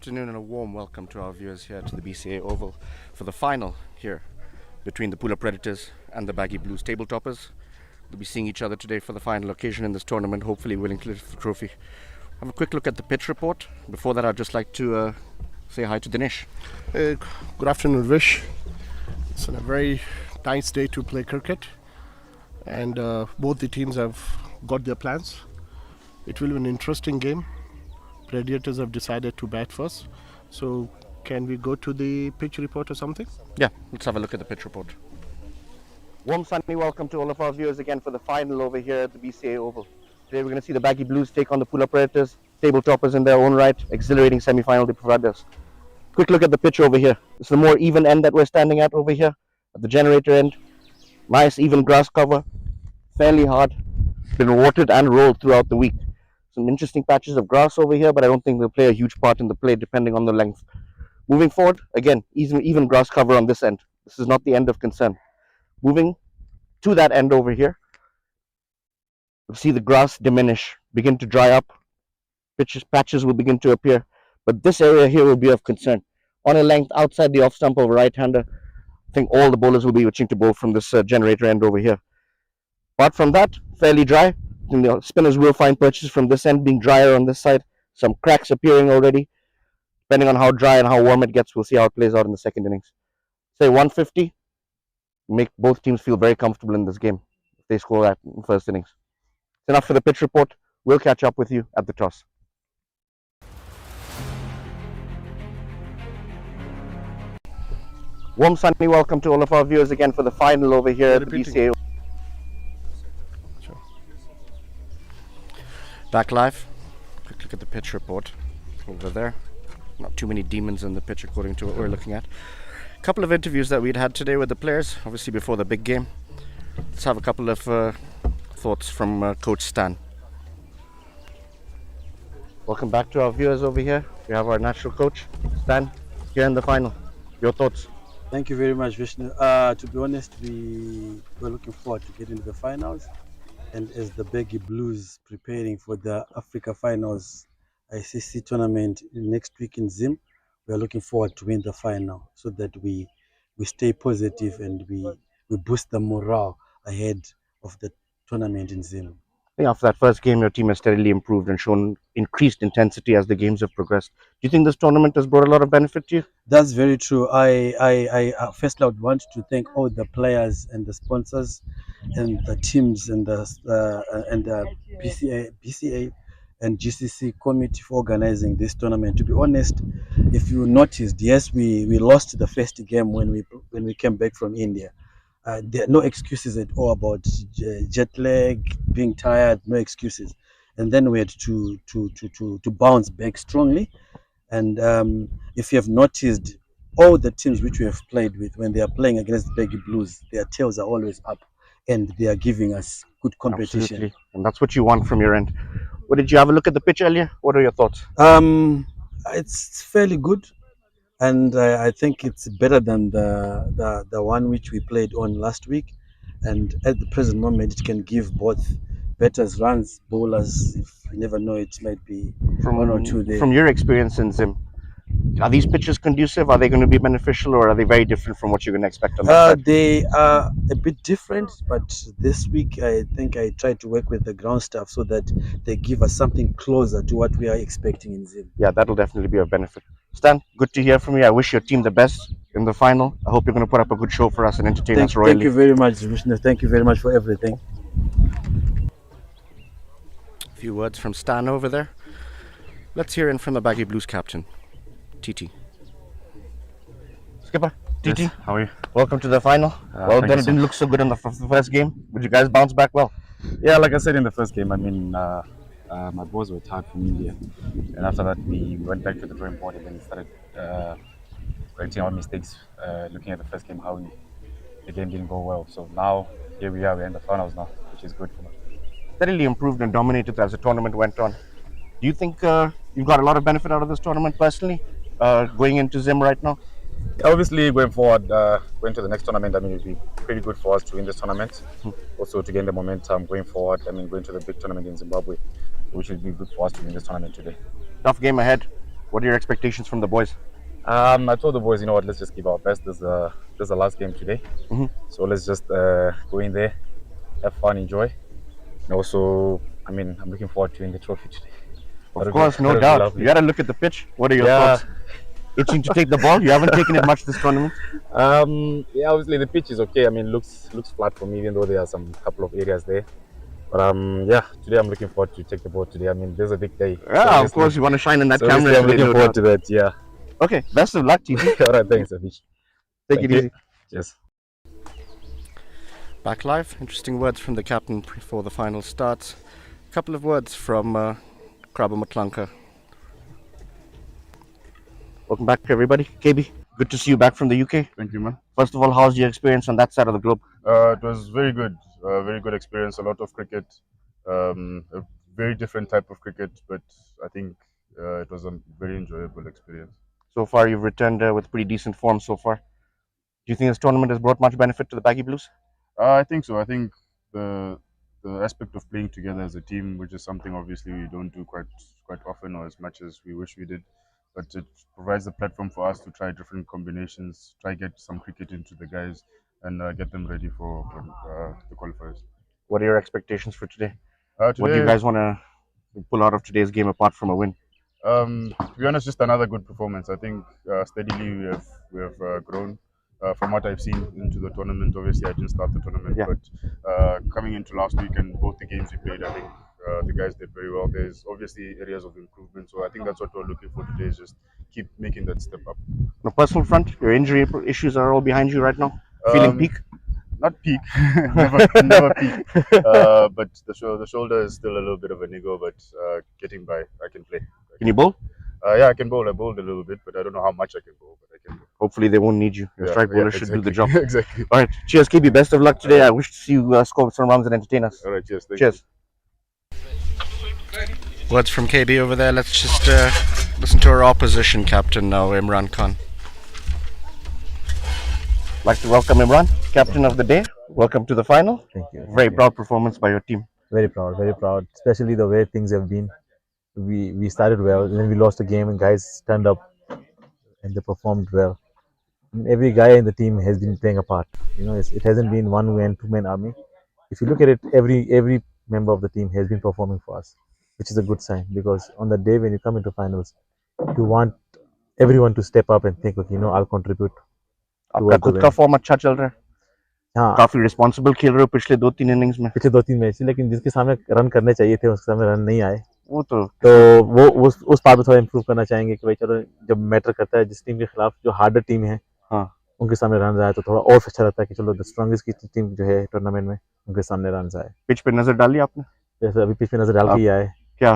afternoon and a warm welcome to our viewers here to the BCA Oval for the final here between the Pula Predators and the Baggy Blues table toppers. We'll be seeing each other today for the final occasion in this tournament, hopefully winning the trophy. Have a quick look at the pitch report. Before that, I'd just like to say hi to Dinesh. Good afternoon, Vish. It's a very nice day to play cricket, and both the teams have got their plans. It will be an interesting game. Predators have decided to bat first. So can we go to the pitch report or something? Yeah, let's have a look at the pitch report. Warm sunny welcome to all of our viewers again for the final over here at the BCA Oval. Today we're going to see the Baggy Blues take on the Pula Predators, table toppers in their own right, exhilarating semi-final they provide us. Quick look at the pitch over here. It's the more even end that we're standing at over here, at the generator end. Nice even grass cover, fairly hard, been watered and rolled throughout the week. Some interesting patches of grass over here, but I don't think they'll play a huge part in the play depending on the length. Moving forward, again, even grass cover on this end. This is not the end of concern. Moving to that end over here, we'll see the grass diminish, begin to dry up. Patches will begin to appear, but this area here will be of concern. On a length outside the off stump of a right-hander, I think all the bowlers will be wishing to bowl from this generator end over here. Apart from that, fairly dry. The spinners will find purchase from this end being drier on this side. Some cracks appearing already. Depending on how dry and how warm it gets, we'll see how it plays out in the second innings. Say 150, make both teams feel very comfortable in this game if they score that in first innings. It's enough for the pitch report. We'll catch up with you at the toss. Warm sunny welcome to all of our viewers again for the final over here at the BCA. Back live. Quick look at the pitch report over there. Not too many demons in the pitch according to what we're looking at. A couple of interviews that we'd had today with the players, obviously before the big game. Let's have a couple of thoughts from Coach Stan. Welcome back to our viewers over here. We have our natural coach, Stan, here in the final. Your thoughts? Thank you very much, Vishnu. To be honest, we're looking forward to getting to the finals. And as the Baggy Blues preparing for the Africa Finals ICC tournament next week in Zim, we are looking forward to win the final so that we stay positive and we boost the morale ahead of the tournament in Zim. I think after that first game, your team has steadily improved and shown increased intensity as the games have progressed. Do you think this tournament has brought a lot of benefit to you? That's very true. I first I would want to thank all the players and the sponsors and the teams and the BCA and GCC committee for organizing this tournament. To be honest, if you noticed, yes, we lost the first game when we came back from India. There are no excuses at all about jet lag, being tired, no excuses. And then we had to bounce back strongly. And if you have noticed, all the teams which we have played with, when they are playing against the Baggy Blues, their tails are always up and they are giving us good competition. Absolutely. And that's what you want from your end. What did you have a look at the pitch earlier? What are your thoughts? It's fairly good. And I think it's better than the one which we played on last week. And at the present moment, it can give both batters runs, bowlers. If you never know, it might be From 1 or 2 there. From your experience in Zim, are these pitches conducive? Are they going to be beneficial, or are they very different from what you're going to expect on that side? They are a bit different, but this week I think I tried to work with the ground staff so that they give us something closer to what we are expecting in Zim. Yeah, that'll definitely be a benefit. Stan, good to hear from you. I wish your team the best in the final. I hope you're going to put up a good show for us and entertain us royally. Thank you very much, Vishnu. Thank you very much for everything. A few words from Stan over there. Let's hear in from the Baggy Blues captain, TT. Skipper, TT, Yes, how are you? welcome to the final. Well, thank then you, it didn't look so good in the first game. Would you guys bounce back well? Yeah, like I said in the first game, I mean, my balls were tired from India. And after that, we went back to the drawing board and then started correcting our mistakes, looking at the first game, how the game didn't go well. So now, here we are, we're in the finals now, which is good for us. Steadily improved and dominated as the tournament went on. Do you think you've got a lot of benefit out of this tournament personally, going into Zim right now? Yeah, obviously, going forward, going to the next tournament, I mean, it'll be pretty good for us to win this tournament. Also, to gain the momentum going forward, I mean, going to the big tournament in Zimbabwe, which will be good for us to win this tournament today. Tough game ahead. What are your expectations from the boys? I told the boys, you know what, let's just give our best. This is the last game today. So let's just go in there, have fun, enjoy. And also, I mean, I'm looking forward to winning the trophy today. Of course, no doubt. You got to look at the pitch. What are your thoughts? Itching to take the ball? You haven't taken it much this tournament? Yeah, obviously the pitch is okay. I mean, looks flat for me, even though there are some couple of areas there. But yeah, today I'm looking forward to take the ball today. I mean, there's a big day. Yeah, of course, you want to shine in that so camera. I'm looking forward to that, yeah. Okay, best of luck, TT. All right, thanks, Avish. Take it easy. Cheers. Back live. Interesting words from the captain before the final starts. A couple of words from Krabbe Matlanka. Welcome back, everybody. KB, good to see you back from the UK. Thank you, man. First of all, how's your experience on that side of the globe? It was very good. Very good experience. A lot of cricket. A very different type of cricket, but I think it was a very enjoyable experience. So far, you've returned with pretty decent form so far. Do you think this tournament has brought much benefit to the Baggy Blues? I think so. I think the aspect of playing together as a team, which is something obviously we don't do quite often or as much as we wish we did, but it provides a platform for us to try different combinations, try get some cricket into the guys, and get them ready for the qualifiers. What are your expectations for today? Today, What do you guys want to pull out of today's game apart from a win? To be honest, just another good performance. I think steadily we have grown from what I've seen into the tournament. Obviously, I didn't start the tournament, but coming into last week and both the games we played, I think the guys did very well. There's obviously areas of improvement, so I think that's what we're looking for today, is just keep making that step up. On a personal front, your injury issues are all behind you right now? Feeling peak? Not peak, never peak. But the shoulder is still a little bit of a niggle, but getting by. I can play. Can you bowl? Yeah, I can bowl. I bowled a little bit, but I don't know how much I can bowl. But I can bowl. Hopefully they won't need you. Your strike bowler should do the job. Exactly. All right. Cheers, KB. Best of luck today. I wish to see you score some runs and entertain us. All right. Cheers. Thank Cheers. Words from KB over there. Let's just listen to our opposition captain now, Imran Khan. Like to welcome Imran, captain of the day. Welcome to the final. Thank you. Very proud performance by your team. Very proud, especially the way things have been. We started well, then we lost a game and guys turned up and they performed well. And every guy in the team has been playing a part. You know, it hasn't been one man, two man army. If you look at it, every member of the team has been performing for us, which is a good sign, because on the day when you come into finals, you want everyone to step up and think, okay, you know, I'll contribute. आपका खुद का form अच्छा चल रहा है, हाँ, काफी responsible खेल रहे हो पिछले 2-3 इनिंग्स में. पिछले 2-3 मैच, लेकिन जिसके सामने रन करने चाहिए थे उसके सामने रन नहीं आए. वो तो वो उस पार्ट में थोड़ा इम्प्रूव करना चाहेंगे कि भाई चलो, जब मैटर करता है जिस टीम के खिलाफ जो हार्डर टीम है, हाँ, उनके सामने रन आए तो थोड़ा और अच्छा लगता है कि चलो द स्ट्रॉन्गेस्ट की टीम जो है टूर्नामेंट में उनके सामने रन आए. पिच पे नजर डाली आपने? जैसे अभी पिच पे नजर डाल के ही आए. क्या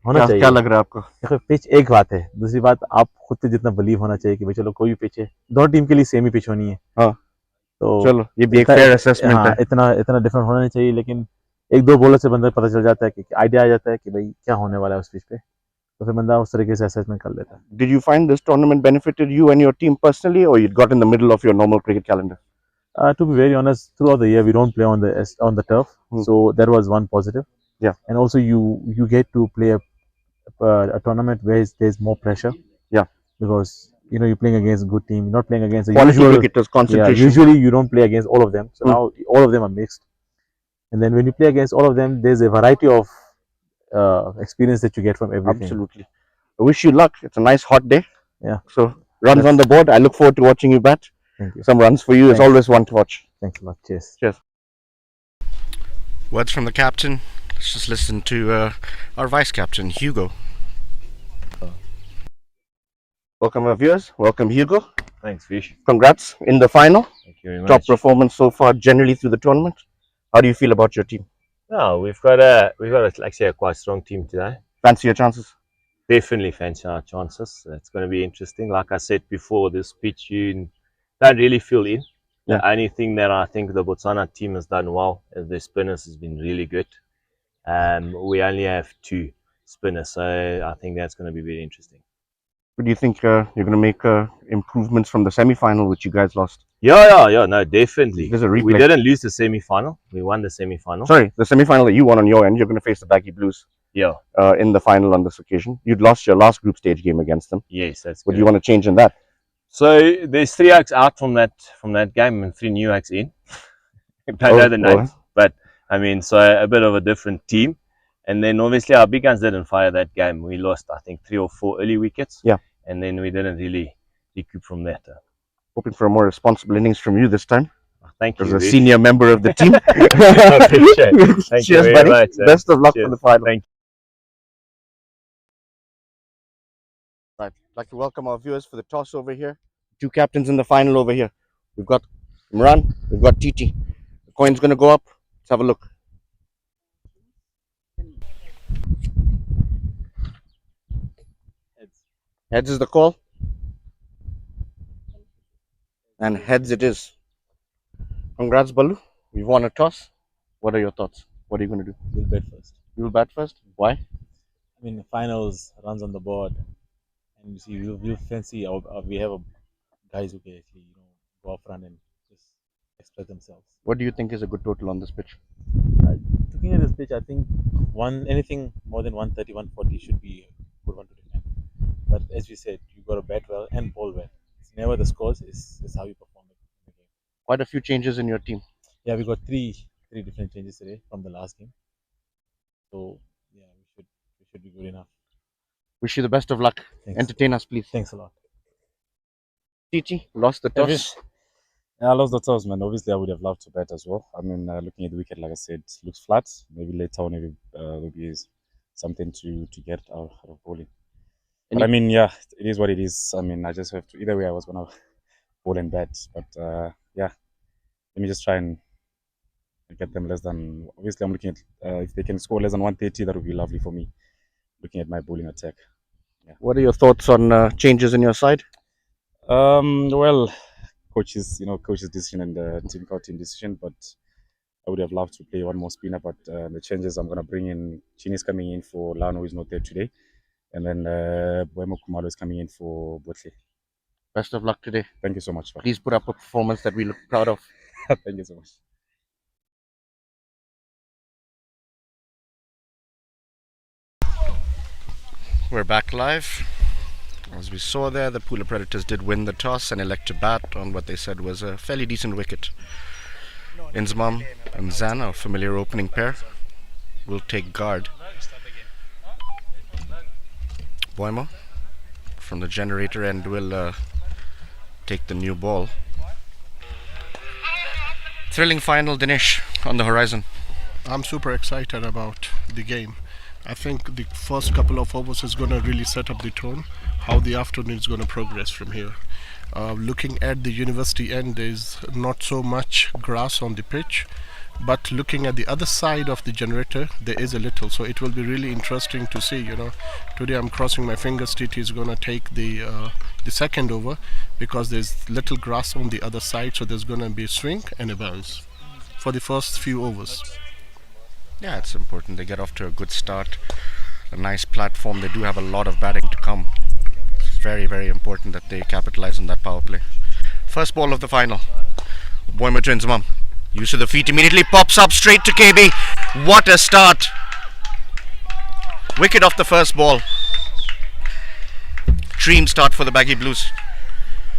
होना चाहिए? क्या लग रहा है आपको? देखो, पिच एक बात है, दूसरी बात आप खुद पे जितना बिलीव होना चाहिए कि भाई चलो कोई भी पिच है, दोनों टीम के लिए सेम ही पिच होनी है. हाँ, तो चलो ये भी एक फेयर असेसमेंट है. इतना डिफरेंट होना नहीं चाहिए, लेकिन एक दो बॉलर से बंदा पता चल जाता है कि आइडिया आ जाता है कि भाई क्या होने वाला है उस पिच पे, तो फिर बंदा उस तरीके से असेसमेंट कर लेता है. Did you find this tournament benefited you and your team personally, or you got in the middle of your normal cricket calendar? To be very honest, throughout the year we don't play on the turf, so that was one positive. Yeah, and also you get to play a tournament where there's more pressure. Yeah, because you know you're playing against a good team, you're not playing against a quality usual cricketers, concentration. Yeah, usually you don't play against all of them, so now all of them are mixed. And then when you play against all of them, there's a variety of experience that you get from everything. Absolutely. I wish you luck. It's a nice hot day. Yeah. So runs on the board. I look forward to watching you bat. Thank you. Some runs for you. It's always one to watch. Thanks a lot. Cheers. Cheers. Words from the captain. Let's just listen to our vice captain, Hugo. Welcome our viewers. Welcome Hugo. Thanks, Vish. Congrats in the final. Thank you very much. Top performance so far generally through the tournament. How do you feel about your team? No, we've got a quite strong team today. Fancy your chances? Definitely fancy our chances. It's going to be interesting. Like I said before, this pitch you don't really feel in. Yeah. The only thing that I think the Botswana team has done well is their spinners has been really good. We only have 2 spinners, so I think that's going to be very interesting. But do you think you're going to make improvements from the semi-final which you guys lost? Yeah, no, definitely. There's a replay. We didn't lose the semi-final. We won the semi-final. Sorry, the semi-final that you won on your end, you're going to face the Baggy Blues. Yeah. In the final on this occasion. You'd lost your last group stage game against them. Yes, that's What good. do you want to change in that? So there's 3 acts out from that game and 3 new acts in. I know the names, but I mean, so a bit of a different team. And then obviously our big guns didn't fire that game. We lost, I think, 3 or 4 early wickets. Yeah. And then we didn't really recoup from that. Hoping for a more responsible innings from you this time. Thank you. As a senior member of the team. Thank Cheers, you buddy. much, Best of luck Cheers. for the final. Thank you. Right, I'd like to welcome our viewers for the toss over here. 2 captains in the final over here. We've got Imran, we've got TT. The coin's going to go up. Let's have a look. Heads is the call. And heads it is. Congrats, Balu. We've won a toss. What are your thoughts? What are you going to do? We'll bet first. You'll bat first? Why? I mean, finals, runs on the board, and you see, we'll fancy we have guys who can actually, go up front and just express themselves. What do you think is a good total on this pitch? Looking at this pitch, I think anything more than 130, 140 should be a good one to defend. But as we said, you got to bat well and bowl well. It's never the scores; it's how you perform in the game. Quite a few changes in your team. Yeah, we got three different changes today from the last game. So yeah, we should be good enough. Wish you the best of luck. Thanks. Entertain us, please. Thanks a lot. Tichi, lost the toss. Yeah, I lost the toss, man. Obviously, I would have loved to bet as well. I mean, looking at the wicket, like I said, looks flat. Maybe later on, will be something to get out of bowling. But I mean, yeah, it is what it is. I mean, I just have to. Either way, I was gonna bowl and bat. But yeah, let me just try and get them less than. Obviously, I'm looking at if they can score less than 130, that would be lovely for me. Looking at my bowling attack. Yeah. What are your thoughts on changes in your side? Well, coach's decision and team decision, but I would have loved to play one more spinner. But the changes I'm going to bring in, Chin is coming in for Lano, who is not there today, and then Boemo Kumalo is coming in for Botle. Best of luck today. Thank you so much. Please put up a performance that we look proud of. Thank you so much. We're back live. As we saw there, the Pula Predators did win the toss and elect to bat on what they said was a fairly decent wicket. Inzamam and Zan, our familiar opening pair, will take guard. Boimo from the generator end will take the new ball. Thrilling final, Dinesh, on the horizon. I'm super excited about the game. I think the first couple of overs is going to really set up the tone, how the afternoon is going to progress from here. Looking at the university end, there's not so much grass on the pitch, but looking at the other side of the generator, there is a little. So it will be really interesting to see. Today I'm crossing my fingers. TT is going to take the second over because there's little grass on the other side. So there's going to be a swing and a bounce for the first few overs. Yeah, it's important. They get off to a good start, a nice platform. They do have a lot of batting to come. It's very, very important that they capitalize on that power play. First ball of the final. Boimo to Inzamam. Use of the feet immediately pops up straight to KB. What a start! Wicket off the first ball. Dream start for the Baggy Blues.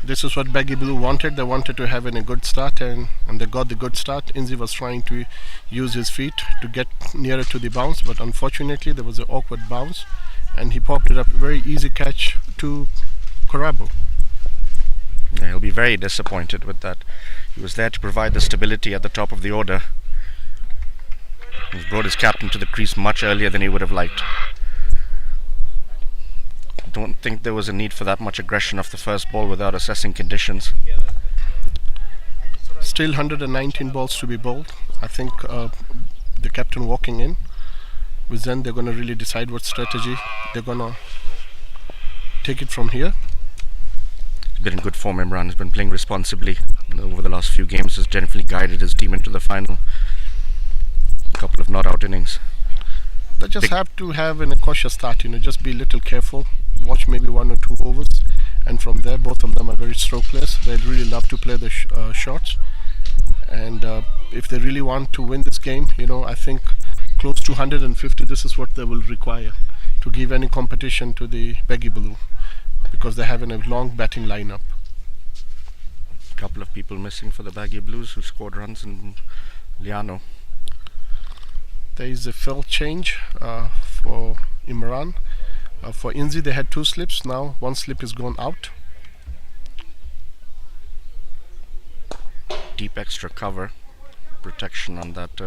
This is what Baggy Blue wanted. They wanted to have a good start, and they got the good start. Inzi was trying to use his feet to get nearer to the bounce, but unfortunately there was an awkward bounce, and he popped it up. Very easy catch to Korabo. Yeah, he'll be very disappointed with that. He was there to provide the stability at the top of the order. He's brought his captain to the crease much earlier than he would have liked. Don't think there was a need for that much aggression off the first ball without assessing conditions. Still 119 balls to be bowled. I think the captain walking in, with then they're going to really decide what strategy they're going to take it from here. He's been in good form, Imran. Has been playing responsibly over the last few games. Has generally guided his team into the final. A couple of not out innings. They just have to have a cautious start, just be a little careful. Watch maybe 1 or 2 overs, and from there both of them are very stroke players. They really love to play the shots, and if they really want to win this game, I think close to 150. This is what they will require to give any competition to the Baggy Blue, because they have a long batting lineup. A couple of people missing for the Baggy Blues who scored runs in Liano. There is a field change for Imran. For Inzi, they had 2 slips. Now 1 slip is gone out. Deep extra cover, protection on that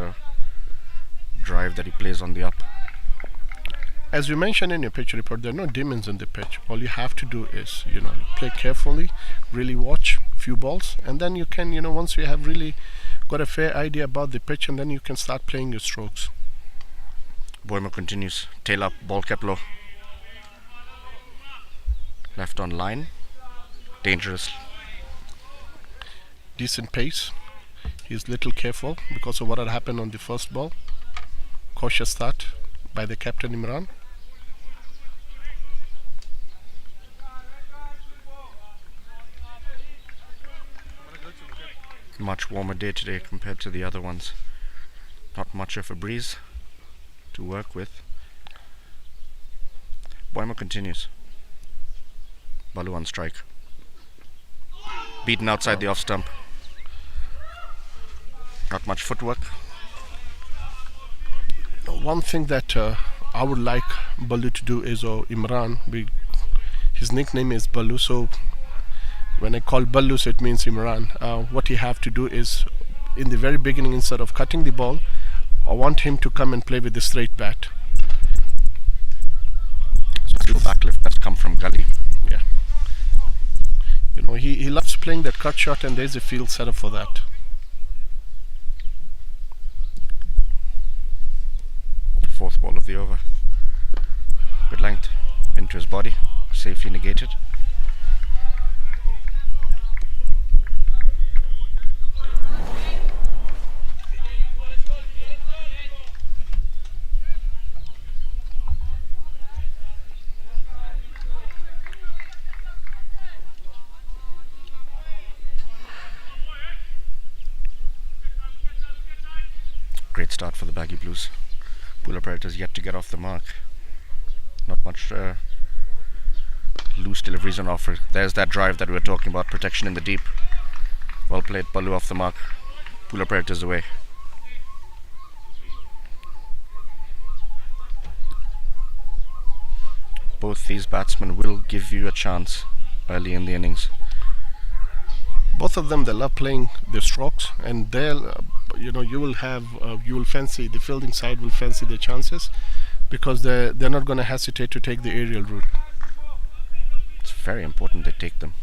drive that he plays on the up. As you mentioned in your pitch report, there are no demons in the pitch. All you have to do is, play carefully, really watch few balls, and then you can, once you have really got a fair idea about the pitch, and then you can start playing your strokes. Boima continues, tail up, ball kept low. Left on line, dangerous. Decent pace. He's little careful because of what had happened on the first ball. Cautious start by the captain Imran. Much warmer day today compared to the other ones. Not much of a breeze to work with. Boima continues. Balu on strike. Beaten outside the off stump. Not much footwork. One thing that I would like Balu to do is, Imran, his nickname is Balu, so when I call Balu, so it means Imran. What you have to do is, in the very beginning, instead of cutting the ball, I want him to come and play with the straight bat. So backlift has come from Gully. Yeah. He loves playing that cut shot, and there's a field set up for that. Fourth ball of the over. Good length into his body, safely negated. Great start for the Baggy Blues. Pula Predators yet to get off the mark. Not much loose deliveries on offer. There's that drive that we were talking about. Protection in the deep. Well played. Balu off the mark. Pula Predators away. Both these batsmen will give you a chance early in the innings. Both of them, they love playing their strokes, and they'll, you will fancy, the fielding side will fancy their chances, because they're not going to hesitate to take the aerial route. It's very important they take them.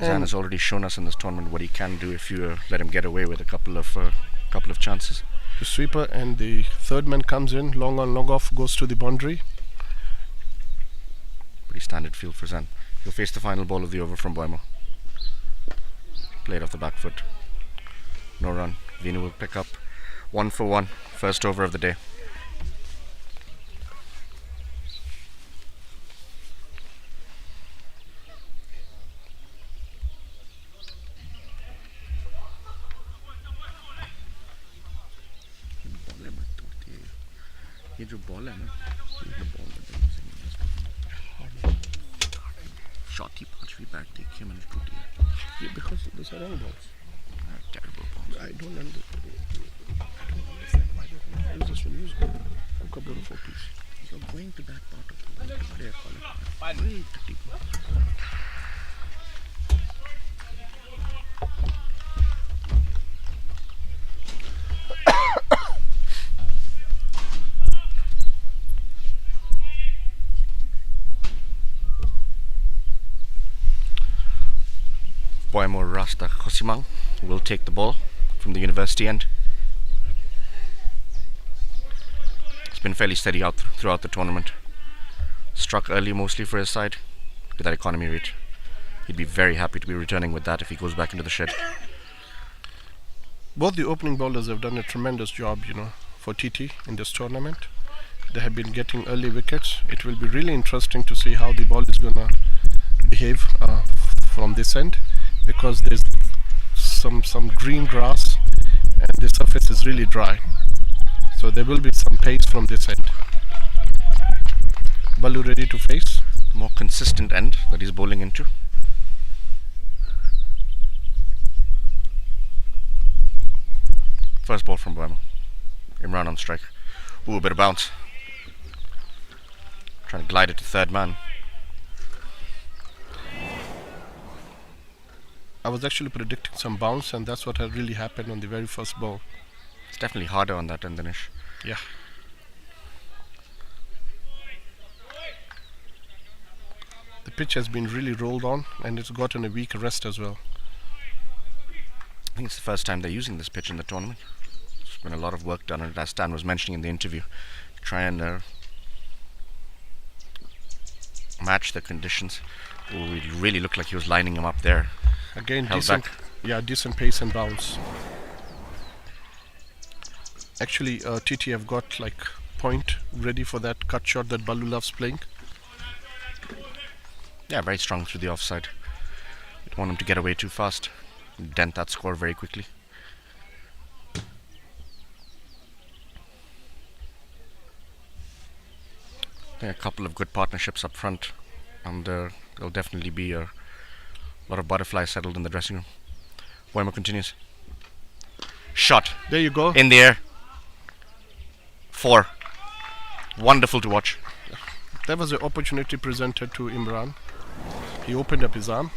Zan has already shown us in this tournament what he can do if you let him get away with a couple of chances. The sweeper, and the third man comes in, long on, long off, goes to the boundary. Pretty standard field for Zan. He'll face the final ball of the over from Boima. Played off the back foot. No run. Vinu will pick up 1 for 1. First over of the day. ये जो ball है ना, ये ball shot ही 5 feet back देखिए मैंने टूटी है. Yeah, because these are wrong balls. Terrible balls. I don't understand why they don't use this one. Use Gaborone 4 piece. You're going to that part of the world to play a qualifier. Very dirty balls. Boimo Rasta Khosimang will take the ball from the university end. It's been fairly steady out throughout the tournament. Struck early mostly for his side. Look at that economy rate. He'd be very happy to be returning with that if he goes back into the shed. Both the opening bowlers have done a tremendous job, for TT in this tournament. They have been getting early wickets. It will be really interesting to see how the ball is going to behave from this end, because there's some green grass and the surface is really dry. So there will be some some pace from this end. Balu ready to face. More consistent end that he's bowling into. First ball from Boema. Imran on strike. Ooh, a bit of bounce. Trying to glide it to third man. I was actually predicting some bounce, and that's what had really happened on the very first ball. It's definitely harder on that end, Dinesh. Yeah. The pitch has been really rolled on, and it's gotten a week rest as well. I think it's the first time they're using this pitch in the tournament. There's been a lot of work done on it, as Stan was mentioning in the interview. Try and match the conditions. Ooh, it really looked like he was lining him up there. Again, Held decent, back. yeah, decent pace and bounce. Actually, TT have got like point ready for that cut shot that Balu loves playing. Yeah, very strong through the offside. Don't want him to get away too fast. Dent that score very quickly. I think a couple of good partnerships up front, and there'll definitely be a lot of butterflies settled in the dressing room. Boema continues. Shot. There you go. In the air. 4. Wonderful to watch. There was an opportunity presented to Imran. He opened up his arm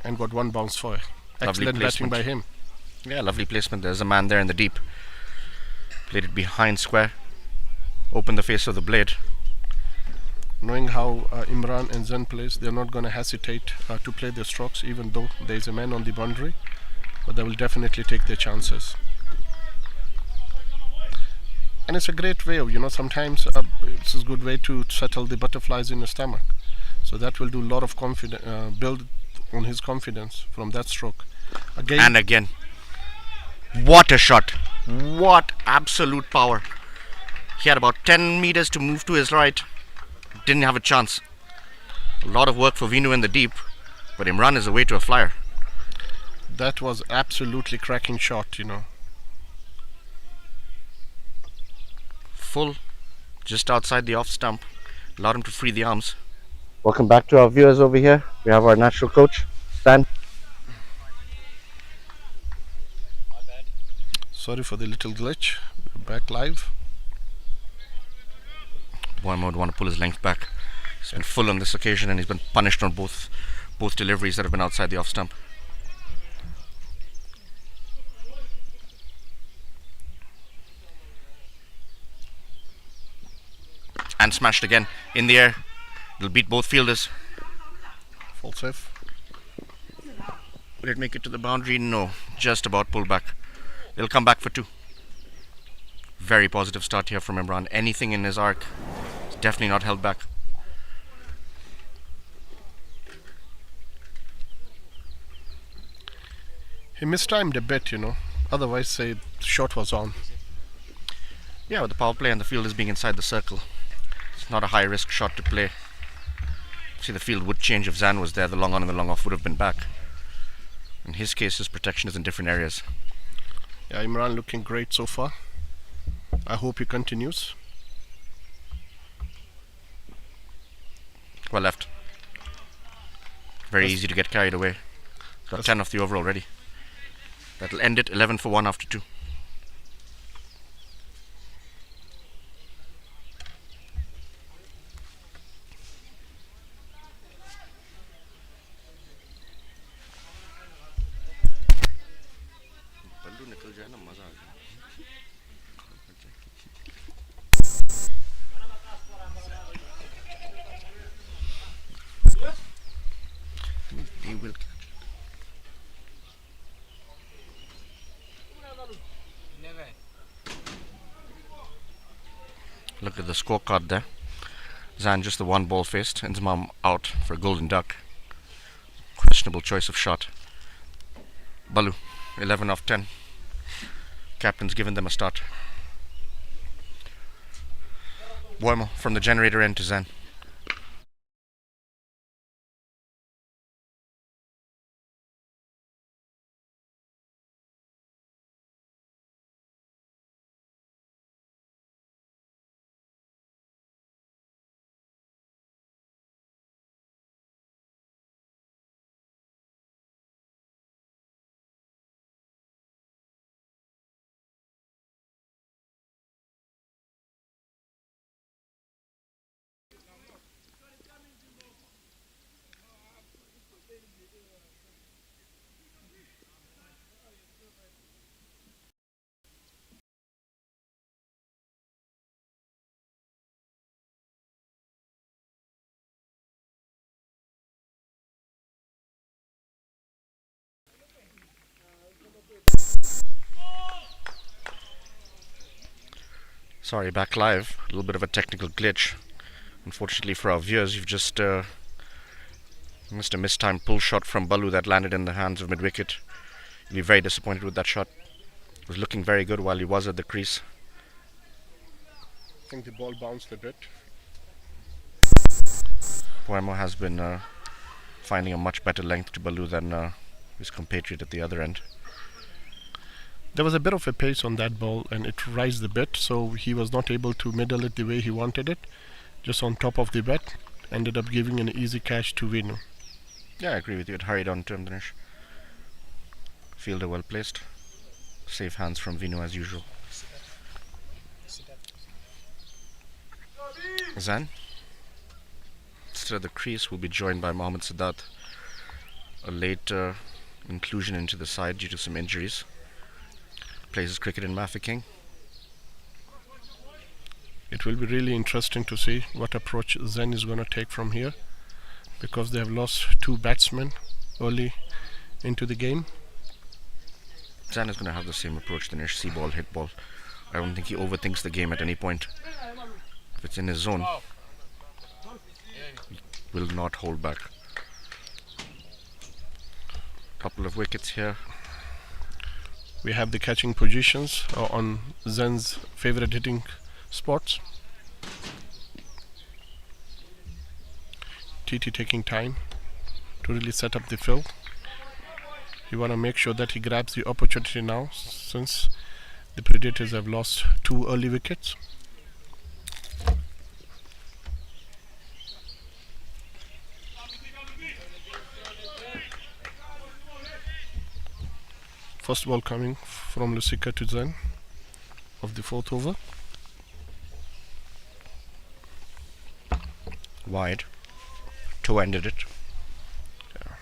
and got one bounce for it. Excellent batting by him. Yeah, lovely placement. There's a man there in the deep. Played it behind square. Opened the face of the blade. Knowing how Imran and Zen plays, they're not going to hesitate to play their strokes, even though there is a man on the boundary. But they will definitely take their chances. And it's a great way of, sometimes it's a good way to settle the butterflies in the stomach. So that will do a lot of build on his confidence from that stroke. Again. And again. What a shot. What absolute power. He had about 10 meters to move to his right. Didn't have a chance. A lot of work for Vinu in the deep, but Imran is away to a flyer. That was absolutely cracking shot, Full, just outside the off stump. Allowed him to free the arms. Welcome back to our viewers over here. We have our natural coach, Stan. Sorry for the little glitch. We're back live. Boema would want to pull his length back. He's been full on this occasion, and he's been punished on both deliveries that have been outside the off stump. And smashed again in the air. It'll beat both fielders. Full safe. Will it make it to the boundary? No. Just about pulled back. It'll come back for 2. Very positive start here from Imran. Anything in his arc is definitely not held back. He mistimed a bit, Otherwise, say, the shot was on. Yeah, with the power play and the field is being inside the circle, it's not a high risk shot to play. See, the field would change if Zan was there. The long on and the long off would have been back. In his case, his protection is in different areas. Yeah, Imran looking great so far. I hope he continues. Well left. Very easy to get carried away. Got 10 off the over already. That'll end it 11 for 1 after 2. He will catch. Look at the scorecard there. Zan just the 1 ball faced. Inzamam out for a golden duck. Questionable choice of shot. Balu 11 off 10. Captain's given them a start. Boema from the generator end to Zan. Sorry, back live. A little bit of a technical glitch. Unfortunately for our viewers, you've just missed a mistimed pull shot from Balu that landed in the hands of mid-wicket. You'll be very disappointed with that shot. It was looking very good while he was at the crease. I think the ball bounced a bit. Poemo has been finding a much better length to Balu than his compatriot at the other end. There was a bit of a pace on that ball and it rised a bit, so he was not able to middle it the way he wanted it. Just on top of the bat, ended up giving an easy catch to Vinu. Yeah, I agree with you. It hurried on to him, Dinesh. Fielder well placed. Safe hands from Vinu as usual. Zan, still at the crease, will be joined by Mohammad Sadat. A late inclusion into the side due to some injuries. Plays his cricket in Mafeking. It will be really interesting to see what approach Zen is going to take from here, because they have lost 2 batsmen early into the game. Zan is going to have the same approach, Dinesh. See ball, hit ball. I don't think he overthinks the game at any point. If it's in his zone, he will not hold back. Couple of wickets here. We have the catching positions on Zen's favorite hitting spots. TT taking time to really set up the field. You want to make sure that he grabs the opportunity now, since the Predators have lost 2 early wickets. First ball coming from Lusika to Zen of the 4th over. Wide. 2 ended it. Yeah.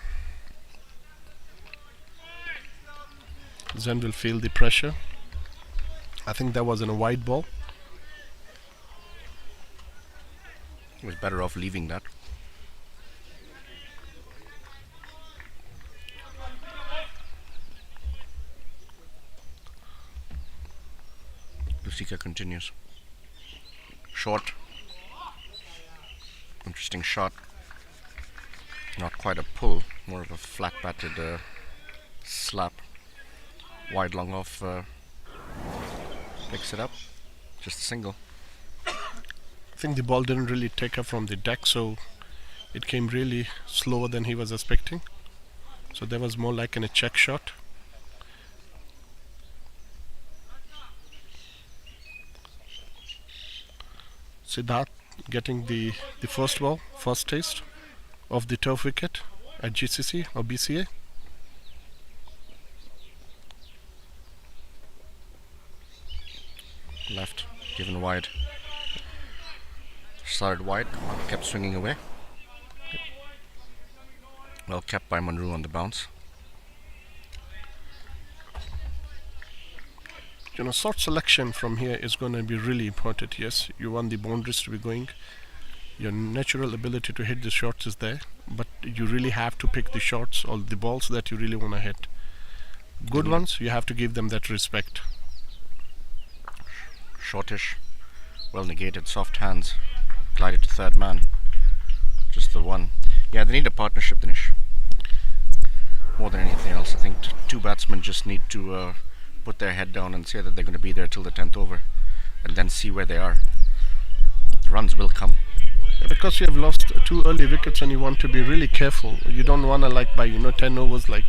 Zen will feel the pressure. I think that was in a wide ball. He was better off leaving that. Lusika continues. Short. Interesting shot. Not quite a pull, more of a flat batted slap. Wide long off. Picks it up. Just a single. I think the ball didn't really take up from the deck, so it came really slower than he was expecting. So that was more like in a check shot. Siddharth getting the first ball, first taste of the turf wicket at GCC or BCA. Left, given wide. Started wide, kept swinging away. Well kept by Munro on the bounce. You know, shot selection from here is going to be really important. Yes, you want the boundaries to be going. Your natural ability to hit the shots is there, but you really have to pick the shots or the balls that you really want to hit. Good ones, you have to give them that respect. Shortish, well negated, soft hands, glided to third man. Just the one. Yeah, they need a partnership, Dinesh. More than anything else, I think 2 batsmen just need to put their head down and say that they're going to be there till the 10th over, and then see where they are. The runs will come. Yeah, because you have lost 2 early wickets and you want to be really careful. You don't want to, like, by 10 overs, like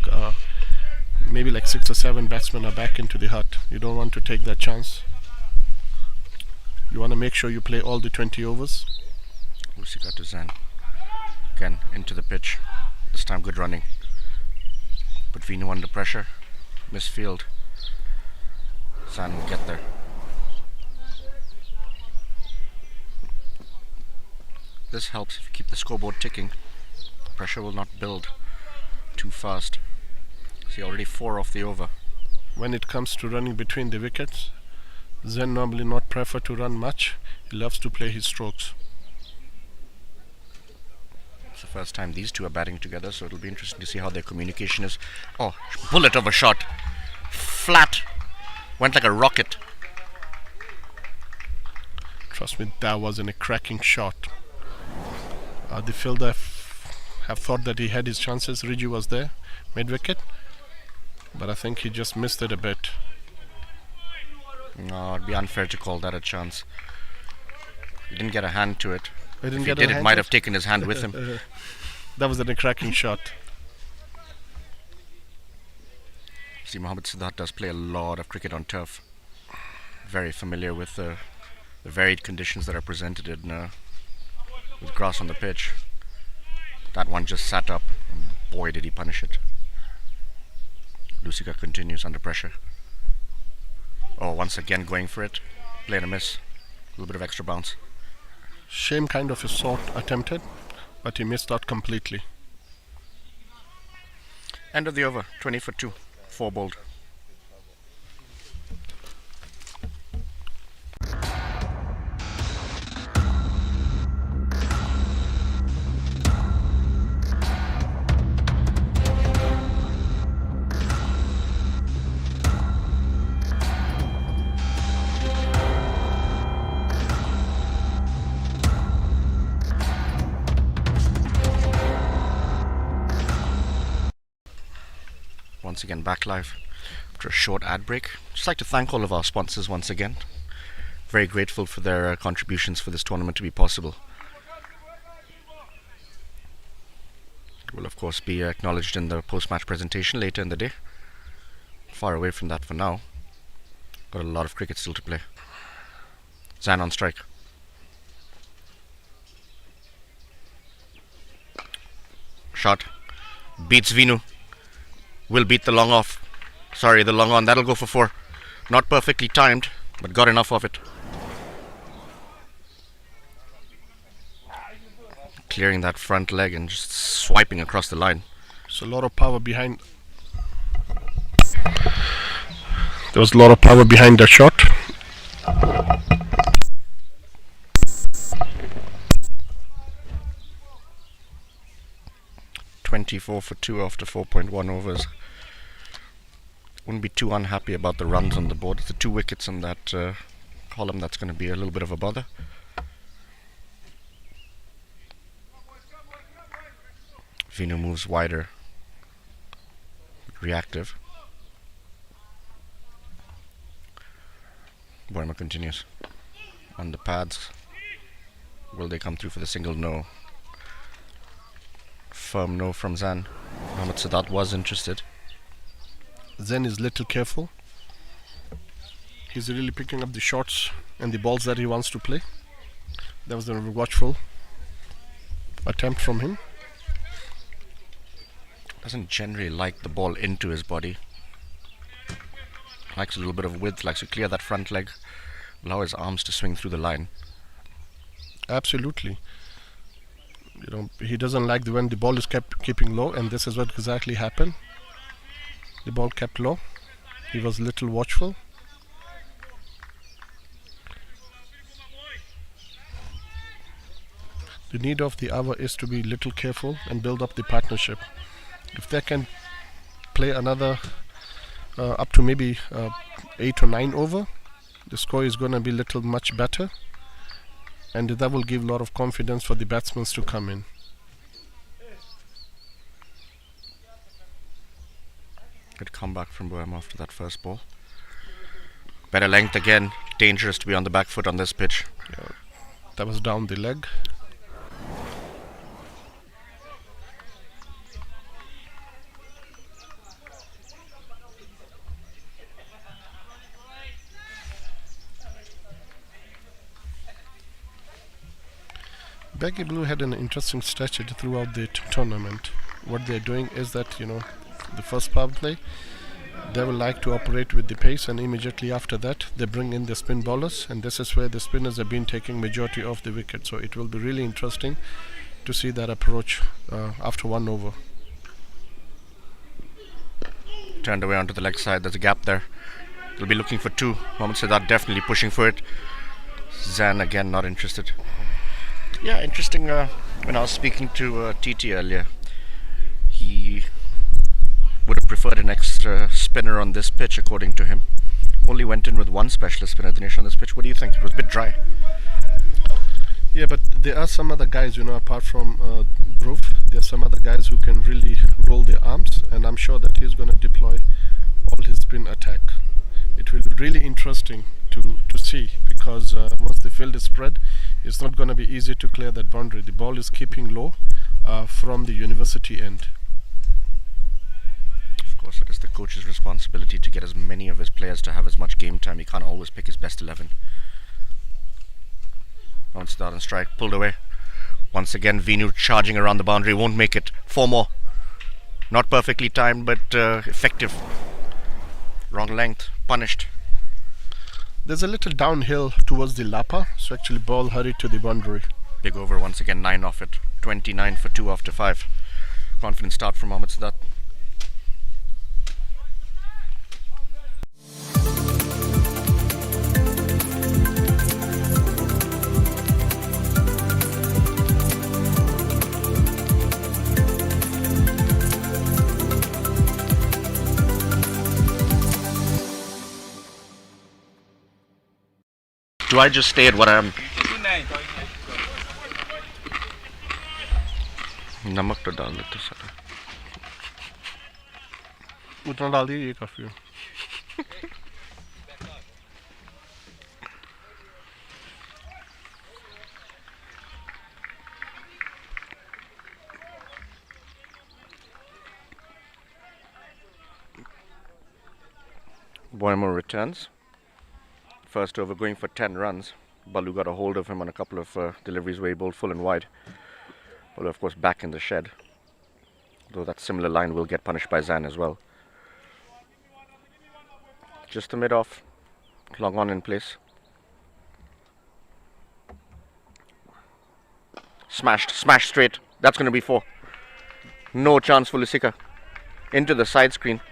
maybe like 6 or 7 batsmen are back into the hut. You don't want to take that chance. You want to make sure you play all the 20 overs. Lusika to Zan. Again, into the pitch. This time good running. Put Vinu under pressure. Misfield. Zan will get there. This helps if you keep the scoreboard ticking. Pressure will not build too fast. See, already 4 off the over. When it comes to running between the wickets, Zen normally not prefer to run much. He loves to play his strokes. It's the first time these 2 are batting together, so it'll be interesting to see how their communication is. Oh, bullet of a shot. Flat. Went like a rocket. Trust me, that wasn't a cracking shot. The fielder have thought that he had his chances. Riju was there, mid wicket, but I think he just missed it a bit. No, it'd be unfair to call that a chance. He didn't get a hand to it. If he did, it might have taken his hand with him. That was a cracking shot. See, Mohammad Siddharth does play a lot of cricket on turf. Very familiar with the varied conditions that are presented in with grass on the pitch. That one just sat up, and boy did he punish it. Lusika continues under pressure. Oh, once again going for it. Play and a miss. A little bit of extra bounce. Shame kind of a shot attempted, but he missed out completely. End of the over, 20 for 2, 4 bowled. Once again back live after a short ad break. Just like to thank all of our sponsors once again. Very grateful for their contributions for this tournament to be possible. It will of course be acknowledged in the post-match presentation later in the day. Far away from that for now. Got a lot of cricket still to play. Zan on strike. Shot. Beats Vinu. Will beat the long off. Sorry, the long on. That'll go for 4. Not perfectly timed, but got enough of it. Clearing that front leg and just swiping across the line. There's a lot of power behind. There was a lot of power behind that shot. .24 for 2 after 4.1 overs. Wouldn't be too unhappy about the runs on the board. It's the 2 wickets in that column that's going to be a little bit of a bother. Vinu moves wider. Reactive. Bournemouth continues. On the pads. Will they come through for the single? No. Firm no from Zan. Mohammad Siddharth was interested. Zen is little careful. He's really picking up the shots and the balls that he wants to play. That was a watchful attempt from him. Doesn't generally like the ball into his body. Likes a little bit of width, likes to clear that front leg, allow his arms to swing through the line. Absolutely. You know, he doesn't like when the ball is keeping low, and this is what exactly happened. The ball kept low. He was a little watchful. The need of the hour is to be little careful and build up the partnership. If they can play another up to maybe 8 or 9 over, the score is going to be little much better, and that will give a lot of confidence for the batsmen to come in. Good comeback from Bohem after that first ball. Better length again. Dangerous to be on the back foot on this pitch. Yeah, that was down the leg. Baggy Blue had an interesting strategy throughout the tournament. What they're doing is that, you know, the first power play, they will like to operate with the pace, and immediately after that they bring in the spin bowlers, and this is where the spinners have been taking majority of the wicket. So it will be really interesting to see that approach after 1 over. Turned away onto the leg side. There's a gap there. They'll be looking for 2. Mohammad Siddharth definitely pushing for it. Zan again not interested. Yeah, interesting. When I was speaking to TT earlier, he would have preferred an extra spinner on this pitch, according to him. Only went in with 1 specialist spinner, Dinesh, on this pitch. What do you think? It was a bit dry. Yeah, but there are some other guys, apart from Dhruv, there are some other guys who can really roll their arms, and I'm sure that he's going to deploy all his spin attack. It will be really interesting to see, because once the field is spread, it's not going to be easy to clear that boundary. The ball is keeping low from the university end. Of course, it is the coach's responsibility to get as many of his players to have as much game time. He can't always pick his best 11. Once that on strike, pulled away. Once again, Vinu charging around the boundary, won't make it. 4 more. Not perfectly timed, but effective. Wrong length, punished. There's a little downhill towards the Lapa, so actually ball hurried to the boundary. Big over once again, 9 off it. 29 for 2 after 5. Confident start from Mohammad Sadat. Do I just stay at what I am? नमक तो डाल देते सारा. उतना डाल दिया, ये काफी है. Boymo returns. First over going for 10 runs. Balu got a hold of him on a couple of deliveries where he bowled full and wide. Balu, of course, back in the shed. Though that similar line will get punished by Zan as well. Just a mid-off. Long on in place. Smashed straight. That's going to be 4. No chance for Lusika. Into the side screen.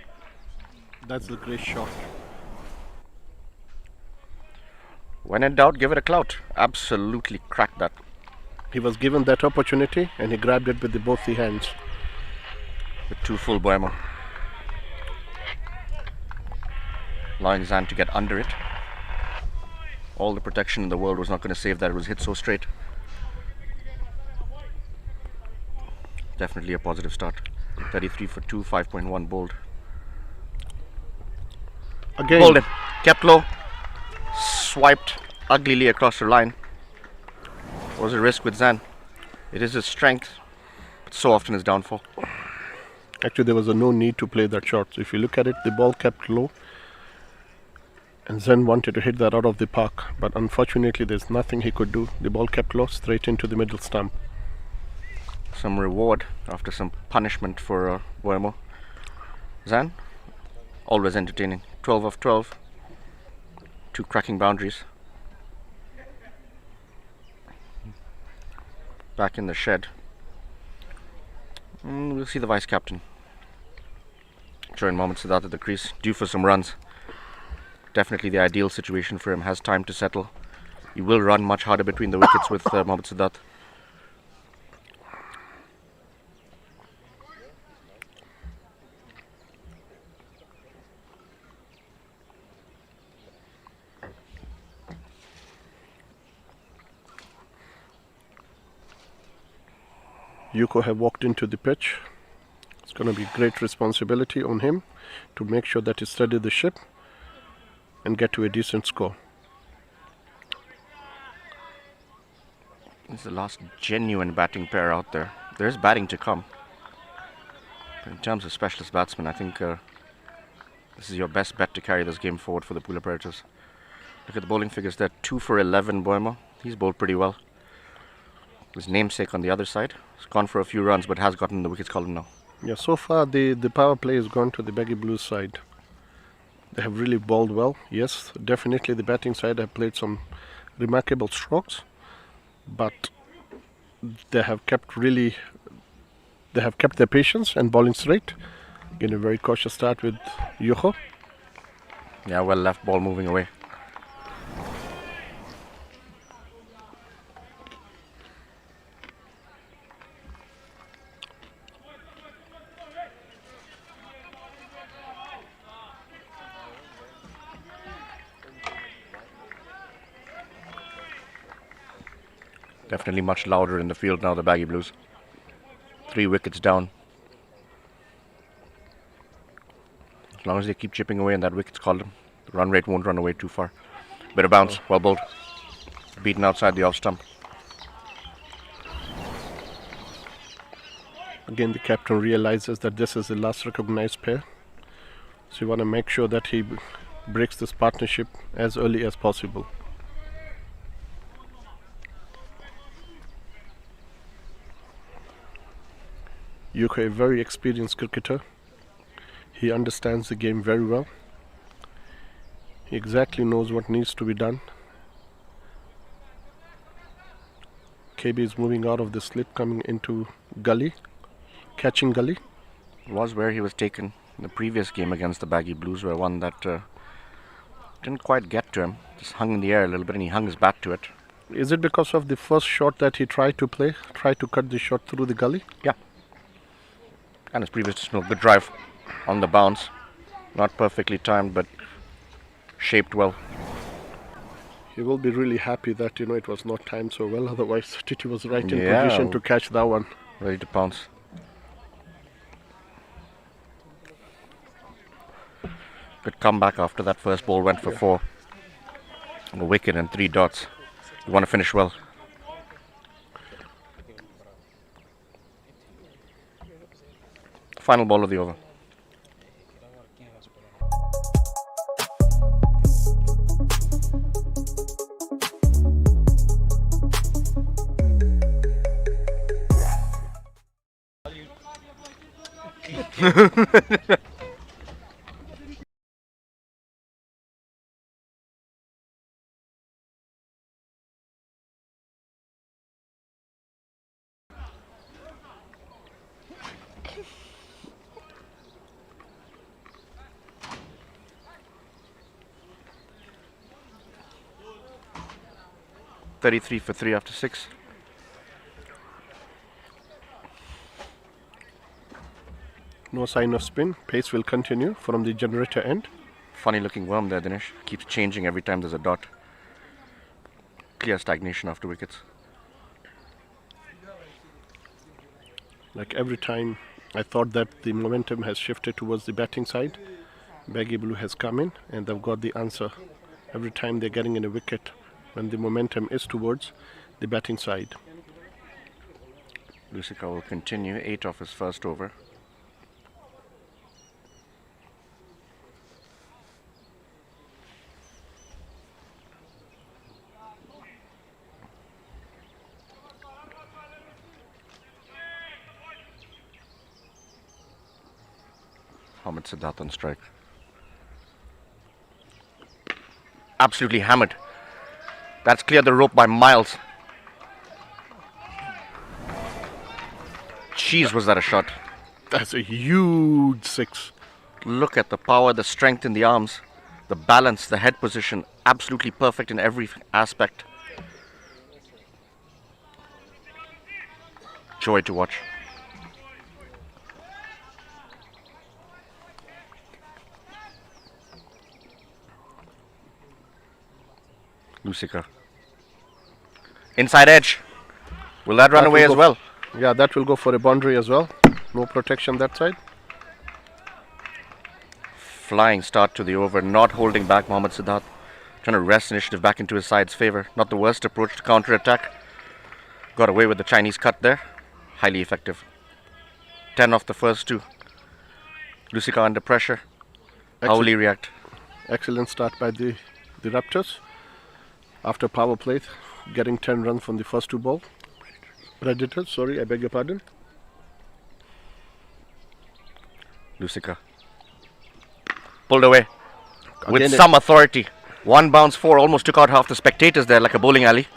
That's a great shot. When in doubt, give it a clout. Absolutely cracked that. He was given that opportunity and he grabbed it with both the hands. With 2 full Boymo. Allowing Zan to get under it. All the protection in the world was not going to save that. It was hit so straight. Definitely a positive start. 33 for 2, 5.1 bowled. Again. Bowled it. Kept low. Swiped uglily across the line. Was a risk with Zan. It is his strength, but so often his downfall. Actually, there was no need to play that shot. So if you look at it, the ball kept low. And Zan wanted to hit that out of the park. But unfortunately, there's nothing he could do. The ball kept low, straight into the middle stump. Some reward after some punishment for Boymo. Zan, always entertaining. 12 of 12. 2 cracking boundaries. Back in the shed. We'll see the vice captain. Showing Mohammad Sadat at the crease, due for some runs. Definitely the ideal situation for him. Has time to settle. He will run much harder between the wickets with Mohammad Sadat. Yuko have walked into the pitch. It's going to be great responsibility on him to make sure that he steady the ship and get to a decent score. It's the last genuine batting pair out there. There is batting to come. But in terms of specialist batsmen, I think this is your best bet to carry this game forward for the Pula Predators. Look at the bowling figures there. 2 for 11, Boymo. He's bowled pretty well. His namesake on the other side. He's gone for a few runs, but has gotten the wickets column now. Yeah, so far the power play has gone to the Baggy Blues side. They have really bowled well. Yes, definitely the batting side have played some remarkable strokes, but they have kept their patience and bowling straight. Again, a very cautious start with Yuko. Yeah, well left, ball moving away. Definitely much louder in the field now, the Baggy Blues. 3 wickets down. As long as they keep chipping away and that wicket's called them, the run rate won't run away too far. Bit of bounce, well bowled. Beaten outside the off stump. Again, the captain realizes that this is the last recognized pair. So you want to make sure that he breaks this partnership as early as possible. Yuko, a very experienced cricketer. He understands the game very well. He exactly knows what needs to be done. KB is moving out of the slip, coming into gully, catching gully. Was where he was taken in the previous game against the Baggy Blues, where one that didn't quite get to him. Just hung in the air a little bit and he hung his bat to it. Is it because of the first shot that he tried to play, tried to cut the shot through the gully? Yeah. And his previous good drive on the bounce. Not perfectly timed, but shaped well. He will be really happy that, it was not timed so well. Otherwise, Titi was right in position to catch that one. Ready to pounce. Good comeback after that first ball went for 4. A wicket and 3 dots. You want to finish well. Final ball of the over. .33 for 3 after 6. No sign of spin. Pace will continue from the generator end. Funny looking worm there, Dinesh. Keeps changing every time there's a dot. Clear stagnation after wickets. Like every time I thought that the momentum has shifted towards the batting side, Baggy Blue has come in and they've got the answer. Every time they're getting in a wicket when the momentum is towards the batting side. Lusika will continue 8 off his first over. Mohammad Siddharth on strike. Absolutely hammered. That's cleared the rope by miles. Jeez, was that a shot? That's a huge 6. Look at the power, the strength in the arms, the balance, the head position. Absolutely perfect in every aspect. Joy to watch. Lusika. Inside edge. Will that run away as well? Yeah, that will go for a boundary as well. No protection that side. Flying start to the over, not holding back Mohammad Siddharth. Trying to wrest initiative back into his side's favour. Not the worst approach to counter-attack. Got away with the Chinese cut there. Highly effective. 10 off the first 2. Lusika under pressure. How will he react? Excellent start by the Raptors. After power play, getting 10 runs from the first 2 balls. Predators, sorry, I beg your pardon. Lusika. Pulled away. With some authority. 1 bounce 4, almost took out half the spectators there like a bowling alley.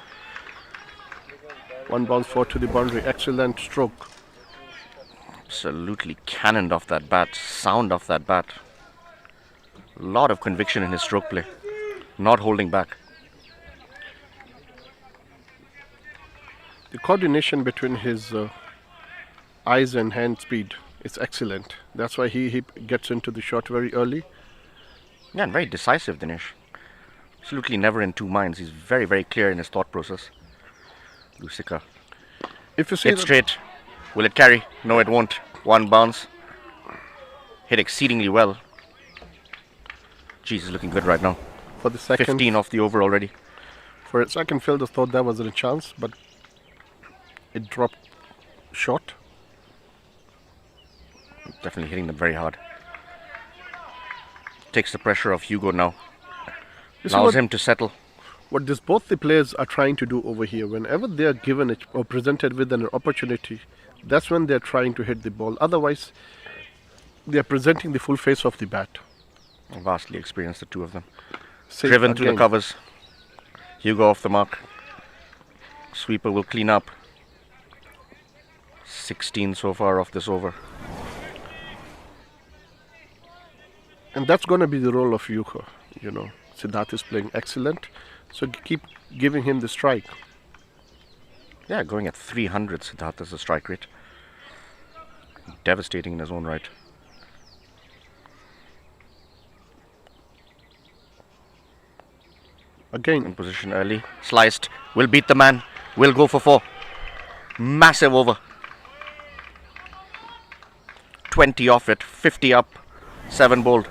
1 bounce 4 to the boundary. Excellent stroke. Absolutely cannoned off that bat. Sound off that bat. A lot of conviction in his stroke play. Not holding back. The coordination between his eyes and hand speed is excellent. That's why he gets into the shot very early. Yeah, and very decisive, Dinesh. Absolutely never in two minds. He's very, very clear in his thought process. Lusika. If you see Hit straight. Will it carry? No, it won't. One bounce. Hit exceedingly well. Jeez, looking good right now. for the second, 15 off the over already. for a second, fielder thought that wasn't a chance, but it dropped short. Definitely hitting them very hard. Takes the pressure off Hugo now. You see Allows him to settle. what both the players are trying to do over here, whenever they are given it or presented with an opportunity, that's when they're trying to hit the ball. Otherwise, they're presenting the full face of the bat. Vastly experienced, the two of them. Safe Driven through the again. covers. Hugo off the mark. Sweeper will clean up. 16 so far off this over. And that's going to be the role of Yuko. You know, Siddharth is playing excellent, so keep giving him the strike. Yeah, going at 300, Siddharth is the strike rate. Devastating in his own right. Again, In position early. Sliced. Will beat the man. Will go for 4. Massive over. 20 off it. 50 up. 7 bowled.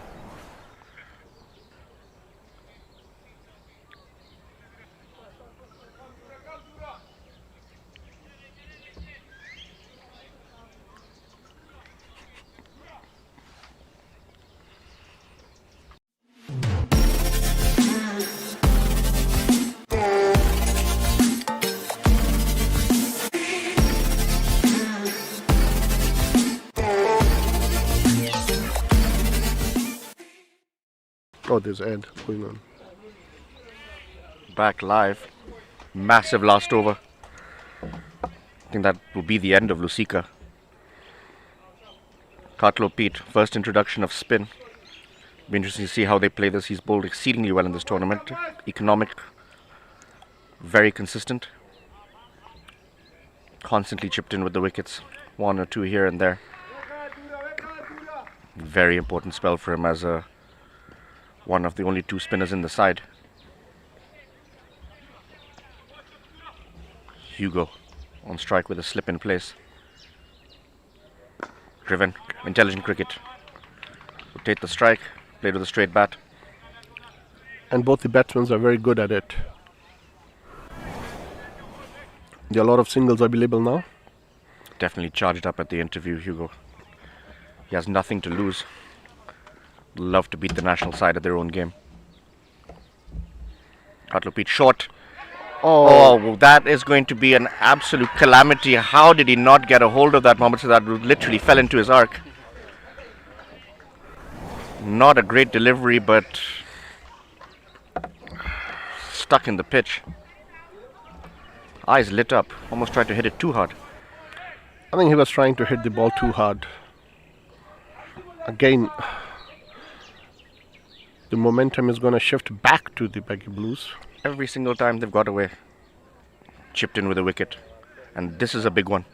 oh, there's ad going on. Back live. Massive last over. I think that will be the end of Lusika. Cartlow Pete, first introduction of spin. Be interesting to see how they play this. He's bowled exceedingly well in this tournament. Economic. Very consistent. Constantly chipped in with the wickets. 1 or 2 here and there. Very important spell for him as one of the only 2 spinners in the side. Hugo on strike with a slip in place. Driven. Intelligent cricket. Rotate the strike. Played with a straight bat. And both the batsmen are very good at it. There are a lot of singles available now. Definitely charged up at the interview, Hugo. He has nothing to lose. Love to beat the national side at their own game. Cartlow Pete short. Oh, well, that is going to be an absolute calamity. How did he not get a hold of that? Mohammad Siddharth literally fell into his arc. Not a great delivery, but stuck in the pitch. Eyes lit up. Almost tried to hit it too hard. I think he was trying to hit the ball too hard. Again, the momentum is going to shift back to the Baggy Blues. Every single time they've got away. Chipped in with a wicket. And this is a big one.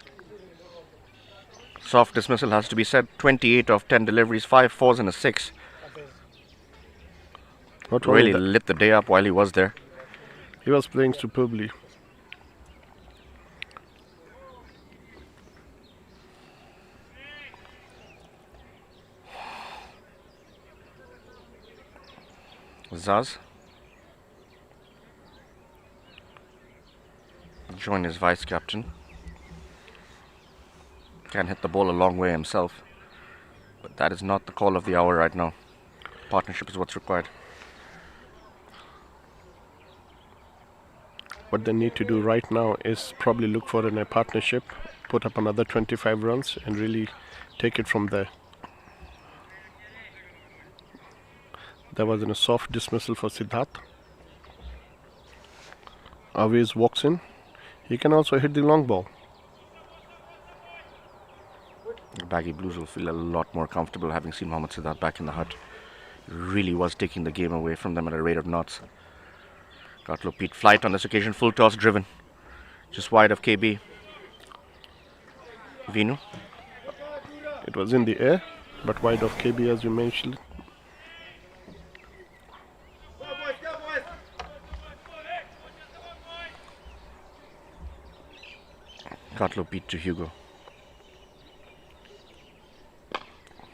Soft dismissal has to be said. 28 of 10 deliveries, 5 fours and a 6. Not only Really that, lit the day up while he was there. he was playing superbly. Zaz. Join his vice captain. Can hit the ball a long way himself. But that is not the call of the hour right now. Partnership is what's required. What they need to do right now is probably look for a partnership, put up another 25 runs and really take it from there. There was a soft dismissal for Siddharth. Aviz walks in. He can also hit the long ball. The Baggy Blues will feel a lot more comfortable having seen Mohammad Siddharth back in the hut. He really was taking the game away from them at a rate of knots. Cartlow Pete flight on this occasion, full toss driven. Just wide of KB. Vinu. It was in the air, but wide of KB as you mentioned. Can't low beat to Hugo.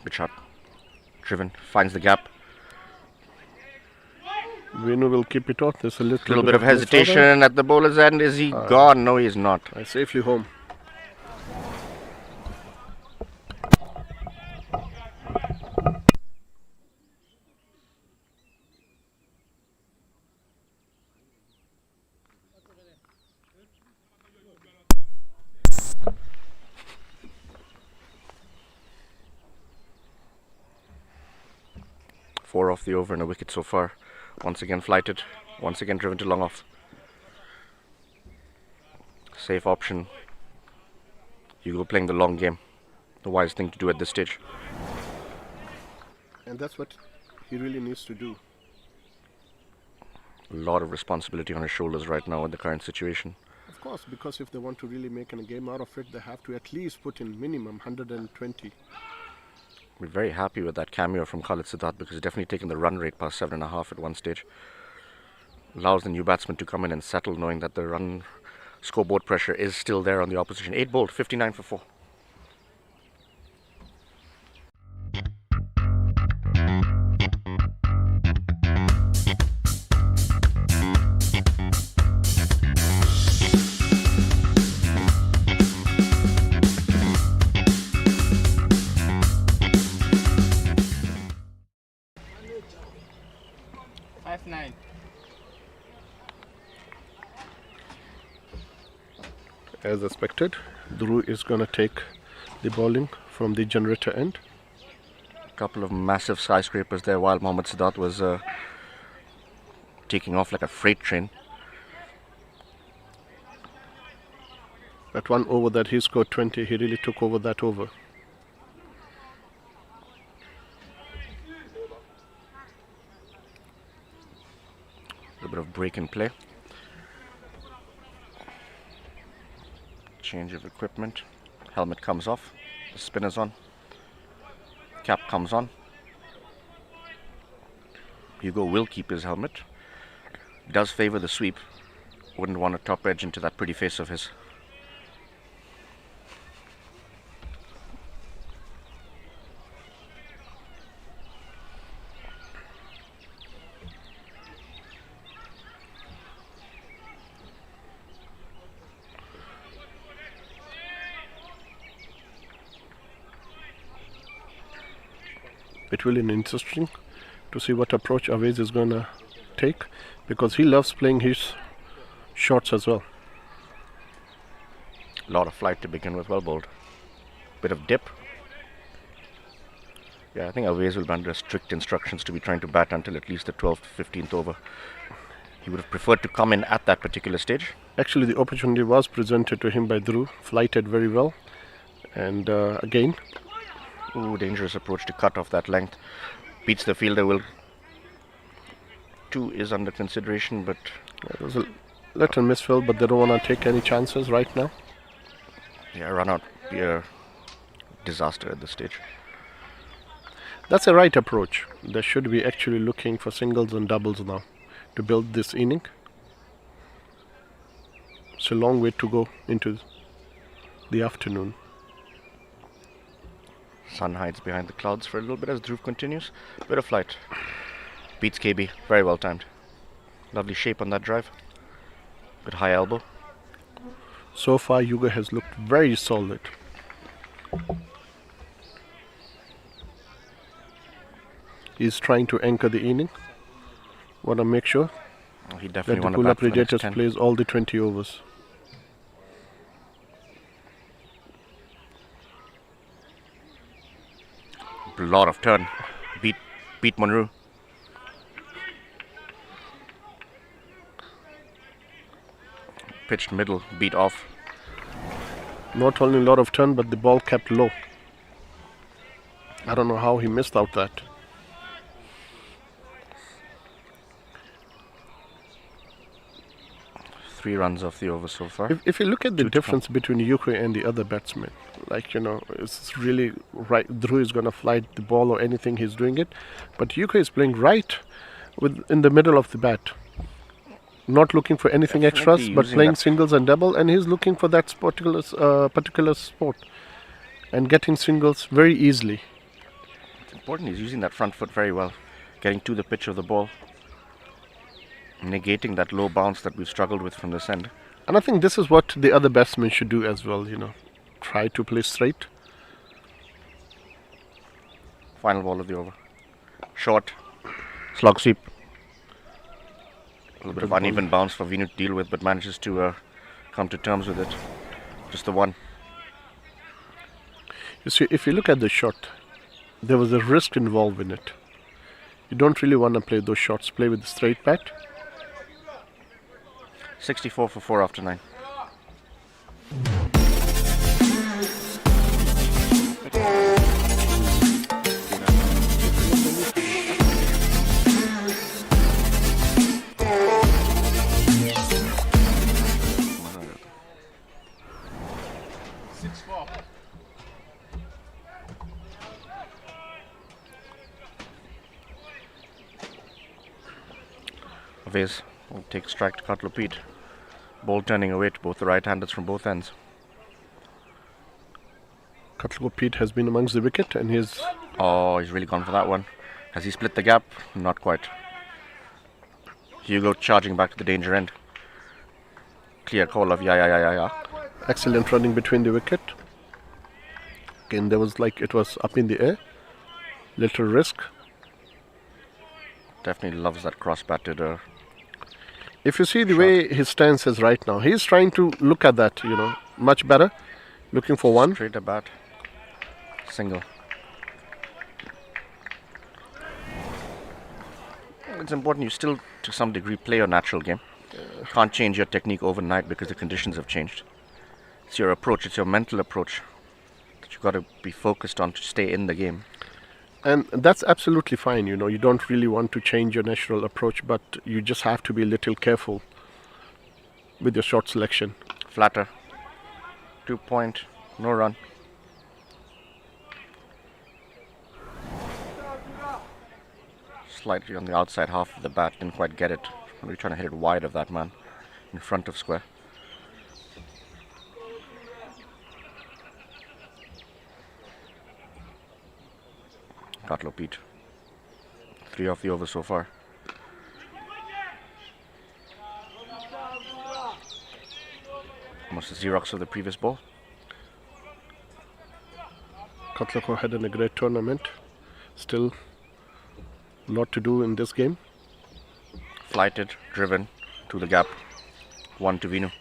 Good shot. Driven, finds the gap. Venu will keep it off. There's a Little bit of hesitation at the bowler's end. Is he gone? No, he's not. Safely home. Four off the over and a wicket so far. Once again flighted. Once again driven to long off. Safe option. Hugo playing the long game. The wise thing to do at this stage. And that's what he really needs to do. A lot of responsibility on his shoulders right now in the current situation. Of course, because if they want to really make a game out of it, they have to at least put in minimum 120. We're very happy with that cameo from Khalid Siddharth because he's definitely taken the run rate past 7.5 at one stage. Allows the new batsman to come in and settle, knowing that the run scoreboard pressure is still there on the opposition. 8 bowled, 59 for 4. As expected, Dhruv is going to take the bowling from the generator end. A couple of massive skyscrapers there while Mohammad Siddharth was taking off like a freight train. That one over that he scored 20, he really took over that over. A bit of break in play. Change of equipment. Helmet comes off. The spinner's on. Cap comes on. Hugo will keep his helmet. Does favour the sweep. Wouldn't want to top edge into that pretty face of his. It will be interesting to see what approach Awais is going to take, because he loves playing his shots as well. A lot of flight to begin with, well bowled. Bit of dip. Yeah, I think Awais will be under strict instructions to be trying to bat until at least the 12th to 15th over. He would have preferred to come in at that particular stage. Actually, the opportunity was presented to him by Dhruv, flighted very well, and again. Ooh, dangerous approach to cut off that length. Beats the fielder. Will 2 is under consideration, but it was a little misfill, but they don't want to take any chances right now. Yeah, run out be a disaster at this stage. That's a right approach. They should be actually looking for singles and doubles now to build this inning. It's a long way to go into the afternoon. Sun hides behind the clouds for a little bit as Dhruv continues. Bit of flight. Beats KB. Very well timed. Lovely shape on that drive. Bit high elbow. So far, Yuga has looked very solid. He's trying to anchor the inning. Want to make sure He that definitely the want to Pula bat for the next Predators 10. plays all the 20 overs. A lot of turn. Beat Monroe. Pitched middle. Beat off. Not only a lot of turn, but the ball kept low. I don't know how he missed out that. Three runs off the over so far. If you look at the Two to difference between Yuko and the other batsmen, like, it's really right. Dhruv is going to fly the ball or anything, he's doing it. But Yuko is playing right in the middle of the bat. not looking for anything Definitely extras, but using playing that. singles and double, and he's looking for that particular sport and getting singles very easily. It's important he's using that front foot very well, getting to the pitch of the ball, negating that low bounce that we've struggled with from this end. And I think this is what the other batsmen should do as well, you know, try to play straight. Final ball of the over. Short, slog sweep. A little bit of uneven bounce for Vinu to deal with, but manages to come to terms with it. Just the one. You see, if you look at the shot, there was a risk involved in it. You don't really want to play those shots. Play with the straight bat. 64 for 4 after 9. Aves will take strike to Katlopit. Ball turning away to both the right-handers from both ends. Pete has been amongst the wicket, and he's He's really gone for that one. Has he split the gap? Not quite. Hugo charging back to the danger end. Clear call of yeah. excellent running between the wicket. Again, there was like it was up in the air. Little risk. Definitely loves that cross-batted. If you see the way his stance is right now, he's trying to look at that, you know, much better. Looking for one. Straight at bat. Single. It's important you still, to some degree, play your natural game. Can't change your technique overnight because the conditions have changed. It's your approach, it's your mental approach that you've got to be focused on to stay in the game. And that's absolutely fine, you know. You don't really want to change your natural approach, but you just have to be a little careful with your shot selection. Flatter. 2 point, no run. Slightly on the outside half of the bat, didn't quite get it. We're trying to hit it wide of that man in front of square. Katlopit. 3 off the over so far. Almost the Xerox of the previous ball. Katlako had a great tournament. Still a lot to do in this game. Flighted, driven to the gap. 1 to Vinu.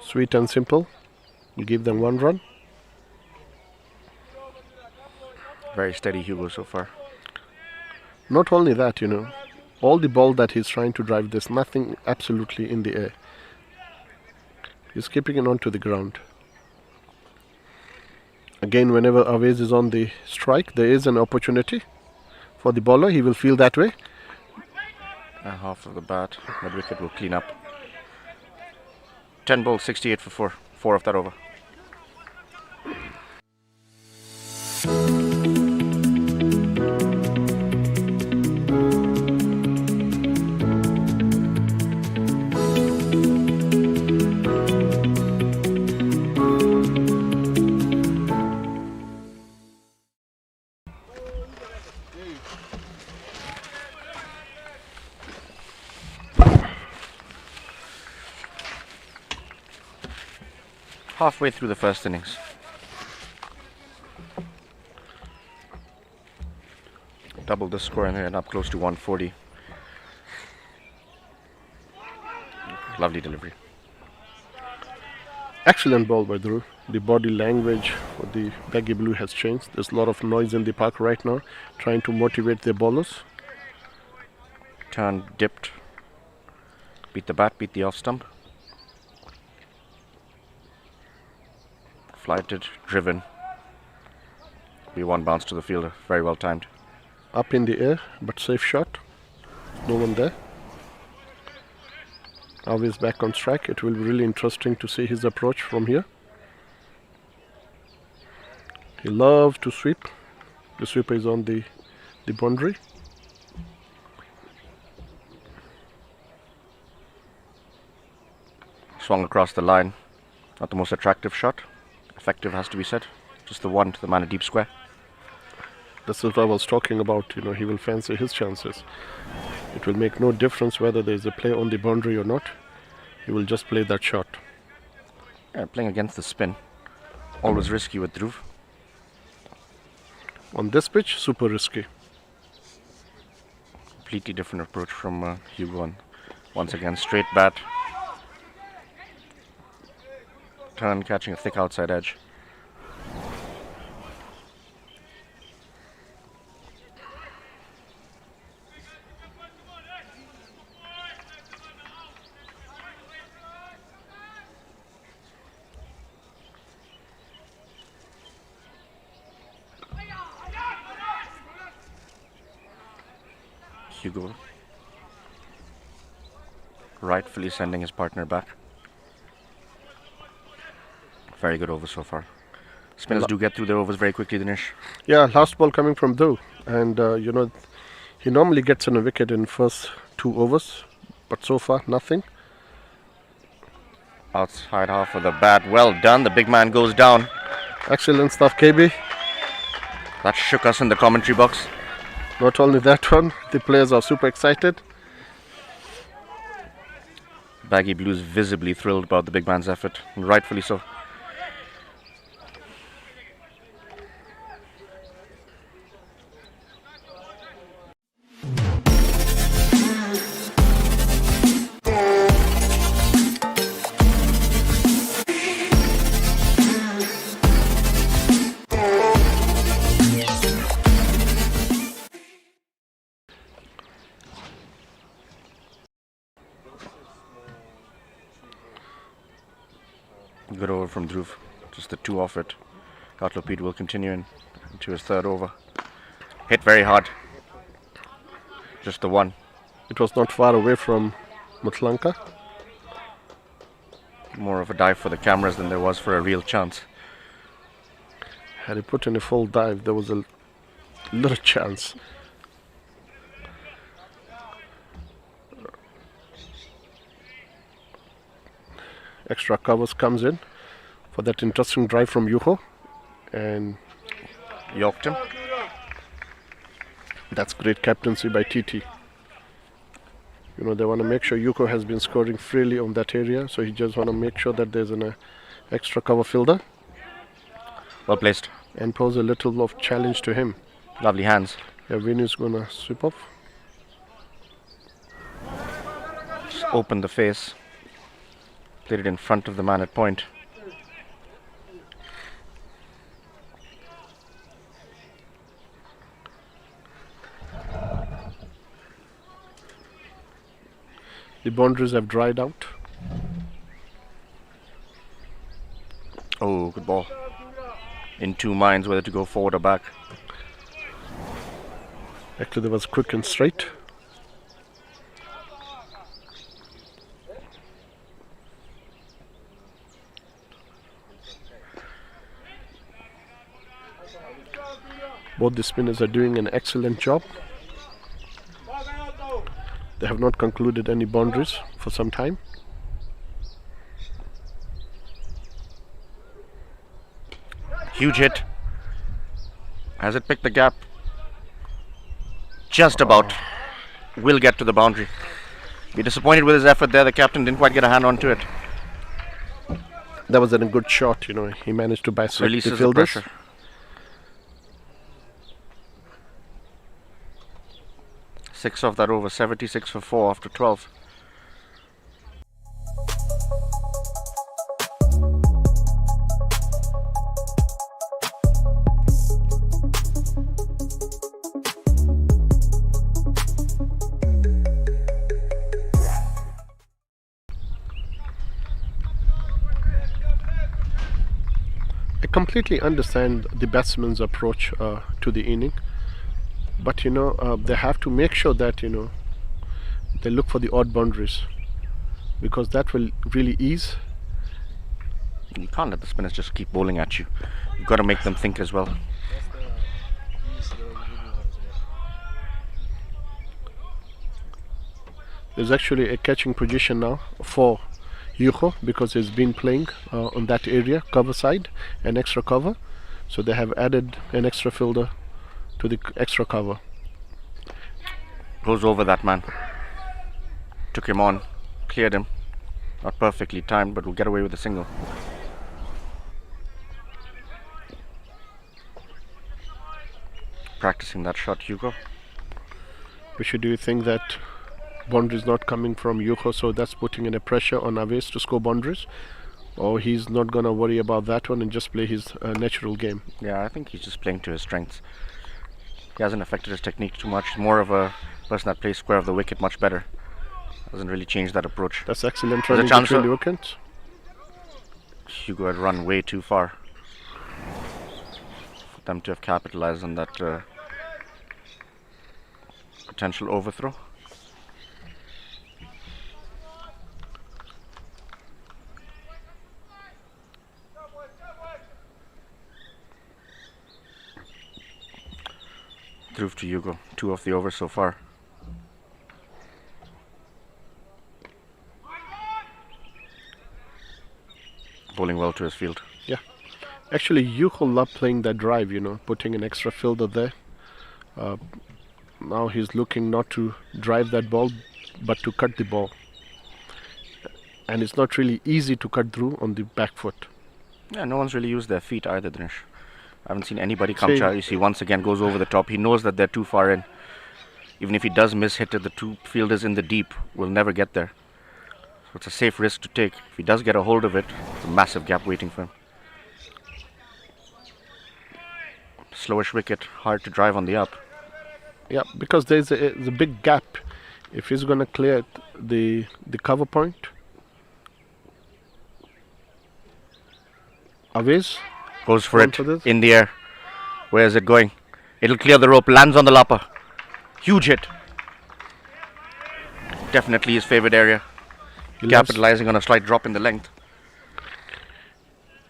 Sweet and simple. You give them 1 run. Very steady Hugo so far. Not only that, you know, all the ball that he's trying to drive, there's nothing absolutely in the air. He's keeping it onto the ground. Again, whenever Awais is on the strike, there is an opportunity for the bowler. He will feel that way. And half of the bat. Mid wicket will clean up. 10 balls, 68 for 4. 4 of that over. Halfway through the first innings. Double the score and then up close to 140. Lovely delivery. Excellent ball by Dhruv. The body language for the Baggy Blue has changed. There's a lot of noise in the park right now, trying to motivate their bowlers. Turn, dipped. Beat the bat, beat the off stump. Flighted, driven. Be 1 bounce to the fielder. Very well timed. Up in the air, but safe shot. No one there. Always back on strike. It will be really interesting to see his approach from here. He loves to sweep. The sweeper is on the boundary. Swung across the line. Not the most attractive shot. Effective, has to be said. Just the one to the man at deep square. This is what I was talking about. He will fancy his chances. It will make no difference whether there is a play on the boundary or not. He will just play that shot. Yeah, playing against the spin. Always risky with Dhruv. On this pitch, super risky. Completely different approach from Hugo. And once again, straight bat. Turn, catching a thick outside edge. Hugo rightfully sending his partner back. Very good over so far. Spinners do get through their overs very quickly, Dinesh. Yeah, last ball coming from Dhruv. And, he normally gets in a wicket in first 2 overs. But so far, nothing. Outside half of the bat. Well done. The big man goes down. Excellent stuff, KB. That shook us in the commentary box. Not only that one, the players are super excited. Baggy Blues visibly thrilled about the big man's effort, and rightfully so. Good over from Dhruv. Just the 2 off it. Gatlopede will continue into his 3rd over. Hit very hard. Just the 1. It was not far away from Mutlanka. More of a dive for the cameras than there was for a real chance. Had he put in a full dive, there was a little chance. Extra covers comes in for that interesting drive from Yuho, and Yorked him. That's great captaincy by TT. They want to make sure Yuko has been scoring freely on that area, so he just want to make sure that there's an extra cover fielder. Well placed. And pose a little of challenge to him. Lovely hands. Yeah, Venu's gonna sweep off. Just open the face. Played it in front of the man at point. The boundaries have dried out. Oh, good ball. In 2 minds whether to go forward or back. Actually, there was quick and straight. Both the spinners are doing an excellent job. They have not concluded any boundaries for some time. Huge hit. Has it picked the gap? Just about. Will get to the boundary. Be disappointed with his effort there. The captain didn't quite get a hand onto it. That was a good shot, He managed to bisect Releases the the fielders. pressure. Six off that over, 76 for 4 after 12. I completely understand the batsman's approach to the inning. But they have to make sure that they look for the odd boundaries, because that will really ease. You can't let the spinners just keep bowling at you. You've got to make them think as well. There's actually a catching position now for Yuho, because he's been playing on that area, cover side, an extra cover. So they have added an extra fielder to the extra cover. Goes over that man. Took him on, cleared him. Not perfectly timed, but will get away with a single. Practicing that shot, Hugo. Vishu, do you think that boundaries not coming from Yuho, so that's putting in a pressure on Aves to score boundaries? Or he's not going to worry about that one and just play his natural game? Yeah, I think he's just playing to his strengths. He hasn't affected his technique too much. More of a person that plays square of the wicket much better. Doesn't really change that approach. That's excellent There's a running chance between for- the wickets. Hugo had run way too far for them to have capitalized on that potential overthrow. Through to Hugo. 2 off the over so far. Bowling well to his field. Yeah. Actually, Yuho loved playing that drive, putting an extra fielder there. Now he's looking not to drive that ball, but to cut the ball. And it's not really easy to cut through on the back foot. Yeah, no one's really used their feet either, Dinesh. I haven't seen anybody come See- charge. You see, once again goes over the top. He knows that they're too far in. Even if he does miss hit it, the 2 fielders in the deep will never get there. So it's a safe risk to take. If he does get a hold of it, it's a massive gap waiting for him. Slowish wicket, hard to drive on the up. Yeah, because there's a big gap. If he's going to clear the cover point, Aves Goes for Going it for this? in the air. Where is it going? It'll clear the rope, lands on the lapper. Huge hit. Definitely his favorite area. he loves, Capitalizing on a slight drop in the length.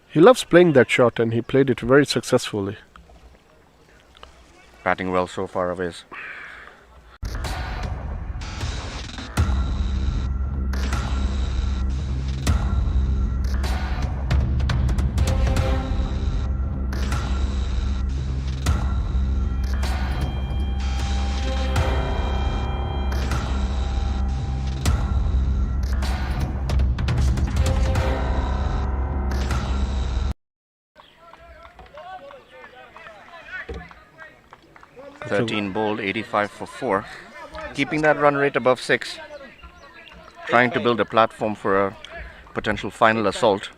he loves playing that shot, and he played it very successfully. Batting well so far of his. So- 13 bowled, 85 for 4. Keeping that run rate above 6. Trying to build a platform for a potential final assault.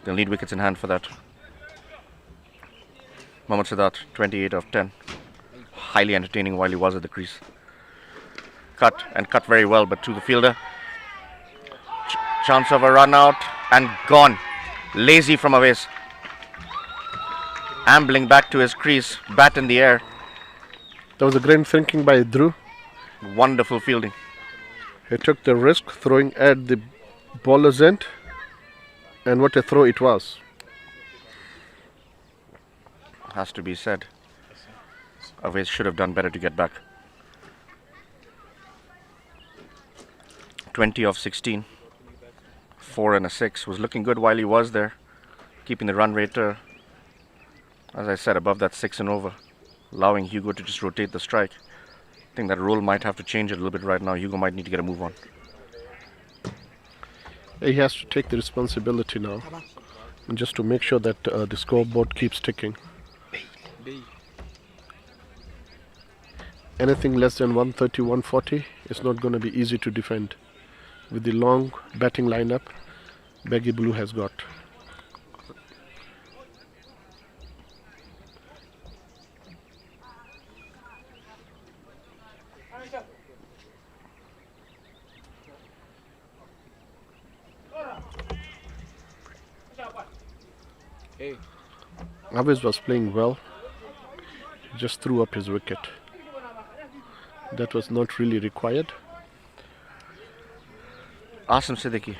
They'll need wickets in hand for that. Mohammad Siddharth, 28 of 10. Highly entertaining while he was at the crease. Cut, and cut very well, but to the fielder. Chance of a run out, and gone. Lazy from Aves. Ambling back to his crease, bat in the air. That was a great thinking by Dhruv. Wonderful fielding. He took the risk throwing at the bowler's end, and what a throw it was. Has to be said. Aves should have done better to get back. 20 of 16. 4 and a 6. Was looking good while he was there. Keeping the run rate, as I said, above that 6 and over. Allowing Hugo to just rotate the strike. I think that role might have to change a little bit right now. Hugo might need to get a move on. He has to take the responsibility now, and just to make sure that the scoreboard keeps ticking. Anything less than 130, 140 is not going to be easy to defend. With the long batting lineup Baggy Blue has got. Aves was playing well. He just threw up his wicket. That was not really required. Asim Siddiqui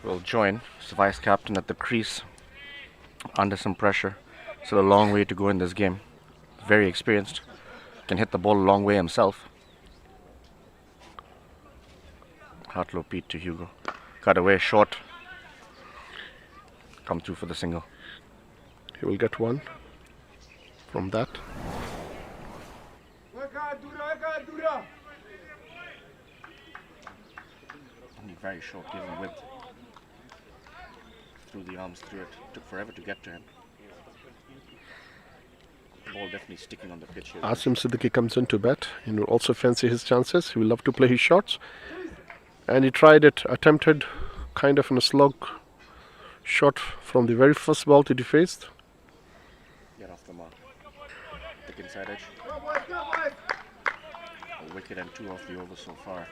will join as vice captain at the crease under some pressure. Still a long way to go in this game. Very experienced. Can hit the ball a long way himself. Hartlow Pete to Hugo. Cut away short. Come through for the single. He will get one from that. Only very short, given width. Threw the arms through it. Took forever to get to him. The ball definitely sticking on the pitch here. Asim Siddiqui comes in to bat. He will also fancy his chances. He will love to play his shots. And he tried it, attempted kind of in a slug shot from the very first ball that he faced. Get off the mark. Thick inside edge. A wicket and 2 off the over so far.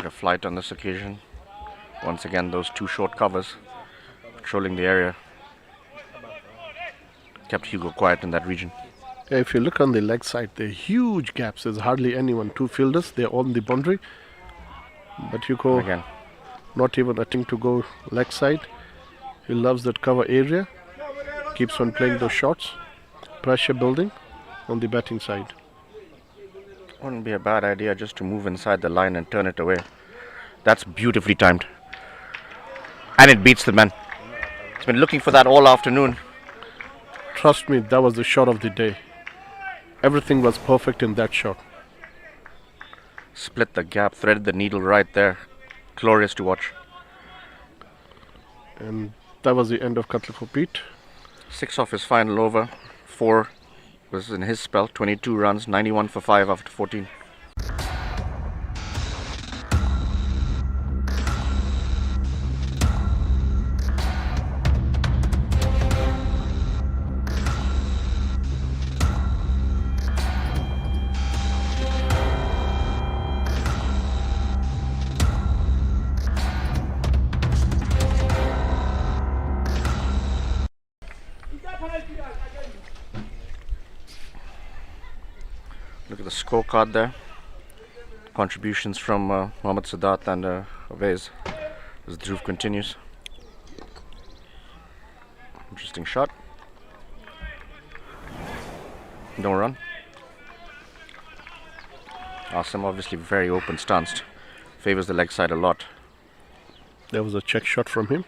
A flight on this occasion. Once again, those 2 short covers patrolling the area kept Hugo quiet in that region. Yeah, if you look on the leg side, there are huge gaps. There's hardly anyone. 2 fielders, they're on the boundary. But Hugo, Again, not even attempting to go leg side. He loves that cover area. Keeps on playing those shots. Pressure building on the batting side. wouldn't be a bad idea just to move inside the line and turn it away. That's beautifully timed. And it beats the man. He's been looking for that all afternoon. Trust me, that was the shot of the day. Everything was perfect in that shot. Split the gap, threaded the needle right there. Glorious to watch. And that was the end of Cutler for Pete. 6 off his final over. 4 was in his spell. 22 runs, 91 for 5 after 14. Look at the scorecard there. Contributions from Mohammad Sadat and Avez as Dhruv continues. Interesting shot. No run. Asim obviously very open stanced. Favors the leg side a lot. There was a check shot from him.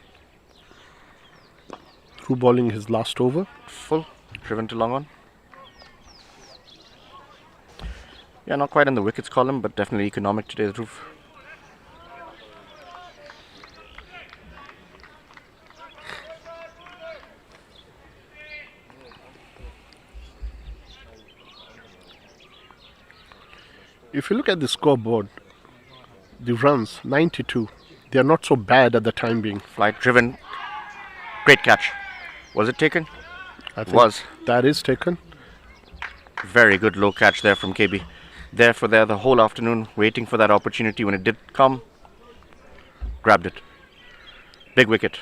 Through bowling his last over. Full. Driven to long on. Yeah, not quite in the wickets column, but definitely economic today, Dhruv. If you look at the scoreboard, the runs, 92, they are not so bad at the time being. Flight driven. Great catch. Was it taken? I think Was. that is taken. Very good low catch there from KB. There the whole afternoon, waiting for that opportunity. When it did come, grabbed it. Big wicket.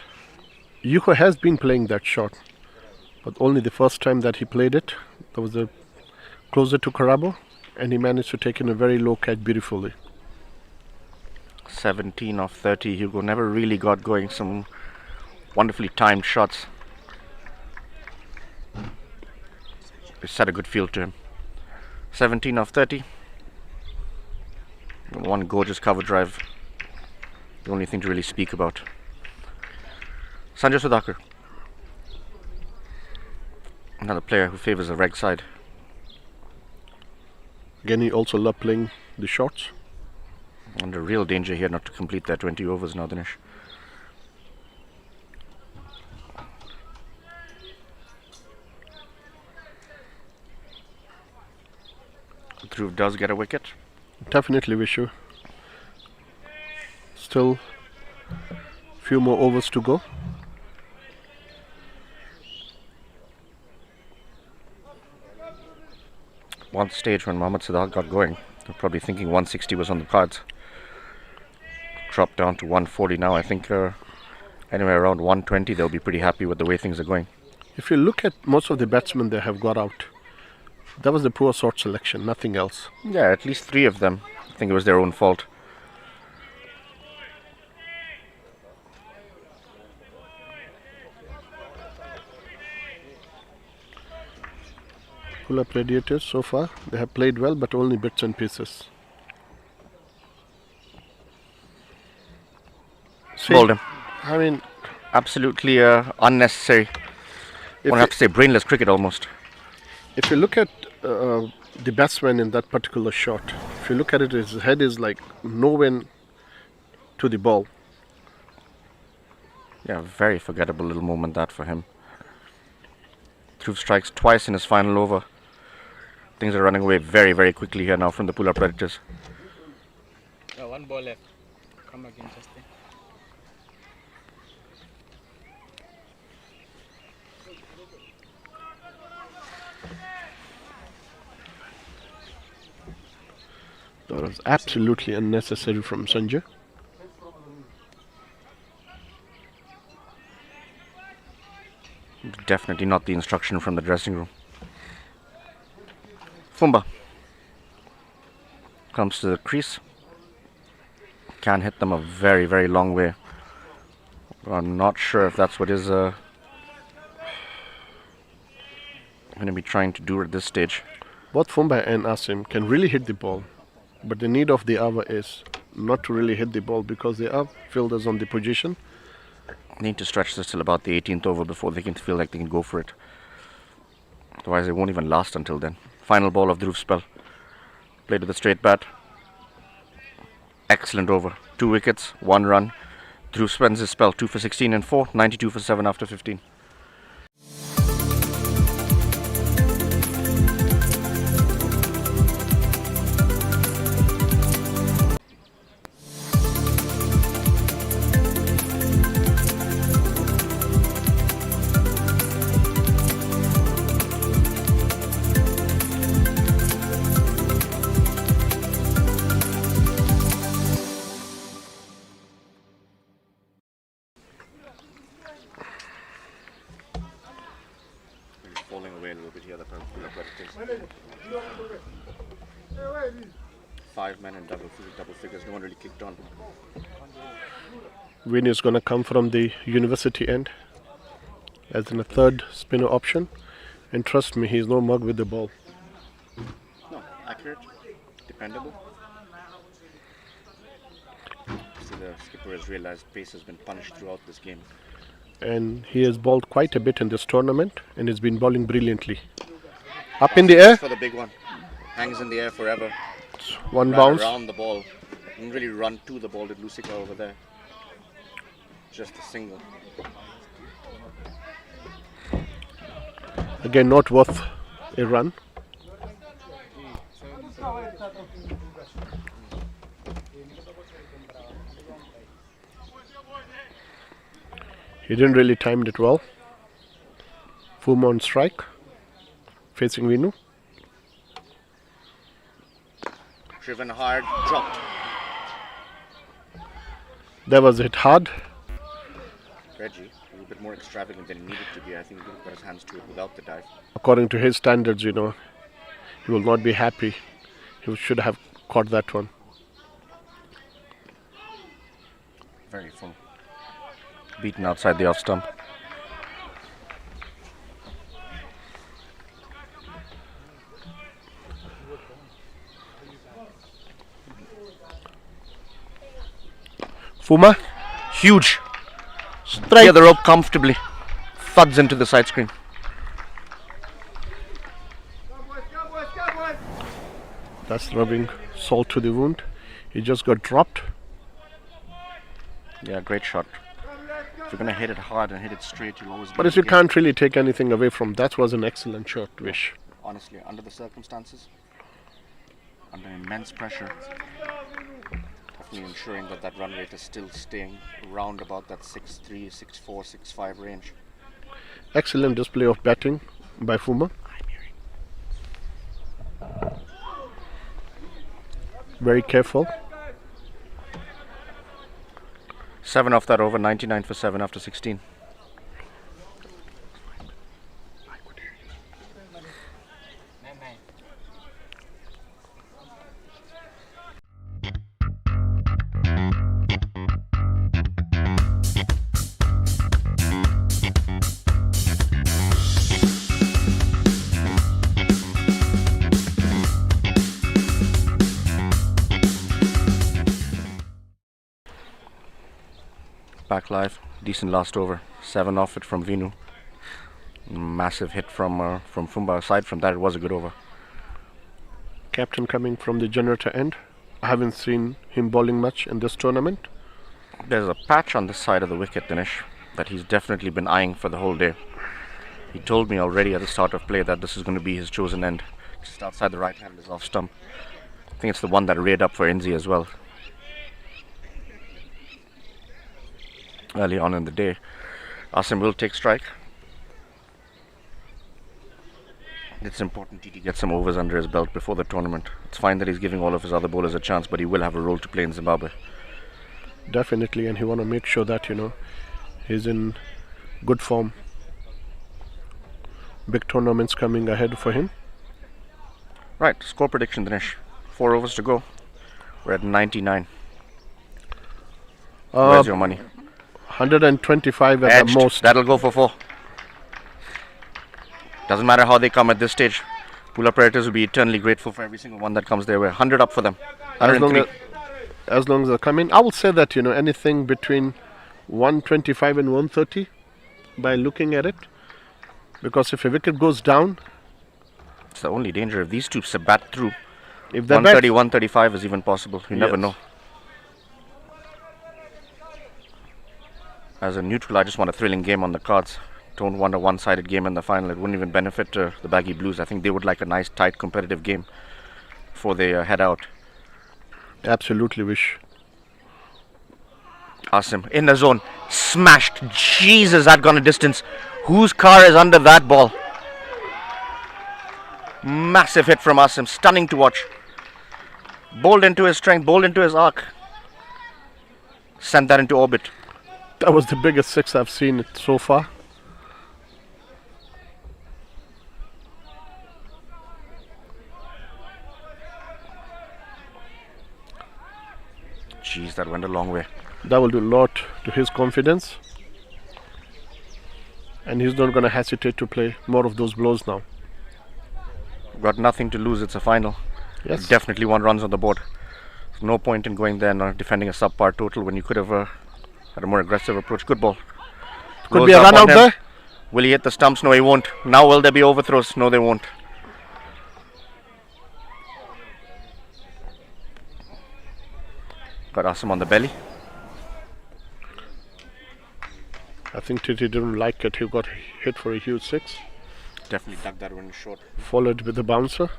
Yuko has been playing that shot, but only the first time that he played it, there was a closer to Karabo, and he managed to take in a very low catch beautifully. 17 of 30. Hugo never really got going. Some wonderfully timed shots. It set a good field to him. 17 of 30. One gorgeous cover drive. The only thing to really speak about. Sanjay Sudhakar. Another player who favors the reg side. Again, he also loved playing the shots. Under real danger here not to complete that 20 overs now, Dinesh. Dhruv does get a wicket. Definitely Vishu. Still a few more overs to go. One stage when Mohammad Sadat got going, they're probably thinking 160 was on the cards. Dropped down to 140 now. I think anywhere around 120 they'll be pretty happy with the way things are going. If you look at most of the batsmen they have got out, that was the poor sort selection, nothing else. Yeah, at least 3 of them. I think it was their own fault. Pula Predators so far, they have played well, but only bits and pieces. Bowled him. I mean, Absolutely unnecessary. I have to say brainless cricket almost. if you look at the batsman in that particular shot, if you look at it, his head is like nowhere to the ball. Yeah, very forgettable little moment that for him. Dhruv strikes twice in his final over. Things are running away very, very quickly here now from the Pula Predators. One ball left. Come again, Justin. That was absolutely unnecessary from Sanjay. Definitely not the instruction from the dressing room. Fumba comes to the crease. Can hit them a very, very long way. I'm not sure if that's what is going to be trying to do at this stage. Both Fumba and Asim can really hit the ball, but the need of the hour is not to really hit the ball because they are fielders on the position. Need to stretch this till about the 18th over before they can feel like they can go for it. Otherwise, it won't even last until then. Final ball of Dhruv's spell. Played with a straight bat. Excellent over. 2 wickets, 1 run. Dhruv spends his spell 2 for 16 and 4, 92 for 7 after 15. Falling away a little bit here, the Pula Predators. 5 men in double figures, no one really kicked on. Win is going to come from the university end as in a third spinner option. And trust me, he's no mug with the ball. No, accurate, dependable. See, the skipper has realized pace has been punished throughout this game. And he has bowled quite a bit in this tournament and has been bowling brilliantly. Up in the air, For the big one, hangs in the air forever. one Ran bounce. around the ball. Didn't really run to the ball, did Lusika over there. Just a single. Again, not worth a run. He didn't really time it well. Fuma on strike, facing Vinu. Driven hard, dropped. That was hit hard. Reggie, a little bit more extravagant than he needed to be. I think he could have got his hands to it without the dive. According to his standards, he will not be happy. He should have caught that one. Very full. Beaten outside the off stump. Fuma, Huge. strike. Clear the rope comfortably. Thuds into the side screen. That's rubbing salt to the wound. He just got dropped. Yeah, great shot. If you're going to hit it hard and hit it straight, you'll always But if you can't really take anything away from that, was an excellent shot, Vish. Honestly, under the circumstances, under immense pressure, definitely ensuring that that run rate is still staying around about that 6'3", 6'4", 6'5" range. Excellent display of batting by Fuma. Very careful. 7 off that over, 99 for 7 after 16. back live. Decent last over. 7 off it from Vinu. Massive hit from Fumba. Aside from that, it was a good over. Captain coming from the generator end. I haven't seen him bowling much in this tournament. There's a patch on this side of the wicket, Dinesh, that he's definitely been eyeing for the whole day. He told me already at the start of play that this is going to be his chosen end. Just outside the right hand is off stump. I think it's the one that reared up for Inzi as well. Early on in the day. Asim will take strike. It's important TT gets some overs under his belt before the tournament. It's fine that he's giving all of his other bowlers a chance, but he will have a role to play in Zimbabwe. Definitely, and he want to make sure that, he's in good form. Big tournaments coming ahead for him. Right, score prediction, Dinesh. 4 overs to go. We're at 99. Where's your money? 125 at Edged. the most. That'll go for 4. Doesn't matter how they come at this stage. Pula Predators will be eternally grateful for every single one that comes their way. 100 up for them. 103. As long as they come in. I will say that, anything between 125 and 130 by looking at it. Because if a wicket goes down... It's the only danger. If these two bat through, if 130, 135 is even possible. You never know. As a neutral, I just want a thrilling game on the cards. Don't want a one-sided game in the final. It wouldn't even benefit the Baggy Blues. I think they would like a nice, tight, competitive game before they head out. Absolutely wish. Asim in the zone. Smashed. Jesus, that gone a distance. Whose car is under that ball? Massive hit from Asim. Stunning to watch. Bowled into his strength. Bowled into his arc. Sent that into orbit. That was the biggest 6 I've seen so far. Jeez, that went a long way. That will do a lot to his confidence. And he's not going to hesitate to play more of those blows now. Got nothing to lose. It's a final. Yes. Definitely 1 runs on the board. There's no point in going there and defending a subpar total when you could have had a more aggressive approach. Good ball. Could be a run out there. Will he hit the stumps? No, he won't. Now will there be overthrows? No, they won't. Got Asim on the belly. I think Titi didn't like it. He got hit for a huge 6. Definitely dug that one short. Followed with the bouncer.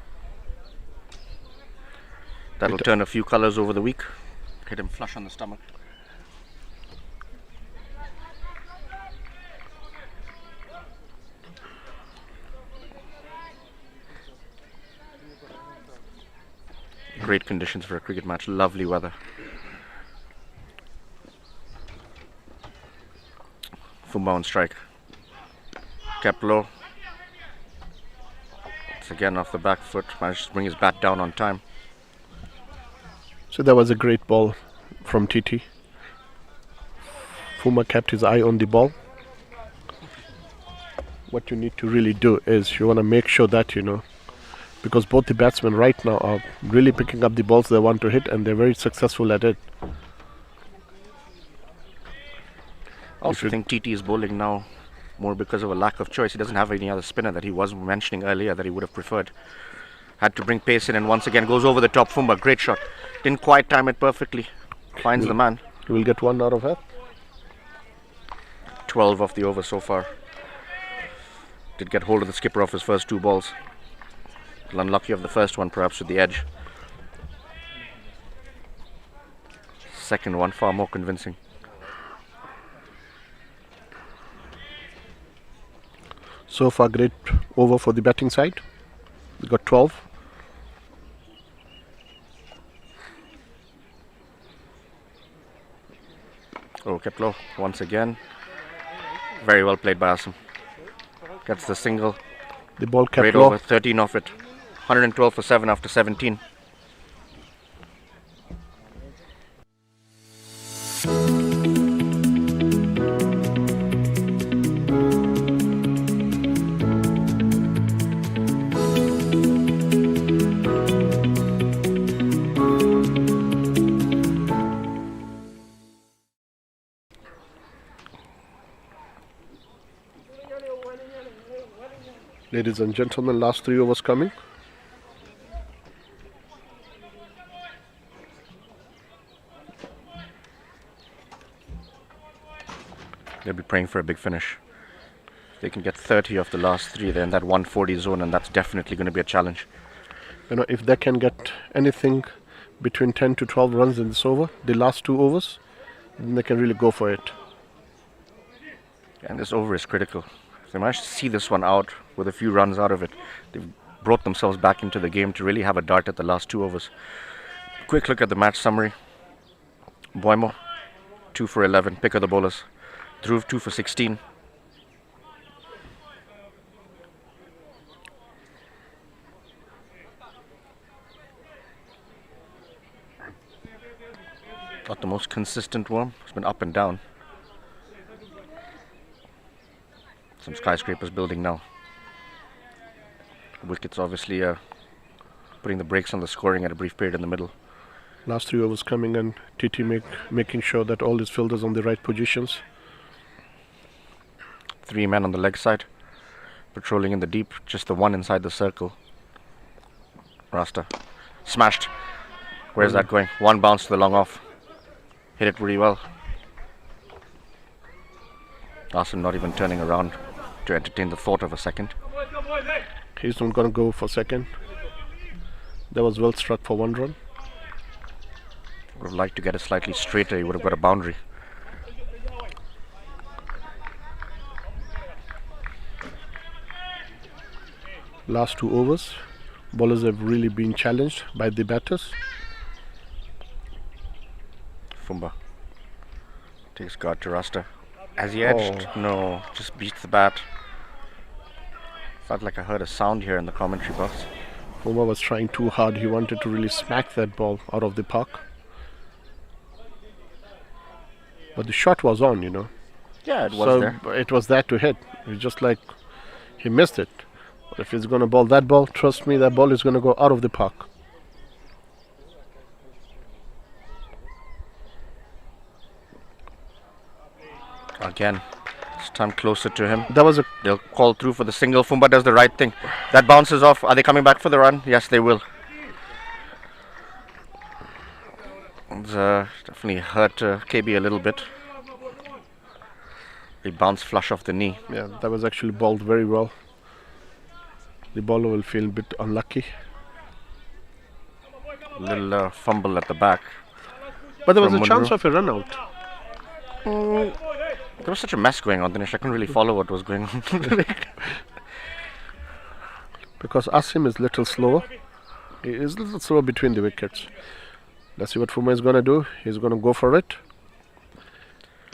That'll turn a few colours over the week. Hit him flush on the stomach. Great conditions for a cricket match. Lovely weather. Fumba on strike. Kept low. It's again off the back foot. Managed to bring his bat down on time. So that was a great ball from TT. Fuma kept his eye on the ball. What you need to really do is you want to make sure that, because both the batsmen right now are really picking up the balls they want to hit and they're very successful at it. I also think TT is bowling now more because of a lack of choice. He doesn't have any other spinner that he was mentioning earlier that he would have preferred. Had to bring pace in and once again goes over the top. Fumba, great shot. Didn't quite time it perfectly. Finds the man. He will get 1 out of that. 12 off the over so far. Did get hold of the skipper off his first 2 balls. Unlucky of the first one, perhaps with the edge. Second one far more convincing. So far great over for the batting side. We got 12. Oh, kept low once again. Very well played by Asim. Gets the single. The ball kept Great low. over, 13 off it. 112 for 7 after 17. Ladies and gentlemen, last 3 overs coming. They'll be praying for a big finish. If they can get 30 of the last 3, they're in that 140 zone, and that's definitely going to be a challenge. You know, if they can get anything between 10 to 12 runs in this over, the last 2 overs, then they can really go for it. And this over is critical. If they manage to see this one out with a few runs out of it, they've brought themselves back into the game to really have a dart at the last 2 overs. Quick look at the match summary. Boimo, 2 for 11, pick of the bowlers. Dhruv, 2 for 16. Not the most consistent one. It's been up and down. Some skyscrapers building now. Wickets obviously putting the brakes on the scoring at a brief period in the middle. Last 3 overs coming, and TT making sure that all his fielders on the right positions. 3 men on the leg side, patrolling in the deep, just the one inside the circle. Rasta smashed. Where's that going? 1 bounce to the long off. Hit it really well. Asim not even turning around to entertain the thought of a second. He's not going to go for second. That was well struck for 1 run. Would have liked to get it slightly straighter. He would have got a boundary. Last 2 overs, bowlers have really been challenged by the batters. Fumba takes guard to Rasta. Has he edged? No, just beats the bat. Felt like I heard a sound here in the commentary box. Fumba was trying too hard. He wanted to really smack that ball out of the park. But the shot was on, you know. Yeah, it was there. It was there to hit. It's just like he missed it. But if he's going to bowl that ball, trust me, that ball is going to go out of the park. Again, this time closer to him. That was a... They'll call through for the single. Fumba does the right thing. That bounces off. Are they coming back for the run? Yes, they will. It's definitely hurt KB a little bit. They bounce flush off the knee. Yeah, that was actually bowled very well. The bowler will feel a bit unlucky. Little fumble at the back. But there was a From chance Munro. of a run out. There was such a mess going on, Dinesh. I couldn't really follow what was going on. Because Asim is a little slower. He is a little slower between the wickets. Let's see what Fuma is going to do. He's going to go for it.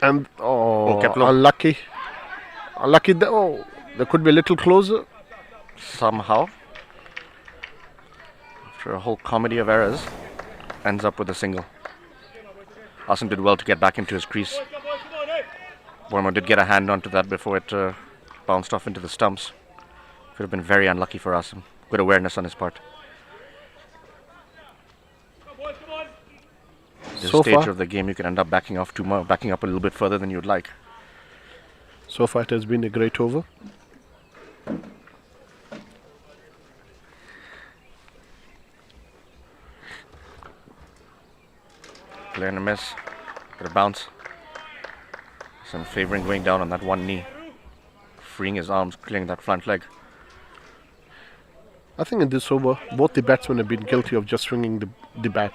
And, unlucky. Unlucky. There could be a little closer. Somehow, after a whole comedy of errors, ends up with a single. Asim did well to get back into his crease. Bournemouth did get a hand onto that before it bounced off into the stumps. Could have been very unlucky for Asim. Good awareness on his part. This So stage far- of the game, you can end up backing up a little bit further than you'd like. So far, it has been a great over. Player in a miss. Got a bounce. Some favouring going down on that one knee. Freeing his arms, clearing that front leg. I think in this over, both the batsmen have been guilty of just swinging the bat.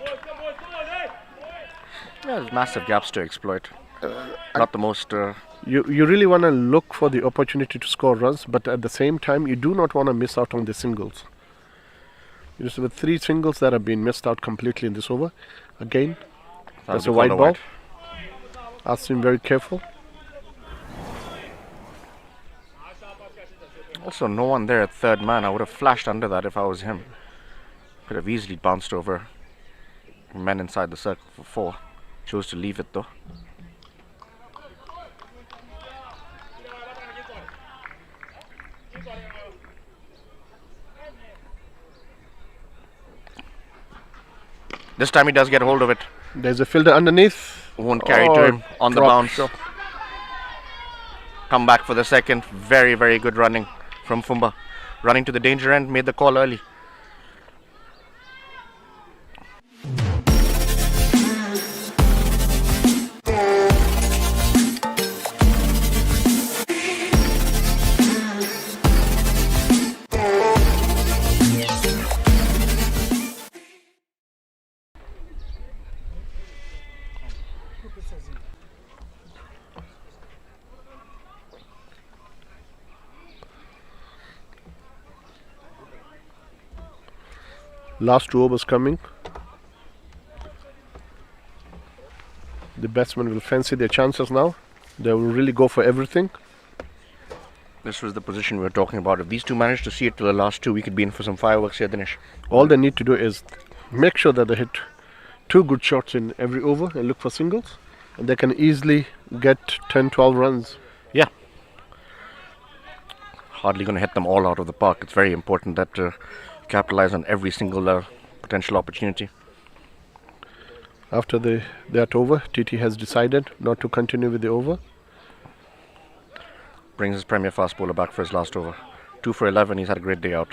Yeah, there's massive gaps to exploit. Not the most... You really want to look for the opportunity to score runs, but at the same time, you do not want to miss out on the singles. You know, so with 3 singles that have been missed out completely in this over. Again, that's a wide ball. Asim very careful. Also, no one there at third man. I would have flashed under that if I was him. Could have easily bounced over men inside the circle for 4. Chose to leave it though. This time he does get hold of it. There's a fielder underneath. Won't carry to him on the bounce. Come back for the second. Very, very good running from Fumba. running to the danger end, made the call early. Last 2 overs coming. The batsmen will fancy their chances now. They will really go for everything. This was the position we were talking about. If these two manage to see it to the last 2, we could be in for some fireworks here, Dinesh. All they need to do is make sure that they hit 2 good shots in every over and look for singles. And they can easily get 10-12 runs. Yeah. Hardly going to hit them all out of the park. It's very important that capitalize on every single potential opportunity. After that over, TT has decided not to continue with the over. Brings his premier fast bowler back for his last over. 2 for 11, he's had a great day out.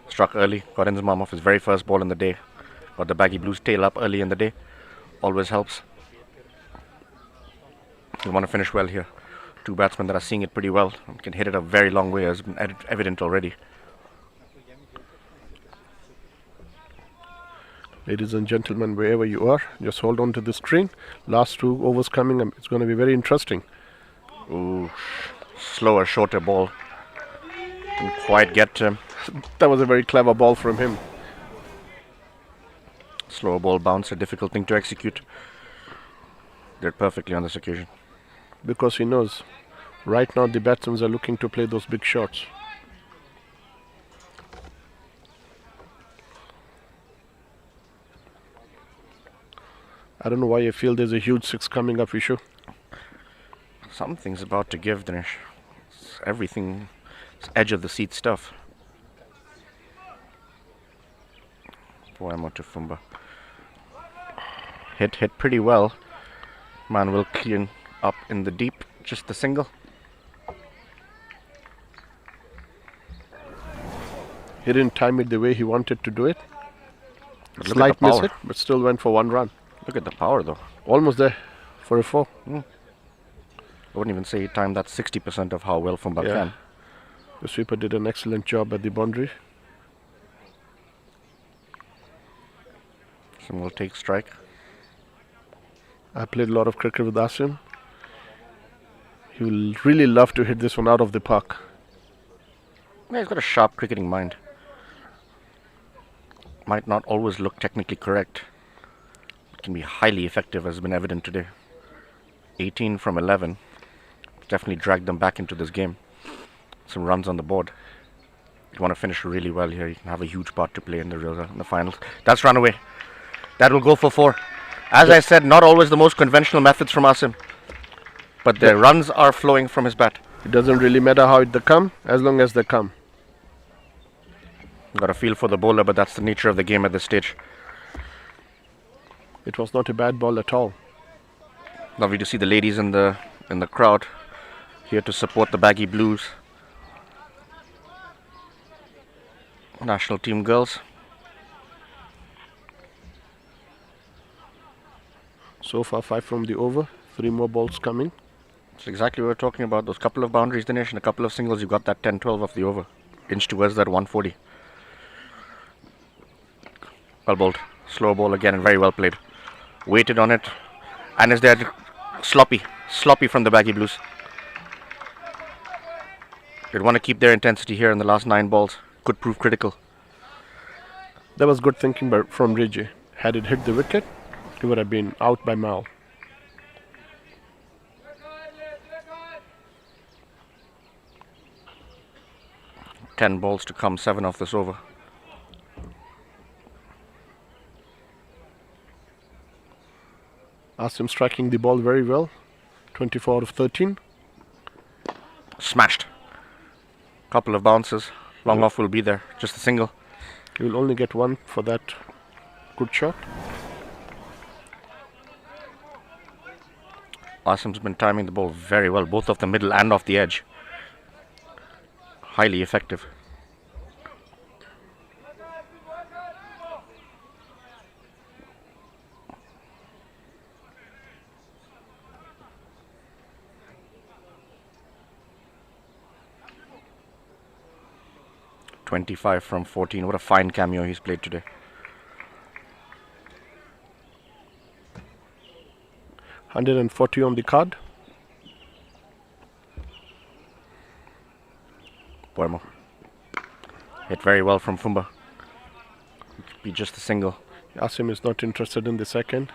Struck early, got in his mum off his very first ball in the day. Got the Baggy Blues tail up early in the day. Always helps. You want to finish well here. 2 batsmen that are seeing it pretty well and can hit it a very long way, has been evident already. Ladies and gentlemen, wherever you are, just hold on to the screen. Last 2 overs coming, it's going to be very interesting. Ooh, slower, shorter ball. Didn't quite get to him. That was a very clever ball from him. Slower ball bounce, a difficult thing to execute. Did perfectly on this occasion. Because he knows, right now the batsmen are looking to play those big shots. I don't know why I feel there's a huge 6 coming up, Vishu. Something's about to give, Dinesh. It's everything. It's edge of the seat stuff. Poemo to Fumba. Hit pretty well. Man will clean up in the deep. Just the single. He didn't time it the way he wanted to do it. Slight miss hit, but still went for 1 run. Look at the power though. Almost there for a 4. I wouldn't even say he timed that 60% of how well Fumba can. The sweeper did an excellent job at the boundary. Sim will take strike. I played a lot of cricket with Asim. He will really love to hit this one out of the park. Yeah, he's got a sharp cricketing mind. Might not always look technically correct. It can be highly effective, as has been evident today. 18 from 11. Definitely dragged them back into this game. Some runs on the board. You want to finish really well here. You can have a huge part to play in the finals. That's run away. That will go for 4. As I said, not always the most conventional methods from Asim. But the runs are flowing from his bat. It doesn't really matter how they come, as long as they come. Got a feel for the bowler, but that's the nature of the game at this stage. It was not a bad ball at all. Lovely to see the ladies in the crowd here to support the Baggy Blues. National team girls. So far 5 from the over, 3 more balls coming. That's exactly what we're talking about. Those couple of boundaries, Dinesh, and a couple of singles. You got that 10-12 of the over. Inch towards that 140. Well bowled. Slow ball again and very well played. Waited on it. And is there sloppy from the Baggy Blues. They'd want to keep their intensity here in the last 9 balls. Could prove critical. That was good thinking from Reggie. Had it hit the wicket, he would have been out by Mal. Ten balls to come, 7 off this over. Asim striking the ball very well. 24 out of 13. Smashed. Couple of bounces. Long off will be there. Just a single. He will only get 1 for that good shot. Asim's been timing the ball very well, both off the middle and off the edge. Highly effective. 25 from 14. What a fine cameo he's played today. $140 on the card. Boemo. Hit very well from Fumba. It could be just a single. Asim is not interested in the second.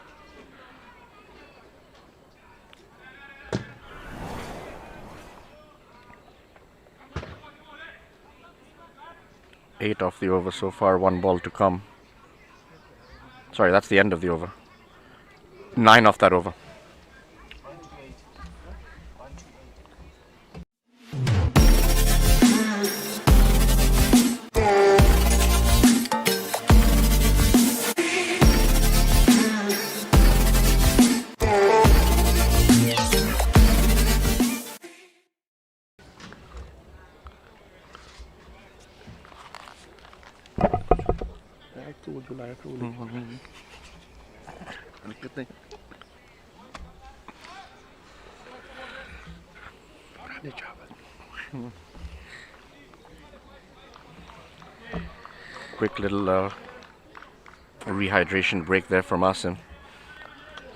Eight off the over so far, 1 ball to come. Sorry, that's the end of the over. 9 off that over. Quick little rehydration break there from Asim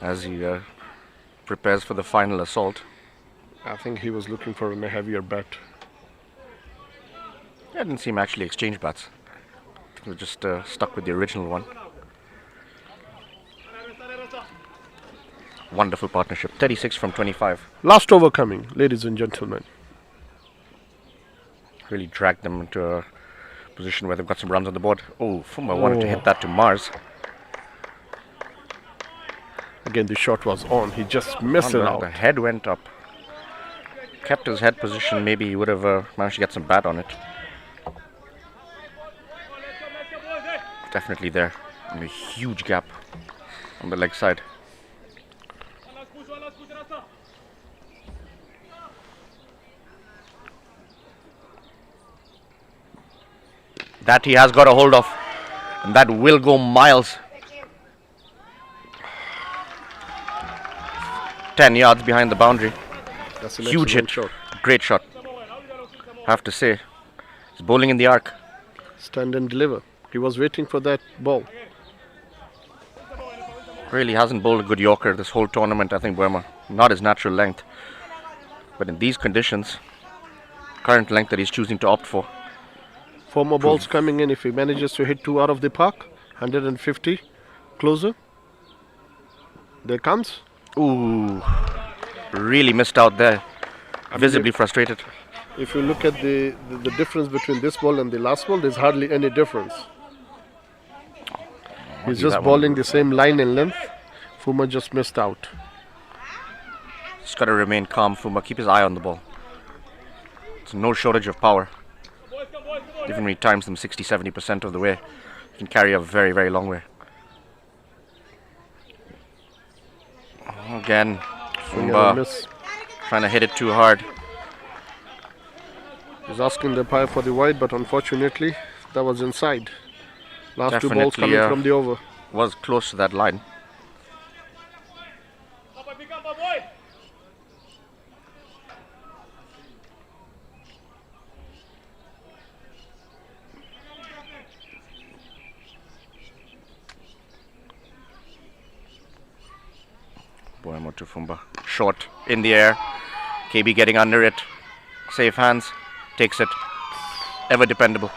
as he prepares for the final assault. I think he was looking for a heavier bat. Yeah, I didn't see him actually exchange bats. He was just stuck with the original one. Wonderful partnership. 36 from 25. Last over coming, ladies and gentlemen. Really dragged them into a position where they've got some runs on the board. Oh, Fumba wanted to hit that to Mars. Again, the shot was on. He just missed it out. The head went up. Kept his head position. Maybe he would have managed to get some bat on it. Definitely there. And a huge gap on the leg side. That he has got a hold of, and that will go miles. 10 yards behind the boundary. That's an Huge hit. shot. Great shot. Have to say, he's bowling in the arc. Stand and deliver. He was waiting for that ball. Really hasn't bowled a good Yorker this whole tournament, I think, Burma. Not his natural length. But in these conditions, current length that he's choosing to opt for. 4 more balls coming in. If he manages to hit 2 out of the park, 150 closer. There comes. Ooh, really missed out there. Visibly frustrated. If you look at the difference between this ball and the last ball, there's hardly any difference. He's just bowling the same line and length. Fuma just missed out. Just got to remain calm, Fuma. Keep his eye on the ball. It's no shortage of power. Even when he times them 60-70% of the way, he can carry a very, very long way. Again, Fumba trying to hit it too hard. He's asking the umpire for the wide, but unfortunately, that was inside. Last Definitely, 2 balls coming from the over. Was close to that line. Boemo to Fumba. Short in the air. KB getting under it. Safe hands. Takes it. Ever dependable.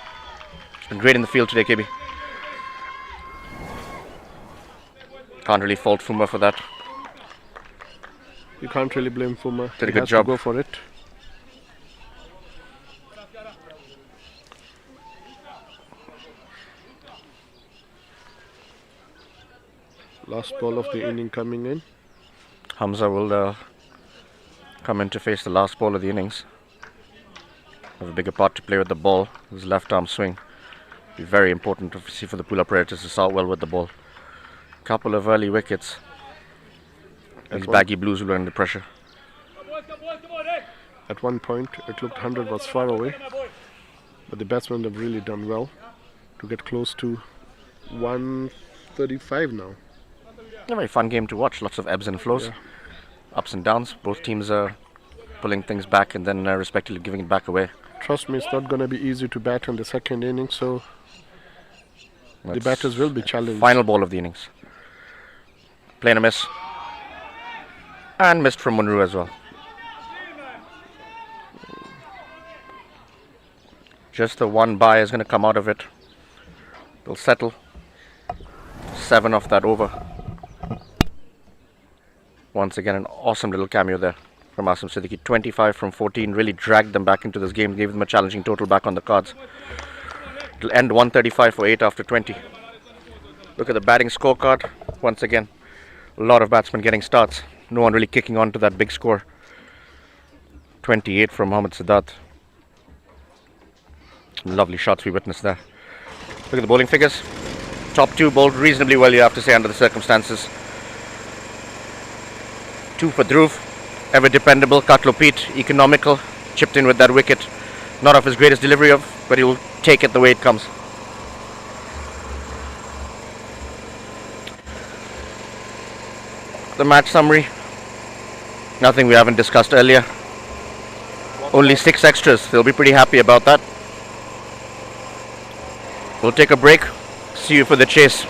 It's been great in the field today, KB. Can't really fault Fumba for that. You can't really blame Fuma. Did a He good has job. To go for it. Last ball of the inning coming in. Hamza will come in to face the last ball of the innings. Have a bigger part to play with the ball. His left arm swing. Be very important obviously for the Pula Predators to start well with the ball. Couple of early wickets. These baggy blues will be under pressure. At one point, it looked 100 was far away, but the batsmen have really done well to get close to 135 now. A very fun game to watch. Lots of ebbs and flows, ups and downs. Both teams are pulling things back and then respectively giving it back away. trust me, it's not going to be easy to bat in the second inning, so the batters will be challenged. Final ball of the innings. Playing a miss. And missed from Munro as well. Just the one bye is going to come out of it. They'll settle. 7 off that over. Once again, an awesome little cameo there from Asim Siddiqui. 25 from 14, really dragged them back into this game, gave them a challenging total back on the cards. It'll end 135 for 8 after 20. Look at the batting scorecard. Once again, a lot of batsmen getting starts. No one really kicking on to that big score. 28 from Mohammad Siddharth. Lovely shots we witnessed there. Look at the bowling figures. Top 2 bowled reasonably well, you have to say, under the circumstances. 2 for Dhruv. Ever dependable. Katlo Pete, economical. Chipped in with that wicket. Not of his greatest delivery but he'll take it the way it comes. The match summary. Nothing we haven't discussed earlier. Only 6 extras. They'll be pretty happy about that. We'll take a break. See you for the chase.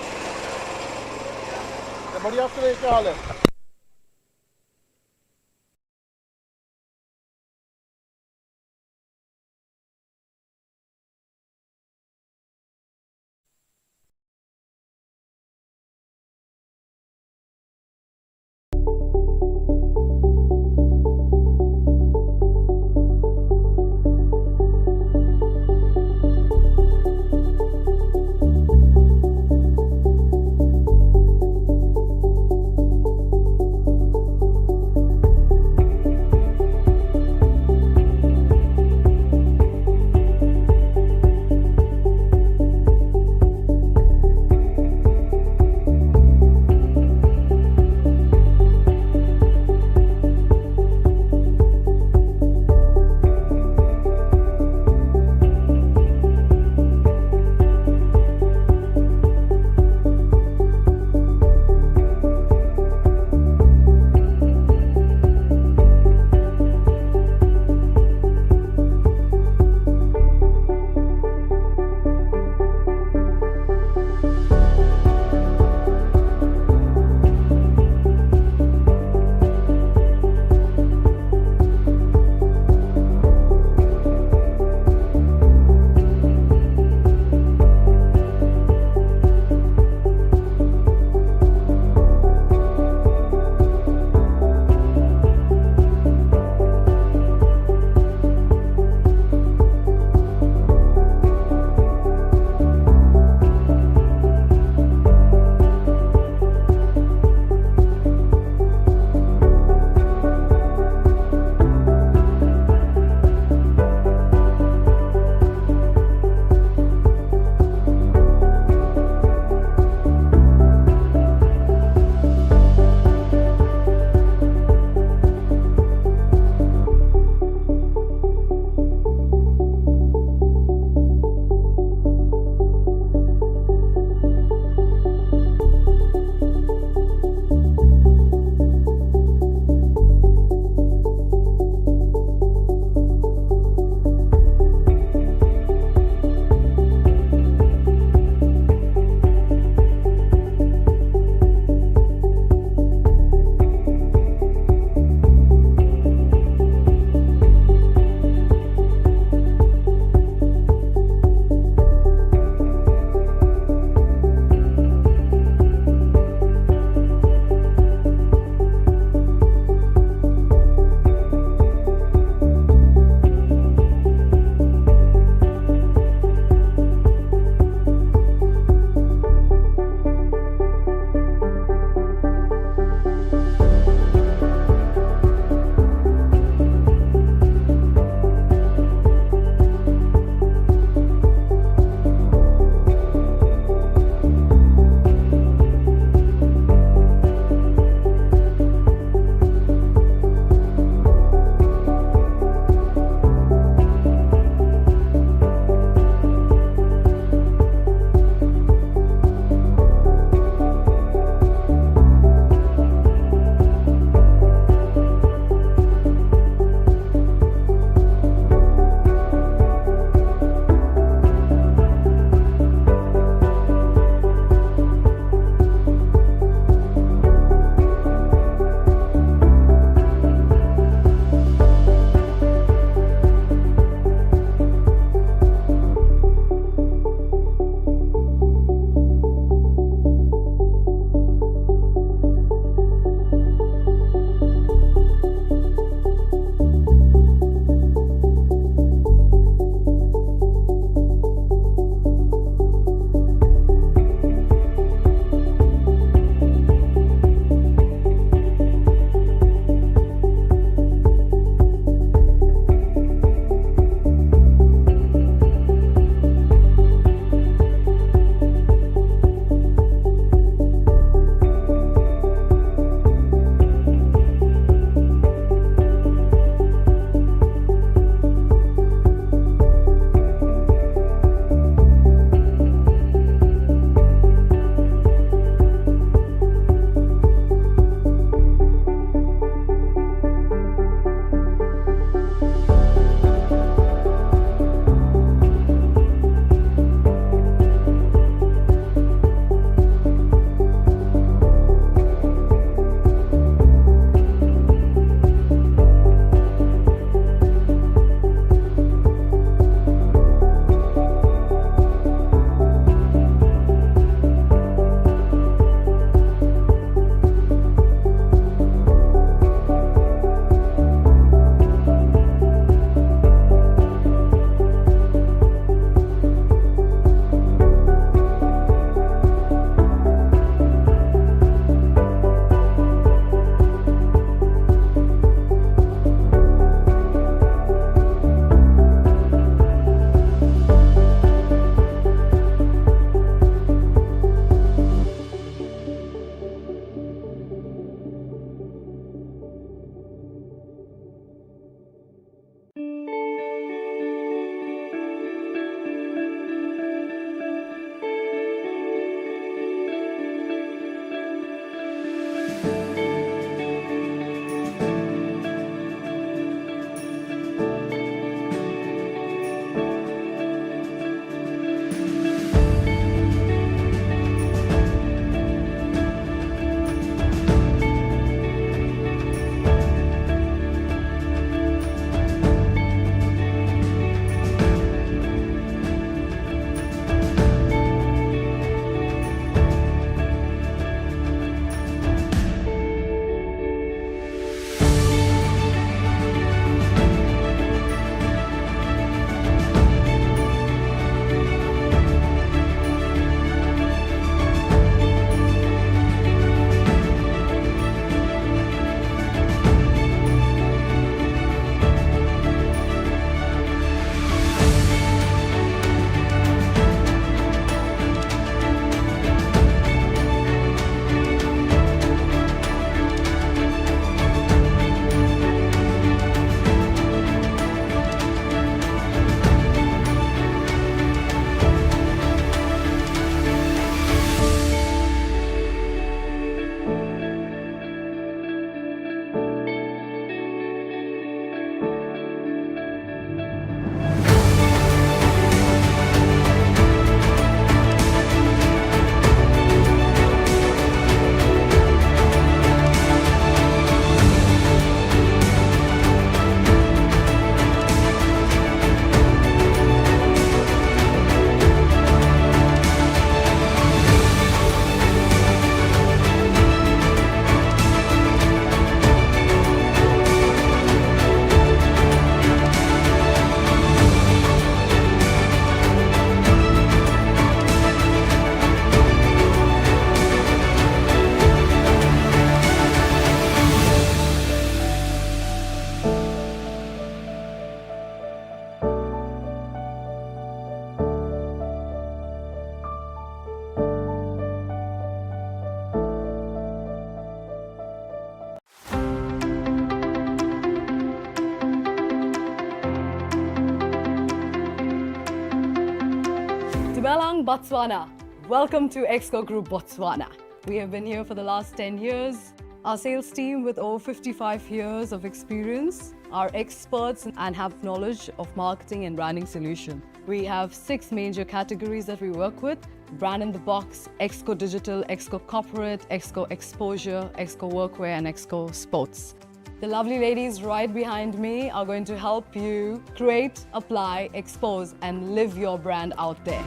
Dumelang, Botswana. Welcome to Exco Group Botswana. We have been here for the last 10 years. Our sales team with over 55 years of experience are experts and have knowledge of marketing and branding solution. We have 6 major categories that we work with: Brand in the Box, Exco Digital, Exco Corporate, Exco Exposure, Exco Workwear and Exco Sports. The lovely ladies right behind me are going to help you create, apply, expose and live your brand out there.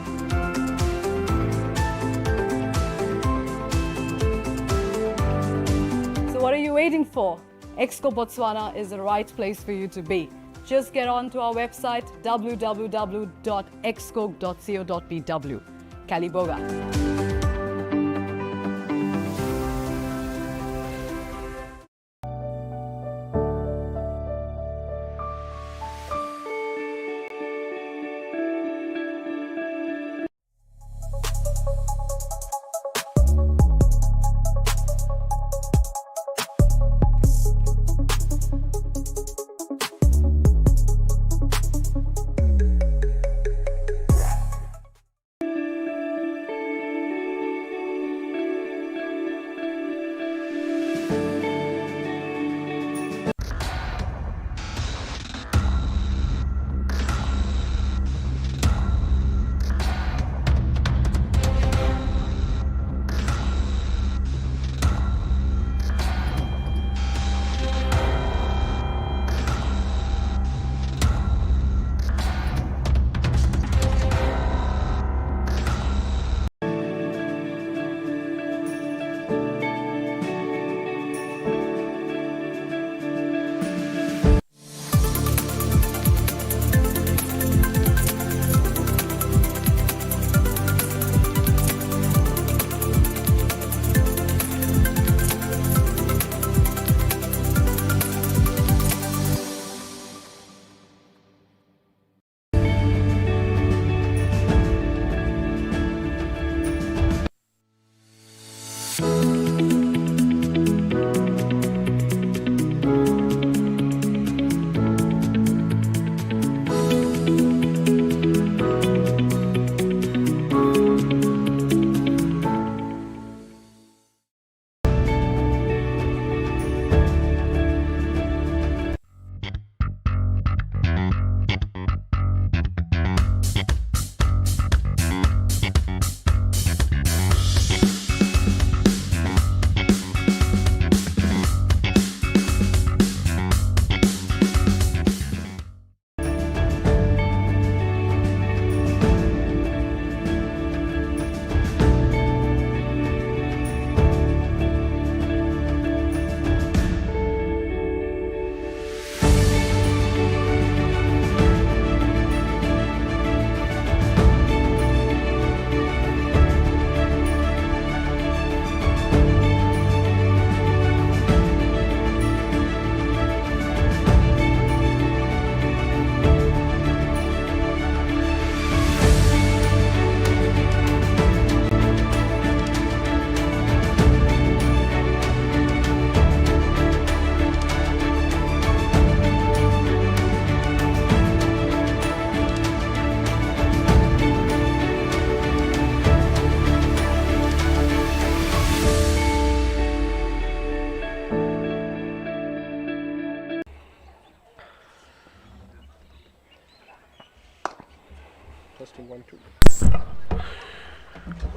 So what are you waiting for? Exco Botswana is the right place for you to be. Just get on to our website www.exco.co.bw. Kaliboga.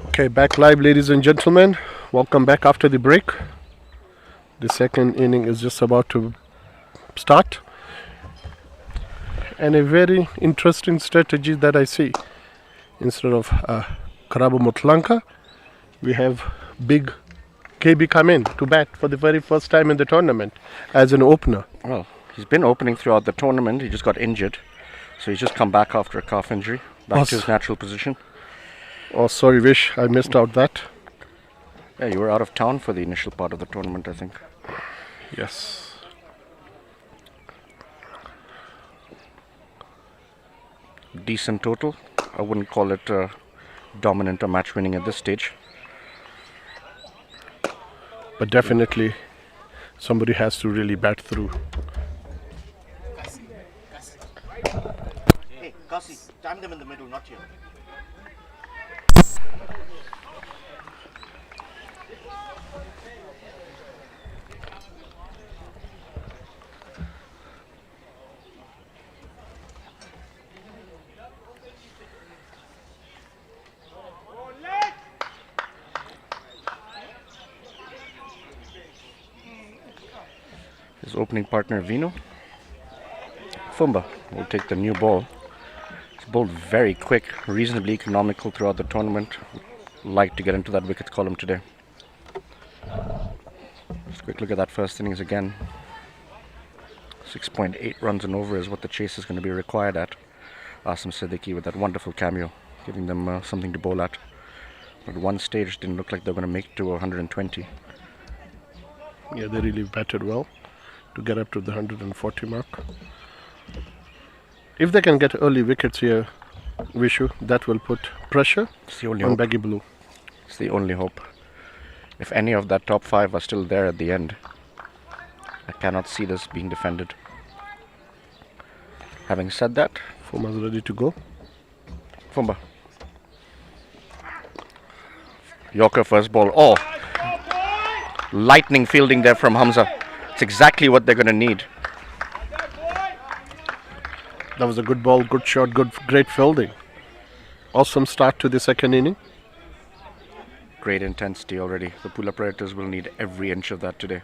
Okay, back live, ladies and gentlemen. Welcome back after the break. The second inning is just about to start. And a very interesting strategy that I see. Instead of Karabo Motlanka, we have big KB come in to bat for the very first time in the tournament as an opener. Well, he's been opening throughout the tournament. He just got injured. So he's just come back after a calf injury, back to his natural position. Oh, sorry, Vish, I missed out that. Yeah, you were out of town for the initial part of the tournament, I think. Yes. Decent total. I wouldn't call it dominant or match winning at this stage. But definitely somebody has to really bat through. Hey, Kasi, time them in the middle, not here. His opening partner Vino. Fumba will take the new ball. It's bowled very quick, reasonably economical throughout the tournament. Like to get into that wickets column today. Just a quick look at that first innings again. 6.8 runs and over is what the chase is going to be required at. Asim Siddiqui with that wonderful cameo, giving them something to bowl at. But at one stage didn't look like they were going to make it to 120. Yeah, they really batted well to get up to the 140 mark. If they can get early wickets here, Vishu, that will put pressure on Baggy Blue. It's the only hope. If any of that top 5 are still there at the end, I cannot see this being defended. Having said that, Fumba's ready to go. Fumba. Yorker first ball. Oh! Lightning fielding there from Hamza. It's exactly what they're going to need. That was a good ball, good shot, great fielding. Awesome start to the second inning. Great intensity already. The Pula Predators will need every inch of that today.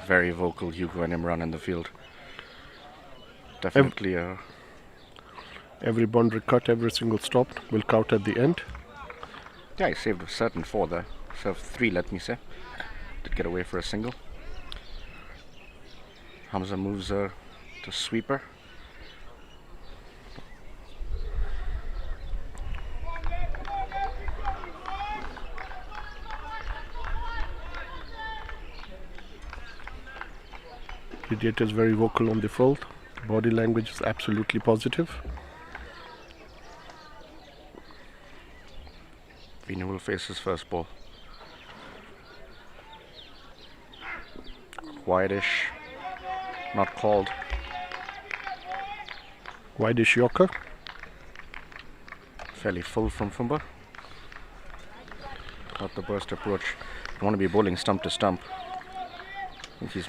Very vocal Hugo and Imran in the field. Definitely every boundary cut, every single stop will count at the end. Yeah, he saved a certain 4 there. Served 3, let me say. Did get away for a single. Hamza moves to sweeper. Idiot is very vocal on the field. Body language is absolutely positive. Vino will face his first ball. Wideish. Not called. Wideish Yorker. Fairly full from Fumba. Not the burst approach. You want to be bowling stump to stump. I think he's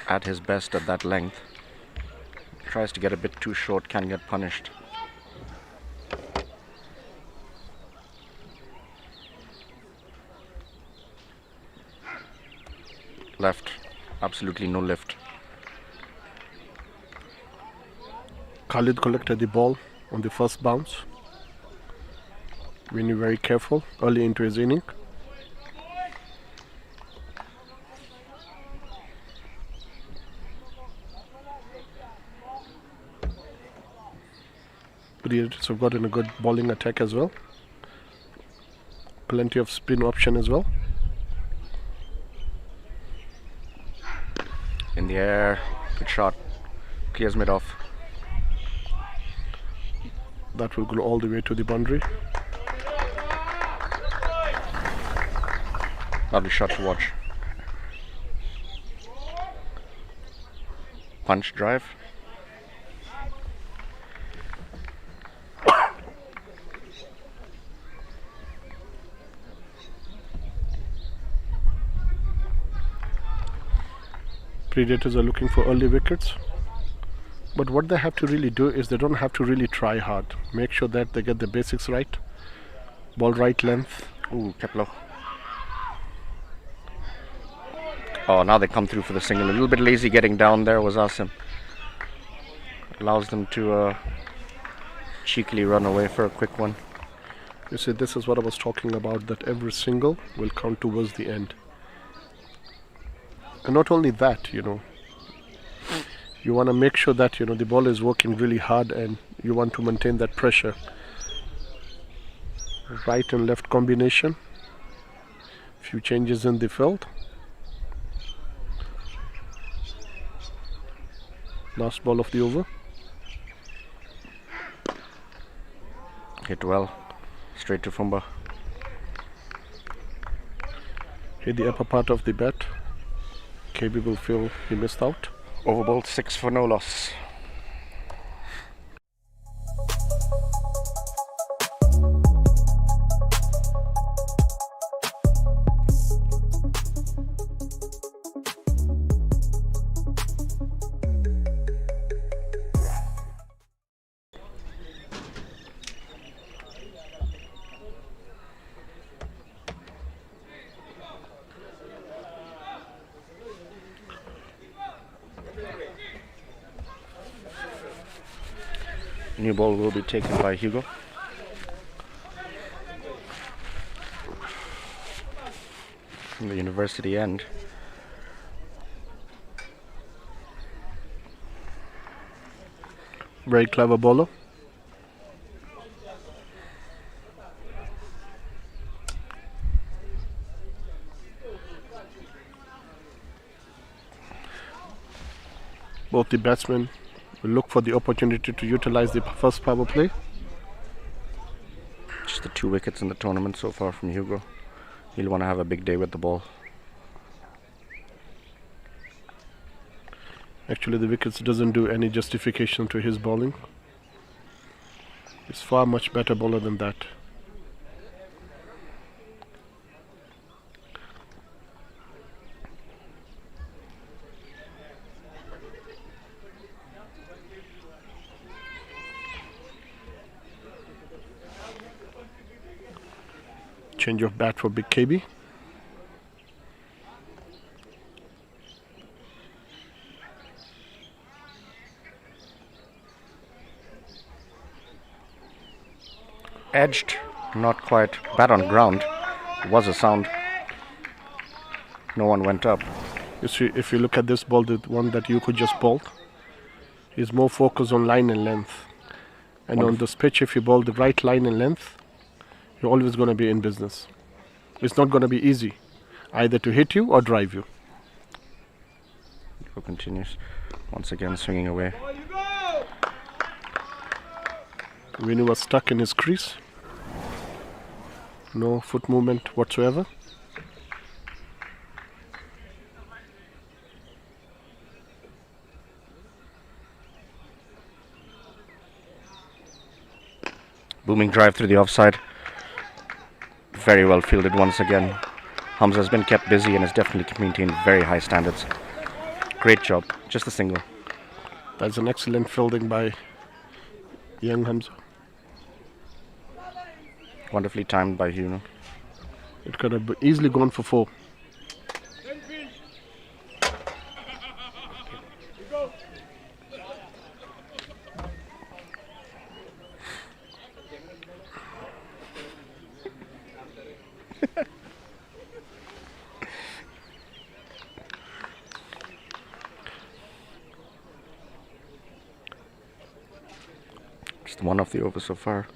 at his best at that length. Tries to get a bit too short, can get punished. Left. Absolutely no lift. Khalid collected the ball on the first bounce. Vinny very careful early into his inning. Predators have gotten a good bowling attack as well. Plenty of spin option as well. In the air, good shot. Clears mid off. That will go all the way to the boundary. Lovely shot to watch. Punch drive. Predators are looking for early wickets. But what they have to really do is they don't have to really try hard. Make sure that they get the basics right. Ball right length. Ooh, Kepler. Oh, now they come through for the single. A little bit lazy getting down there was Asim. Allows them to cheekily run away for a quick one. You see, this is what I was talking about, that every single will count towards the end. And not only that, you want to make sure that, the ball is working really hard and you want to maintain that pressure. Right and left combination. Few changes in the field. Last ball of the over. Hit well. Straight to Fumba. Hit the upper part of the bat. KB will feel he missed out. Overbowled 6 for no loss. New ball will be taken by Hugo. From the university end. Very clever bowler. Both the batsmen will look for the opportunity to utilize the first power play. Just the 2 wickets in the tournament so far from Hugo. He'll want to have a big day with the ball. Actually, the wickets doesn't do any justification to his bowling. He's far much better bowler than that. Change of bat for Big KB. Edged, not quite. Bat on ground. Was a sound. No one went up. You see, if you look at this ball, the one that you could just bowl, is more focused on line and length. And on this pitch, if you bowl the right line and length, you're always going to be in business. It's not going to be easy, either to hit you or drive you. Hugo continues. Once again swinging away. Vinu was stuck in his crease. No foot movement whatsoever. Booming drive through the offside. Very well fielded once again. Hamza has been kept busy and has definitely maintained very high standards. Great job. Just a single. That's an excellent fielding by young Hamza. Wonderfully timed by Hugo. It could have easily gone for 4. Just one of the overs so far.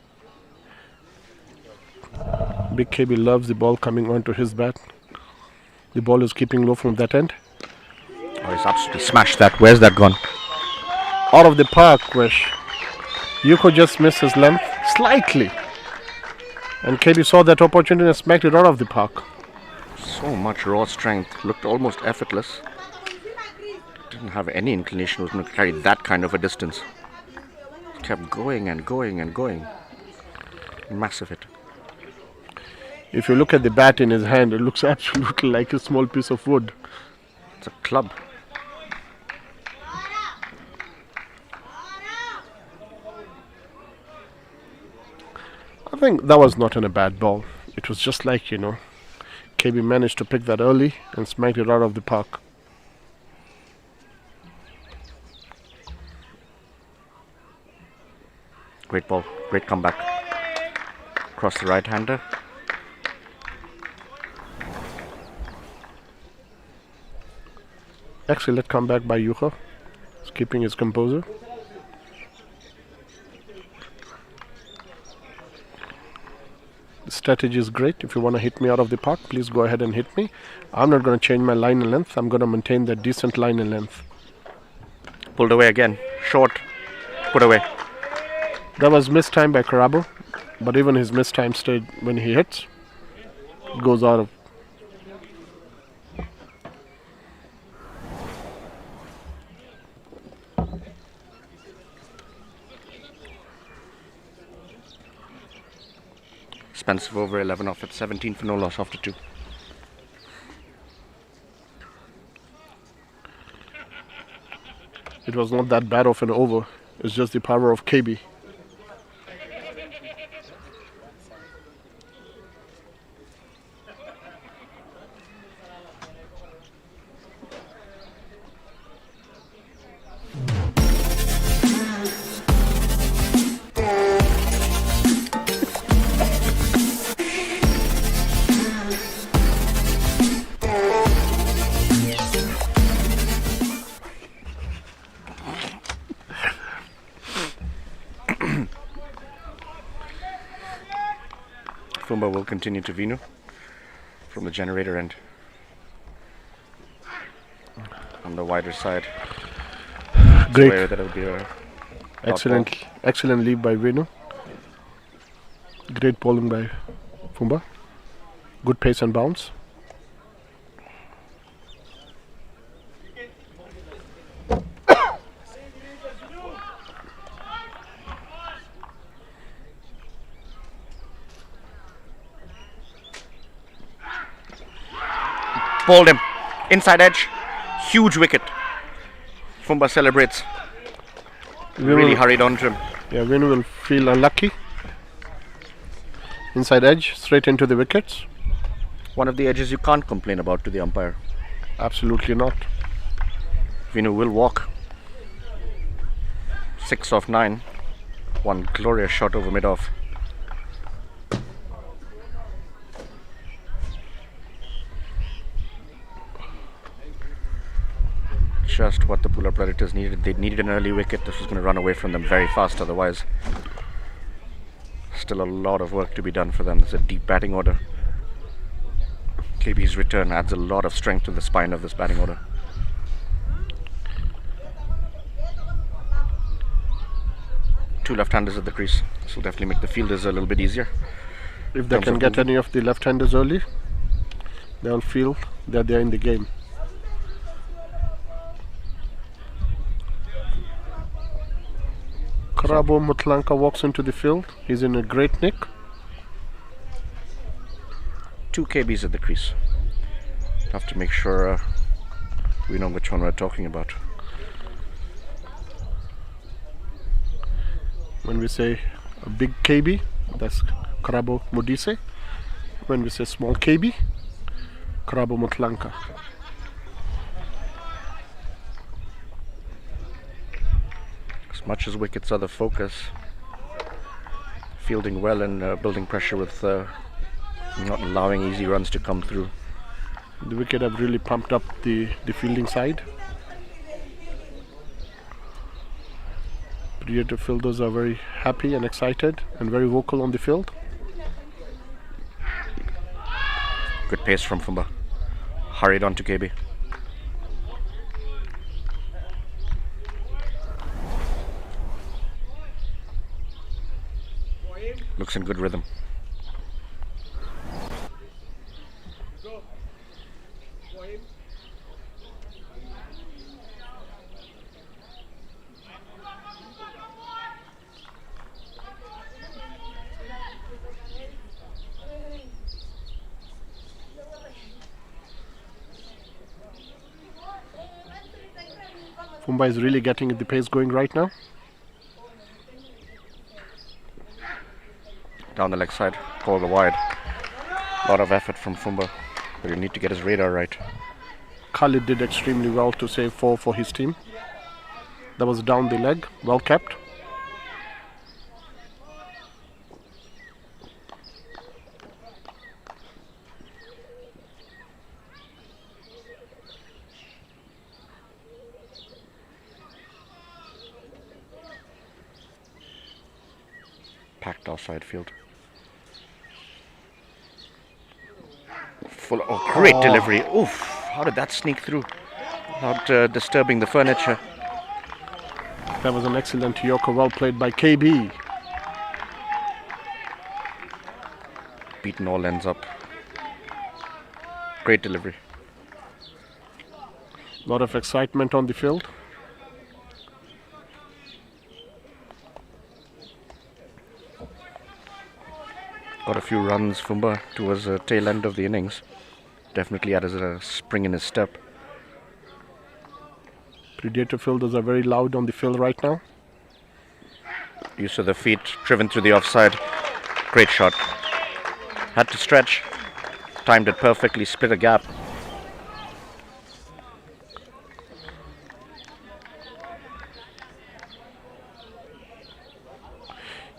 Big KB loves the ball coming onto his bat. The ball is keeping low from that end. Oh, he's absolutely smashed that. Where's that gone? Out of the park, Wish. You could just miss his length slightly. And KB saw that opportunity and smacked it out of the park. So much raw strength. Looked almost effortless. Didn't have any inclination. Was going to carry that kind of a distance. Kept going and going and going. Massive hit. If you look at the bat in his hand, it looks absolutely like a small piece of wood. It's a club. I think that was not in a bad ball. It was just like, KB managed to pick that early and smacked it out of the park. Great ball. Great comeback. Across the right-hander. Excellent comeback by Yuha. He's keeping his composure. The strategy is great. If you want to hit me out of the park, please go ahead and hit me. I'm not going to change my line and length. I'm going to maintain that decent line and length. Pulled away again. Short. Put away. That was missed time by Karabo. But even his missed time stayed when he hits. It goes out of. Expensive over 11 off at 17 for no loss after 2. It was not that bad of an over. It's just the power of KB. Fumba will continue to Vinu from the generator end. On the wider side. Great. Swear that it'll be a Excellent lead by Venu. Great bowling by Fumba. Good pace and bounce. Bowled him. Inside edge. Huge wicket. Fumba celebrates. Really hurried on to him. Yeah, Venu will feel unlucky. Inside edge, straight into the wickets. One of the edges you can't complain about to the umpire. Absolutely not. Vinu will walk. 6 of 9. One glorious shot over mid-off. Just what the Pula Predators needed. They needed an early wicket. This was going to run away from them very fast otherwise. Still a lot of work to be done for them. There's a deep batting order. KB's return adds a lot of strength to the spine of this batting order. Two left-handers at the crease. This will definitely make the fielders a little bit easier. If they can get any of the left-handers early, they'll feel that they're in the game. Karabo Mutlanka walks into the field. He's in a great nick. 2 KBs at the crease. Have to make sure we know which one we're talking about. When we say a big KB, that's Karabo Modise. When we say small KB, Karabo Mutlanka. As much as wickets are the focus, fielding well and building pressure with not allowing easy runs to come through. The wicket have really pumped up the fielding side. Predator fielders are very happy and excited and very vocal on the field. Good pace from Fumba. Hurried on to KB. Looks in good rhythm. Fumba is really getting the pace going right now. Down the leg side, call the wide. A lot of effort from Fumba, but you need to get his radar right. Khalid did extremely well to save 4 for his team. That was down the leg, well kept. Packed offside field. Full. Oh, great delivery. Oof. How did that sneak through? Not disturbing the furniture. That was an excellent Yorker, well played by KB. Beaten all ends up. Great delivery. A lot of excitement on the field. Got a few runs, Fumba, towards the tail end of the innings. Definitely added a spring in his step. Predator fielders are very loud on the field right now. Use of the feet, driven through the offside. Great shot. Had to stretch. Timed it perfectly, split a gap.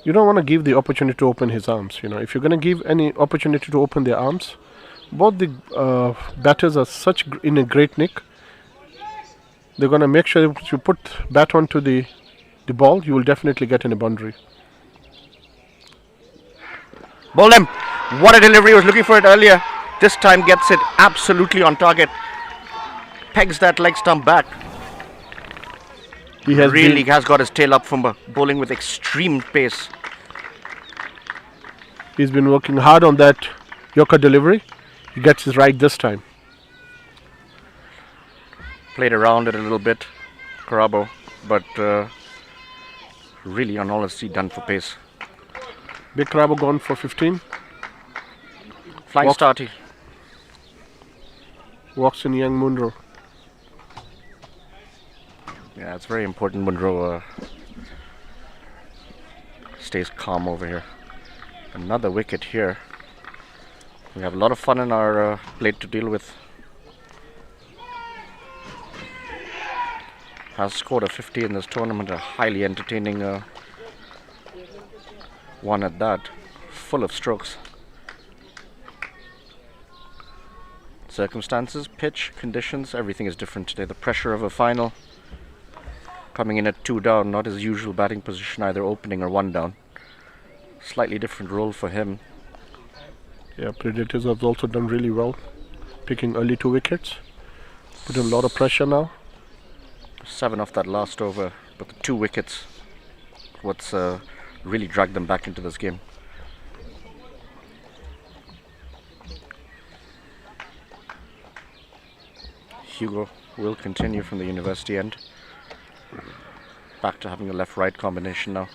You don't want to give the opportunity to open his arms. You know, if you're going to give any opportunity to open their arms, both the batters are in a great nick. They're going to make sure if you put bat onto the ball, you will definitely get in a boundary. Bowled him. What a delivery, was looking for it earlier. This time gets it absolutely on target. Pegs that leg stump back. He has has got his tail up from bowling with extreme pace. He's been working hard on that Yorker delivery. He gets it right this time. Played around it a little bit, Karabo, but really on honesty done for pace. Big Karabo gone for 15. Flying starty. Walks in young Munro. Yeah, it's very important Munro stays calm over here. Another wicket here. We have a lot of fun in our plate to deal with. Has scored a 50 in this tournament, a highly entertaining one at that, full of strokes. Circumstances, pitch, conditions, everything is different today. The pressure of a final, coming in at 2 down, not his usual batting position, either opening or 1 down. Slightly different role for him. Yeah, Predators have also done really well, picking early 2 wickets. Put in a lot of pressure now. 7 off that last over, but the 2 wickets, what's really dragged them back into this game. Hugo will continue from the university end. Back to having a left-right combination now.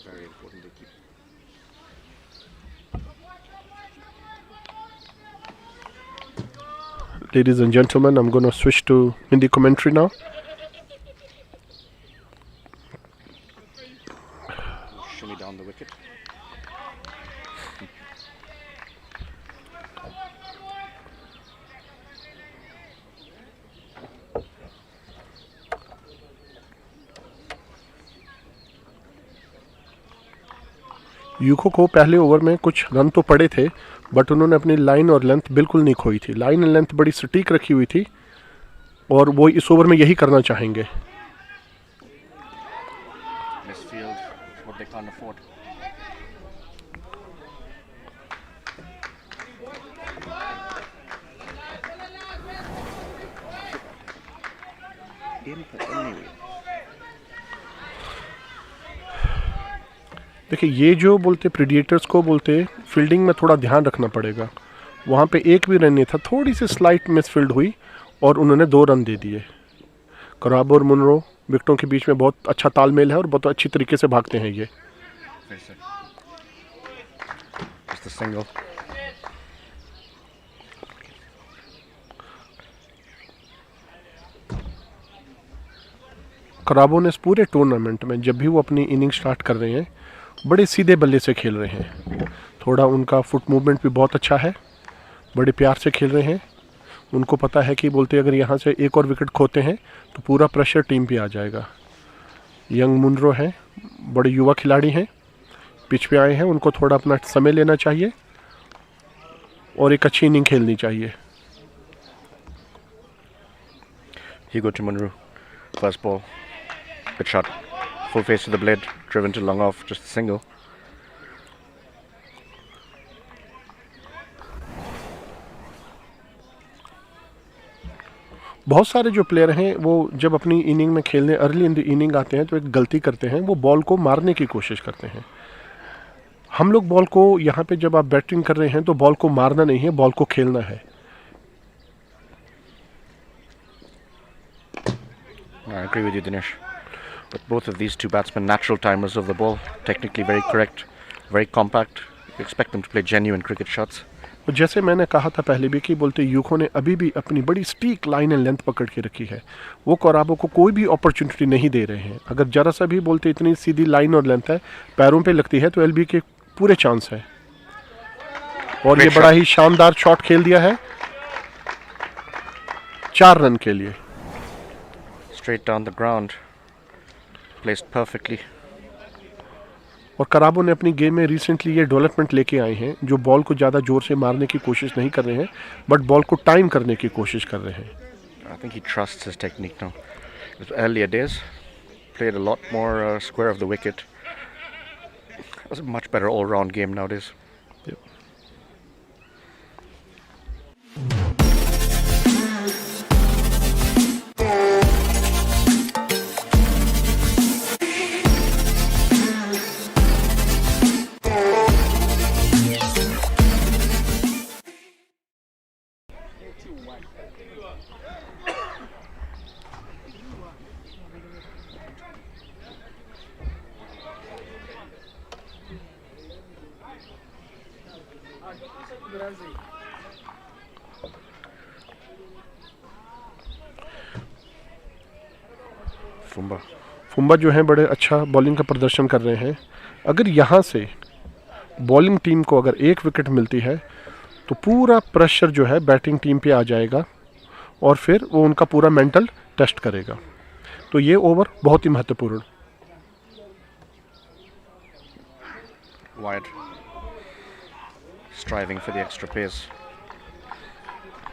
Very important to keep. Ladies and gentlemen, I'm going to switch to Hindi commentary now. Shimmy down the wicket. UCO को पहले over में कुछ run तो पड़े थे, but उन्होंने अपनी line और लेंथ बिल्कुल नहीं खोई थी. लाइन एंड लेंथ बड़ी सटीक रखी हुई थी और वो इस ओवर में यही करना चाहेंगे. देखिए, ये जो बोलते प्रेडिएटर्स को बोलते फील्डिंग में थोड़ा ध्यान रखना पड़ेगा. वहाँ पे एक भी रन नहीं था, थोड़ी सी स्लाइट मिसफील्ड हुई और उन्होंने 2 रन दे दिए. कराबो और मुनरो विकेटों के बीच में बहुत अच्छा तालमेल है और बहुत अच्छी तरीके से भागते हैं ये. कराबो ने इस पूरे टूर्नामेंट में जब भी वो अपनी इनिंग स्टार्ट कर रहे हैं, बड़े सीधे बल्ले से खेल रहे हैं. थोड़ा उनका फुट मूवमेंट भी बहुत अच्छा है, बड़े प्यार से खेल रहे हैं. उनको पता है कि बोलते अगर यहाँ से एक और विकेट खोते हैं तो पूरा प्रेशर टीम पे आ जाएगा. यंग मुनरो हैं, बड़े युवा खिलाड़ी हैं, पिच पे आए हैं, उनको थोड़ा अपना समय लेना चाहिए और एक अच्छी इनिंग खेलनी चाहिए. Hugo to Munro, first ball, good shot, full face to the blade, driven to long off, just a single. बहुत सारे जो प्लेयर हैं वो जब अपनी इनिंग में खेलने अर्ली इन द इनिंग आते हैं तो एक गलती करते हैं, वो बॉल को मारने की कोशिश करते हैं. हम लोग बॉल को यहाँ पे जब आप बैटिंग कर रहे हैं तो बॉल को मारना नहीं है, बॉल को खेलना है. I agree with you, Dinesh. But both of these two batsmen, natural timers of the ball, technically very correct, very compact. You expect them to play genuine cricket shots. और जैसे मैंने कहा था पहले भी कि बोलते यूको ने अभी भी अपनी बड़ी स्टीक लाइन एंड लेंथ पकड़ के रखी है. वो कराबो को कोई भी अपॉर्चुनिटी नहीं दे रहे हैं. अगर जरा सा भी बोलते इतनी सीधी लाइन और लेंथ है, पैरों पे लगती है तो एलबी के पूरे चांस है. और ये बड़ा ही शानदार शॉट खेल दिया है 4 रन के लिए. Straight down the ground, placed perfectly. और कराबो ने अपनी गेम में रिसेंटली ये डेवलपमेंट लेके आए हैं, जो बॉल को ज़्यादा ज़ोर से मारने की कोशिश नहीं कर रहे हैं, बट बॉल को टाइम करने की कोशिश कर रहे हैं. I think he trusts his technique now. His earlier days, played a lot more square of the wicket. It was a much better all-round game nowadays. Yep. फुम्बा जो है बड़े अच्छा बॉलिंग का प्रदर्शन कर रहे हैं. अगर यहाँ से बॉलिंग टीम को अगर एक विकेट मिलती है तो पूरा प्रेशर जो है बैटिंग टीम पे आ जाएगा और फिर वो उनका पूरा मेंटल टेस्ट करेगा. तो ये ओवर बहुत ही महत्वपूर्ण. Wide, striving for the extra pace,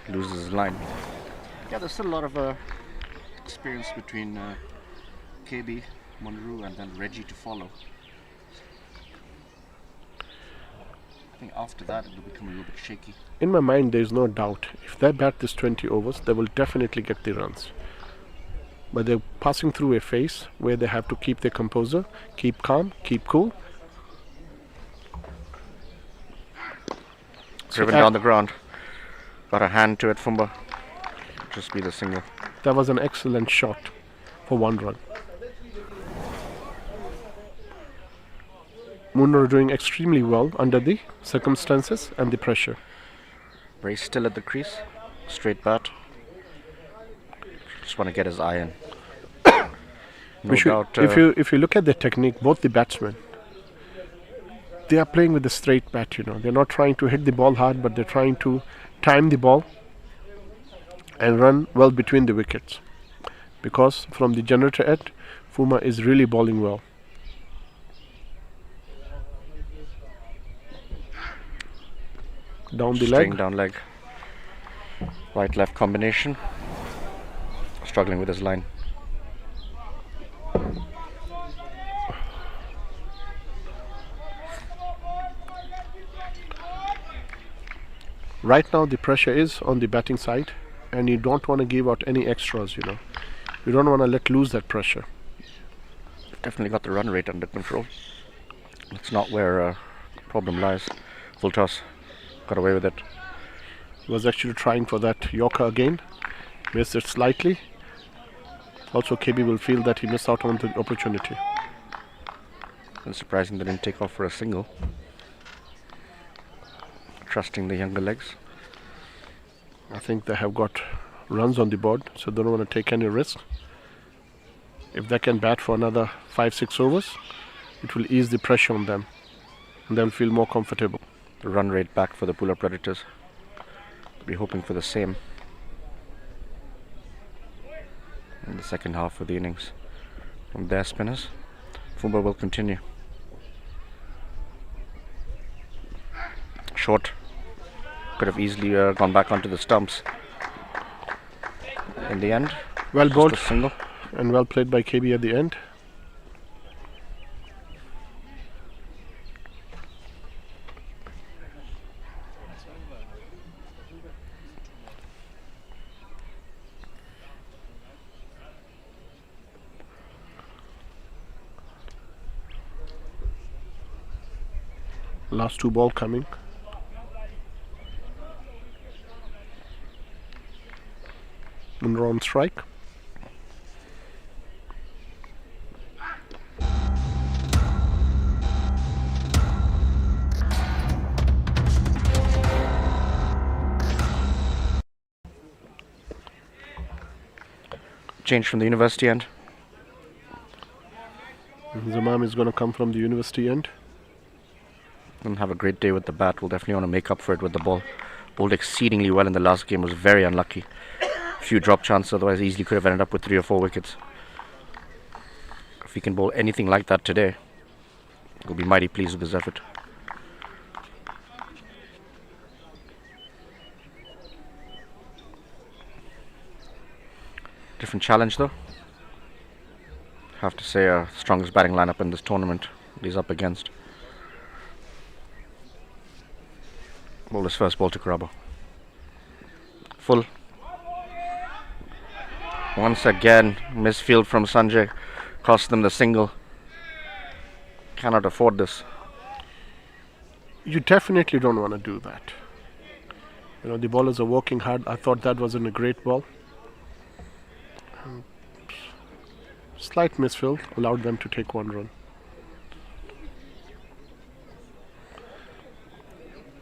loses his line. Yeah, there's still a lot of experience between KB, Munro, and then Reggie to follow. I think after that it will become a little bit shaky. In my mind, there is no doubt if they bat this 20 overs, they will definitely get the runs. But they're passing through a phase where they have to keep their composure, keep calm, keep cool. Driven down the ground. Got a hand to it, Fumba. Just be the single. That was an excellent shot for 1 run. Munro doing extremely well under the circumstances and the pressure. Very still at the crease. Straight bat. Just want to get his eye in. No doubt. If you look at the technique, both the batsmen, they are playing with the straight bat. They're not trying to hit the ball hard, but they're trying to time the ball and run well between the wickets. Because from the generator end, Fuma is really bowling well. Down the leg. Down leg. Right-left combination. Struggling with his line. Right now the pressure is on the batting side and you don't want to give out any extras. You don't want to let loose that pressure. Definitely got the run rate under control. That's not where the problem lies. Full toss. Got away with it. He was actually trying for that Yorker again. Missed it slightly. Also KB will feel that he missed out on the opportunity. And surprising they didn't take off for a single. Trusting the younger legs. I think they have got runs on the board, so they don't want to take any risk. If they can bat for another 5-6 overs, it will ease the pressure on them and they'll feel more comfortable. The run rate back for the Pula Predators. They'll be hoping for the same in the second half of the innings from their spinners. Fumba will continue. Short. Could have easily gone back onto the stumps. In the end, well bowled single and well played by KB at the end. Last 2 ball coming. Munro on strike. Change from the university end. Zamam is going to come from the university end. Didn't have a great day with the bat. Will definitely want to make up for it with the ball. Bowled exceedingly well in the last game. Was very unlucky. Few drop chances, otherwise easily could have ended up with 3 or 4 wickets. If he can bowl anything like that today, Will be mighty pleased with his effort. Different challenge though. Have to say, strongest batting lineup in this tournament he's up against. Bowler's first ball to Karabo. Full. Once again, misfield from Sanjay. Cost them the single. Cannot afford this. You definitely don't want to do that. You know, the bowlers are working hard. I thought that wasn't a great ball. Slight misfield allowed them to take 1 run.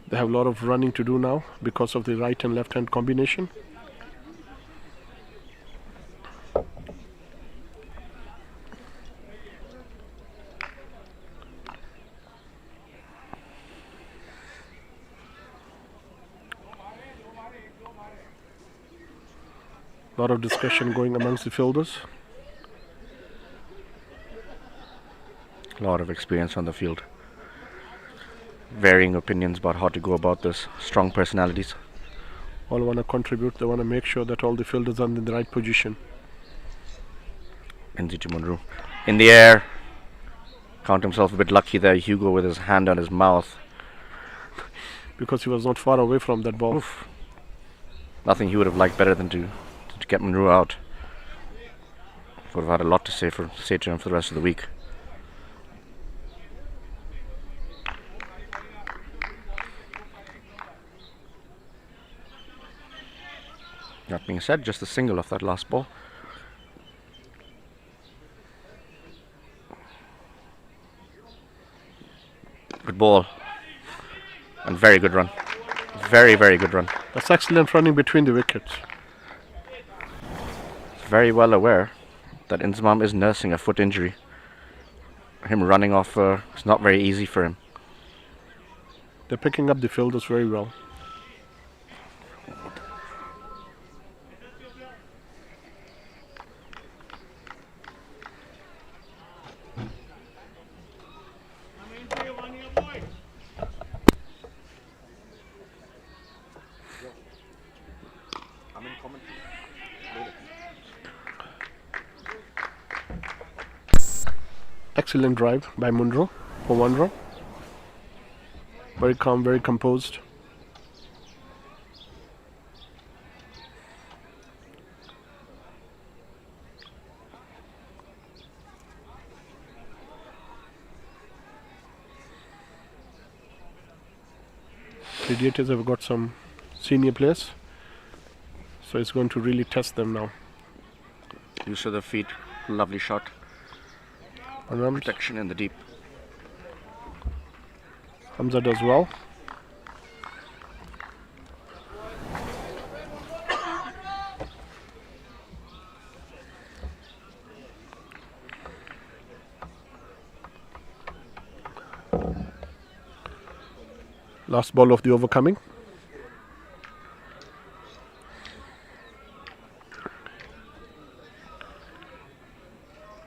They have a lot of running to do now because of the right and left hand combination. A lot of discussion going amongst the fielders. A lot of experience on the field. Varying opinions about how to go about this. Strong personalities. All want to contribute. They want to make sure that all the fielders are in the right position. Nzitu Munro in the air. Count himself a bit lucky there. Hugo with his hand on his mouth. Because he was not far away from that ball. Oof. Nothing he would have liked better than to get Munro out. Would have had a lot to say to him for the rest of the week. That being said, just a single off that last ball. Good ball. And very good run. Very, very good run. That's excellent running between the wickets. Very well aware that Inzamam is nursing a foot injury. Him running off is not very easy for him. They're picking up the fielders very well. Excellent drive by Munro for 1 run. Very calm, very composed. Gladiators have got some senior players, so it's going to really test them now. Use of the feet, lovely shot. Protection in the deep. Hamza does well. Last ball of the over coming.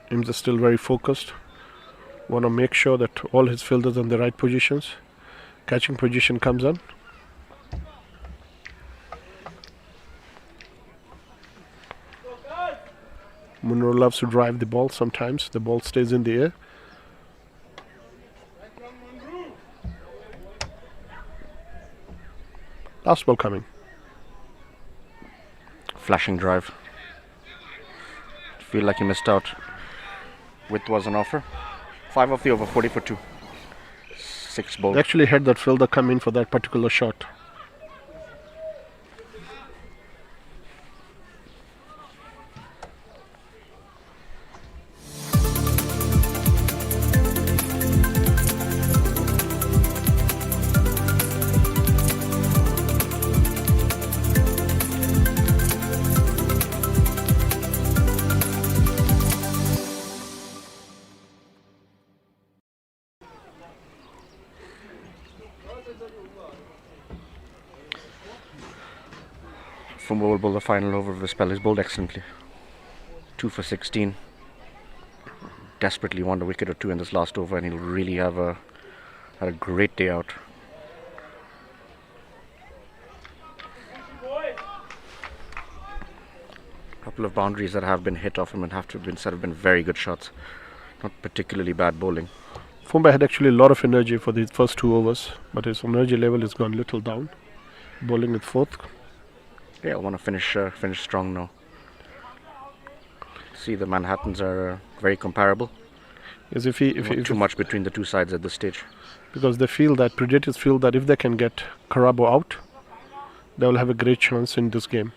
Imza still very focused. Want to make sure that all his fielders are in the right positions. Catching position comes on. Munro loves to drive the ball sometimes. The ball stays in the air. Last ball coming. Flashing drive. Feel like he missed out. Width was an offer. 5 off the over, 40 for 2. 6 ball. They actually had that fielder come in for that particular shot. Fumbo will bowl the final over of the spell. He's bowled excellently. 2 for 16. desperately want a wicket or two in this last over, and he'll really had a great day out. Couple of boundaries that have been hit off him and have been very good shots, not particularly bad bowling. Fumba had actually a lot of energy for the first 2 overs, but his energy level has gone little down. Bowling with 4th. Yeah, I want to finish strong now. See, the Manhattans are very comparable. As if too much between the two sides at this stage. Because they feel that Predators feel that if they can get Karabo out, they will have a great chance in this game.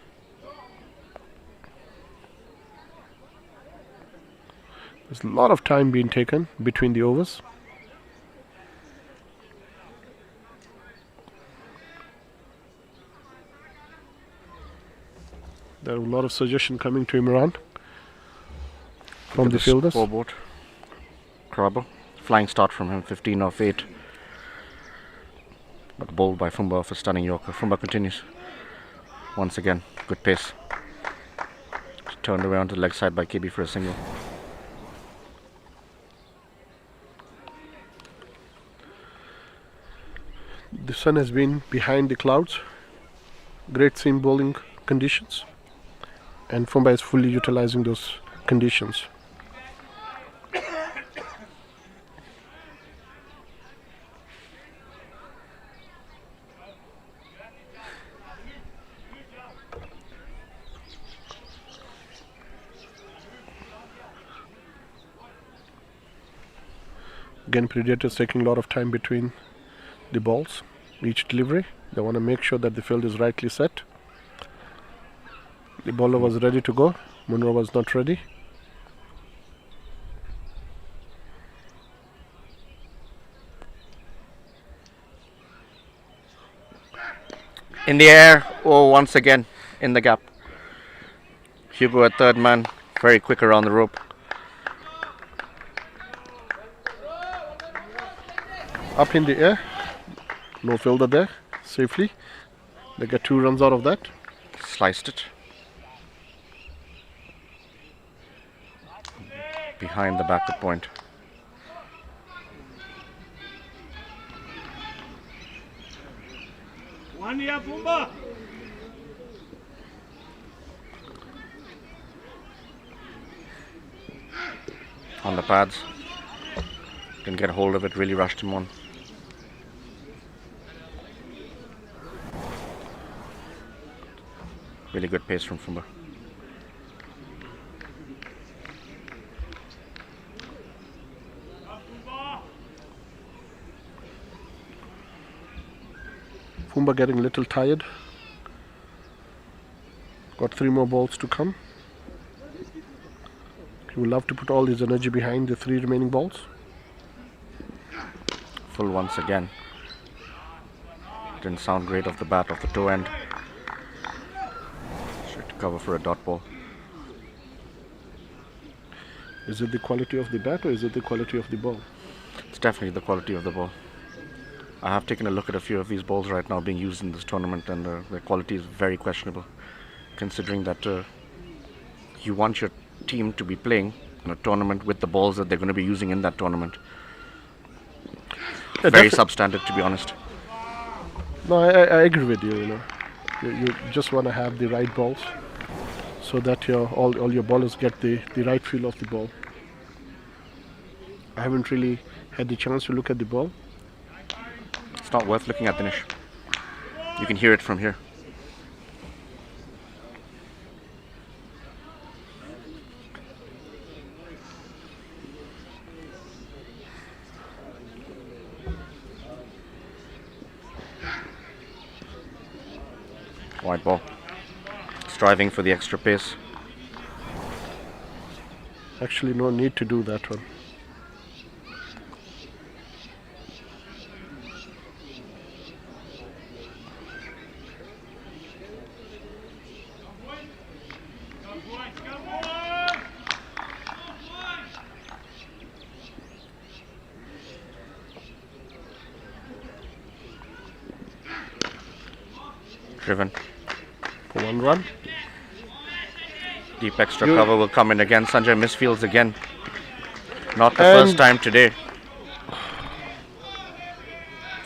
There's a lot of time being taken between the overs. There are a lot of suggestions coming to Imran from the fielders. Scoreboard. Karabo. Flying start from him, 15 off 8. But bowled by Fumba off a stunning Yorker. Fumba continues. Once again, good pace. Turned away onto the leg side by KB for a single. The sun has been behind the clouds. Great seam bowling conditions. And Fumba is fully utilizing those conditions. Again, Predators taking a lot of time between the balls, each delivery. They want to make sure that the field is rightly set. The bowler was ready to go. Munro was not ready. In the air, once again in the gap. Hugo at third man, very quick around the rope. Up in the air, no fielder there, safely. They get 2 runs out of that. Sliced it. Behind the back of point. On the pads. Didn't get a hold of it, really rushed him on. Really good pace from Fumba. Fumba getting a little tired. Got 3 more balls to come. He would love to put all his energy behind the 3 remaining balls. Full once again. Didn't sound great off the bat, off the toe end. Should cover for a dot ball. Is it the quality of the bat or is it the quality of the ball? It's definitely the quality of the ball. I have taken a look at a few of these balls right now being used in this tournament, and the quality is very questionable, considering that you want your team to be playing in a tournament with the balls that they're going to be using in that tournament. Yeah, very substandard, to be honest. No, I agree with you. You know, you just want to have the right balls, so that all your bowlers get the right feel of the ball. I haven't really had the chance to look at the ball. It's not worth looking at, Dinesh. You can hear it from here. Wide ball. Striving for the extra pace. Actually, no need to do that one. Driven. For 1 run. Deep extra cover will come in again. Sanjay misfields again. Not the first time today.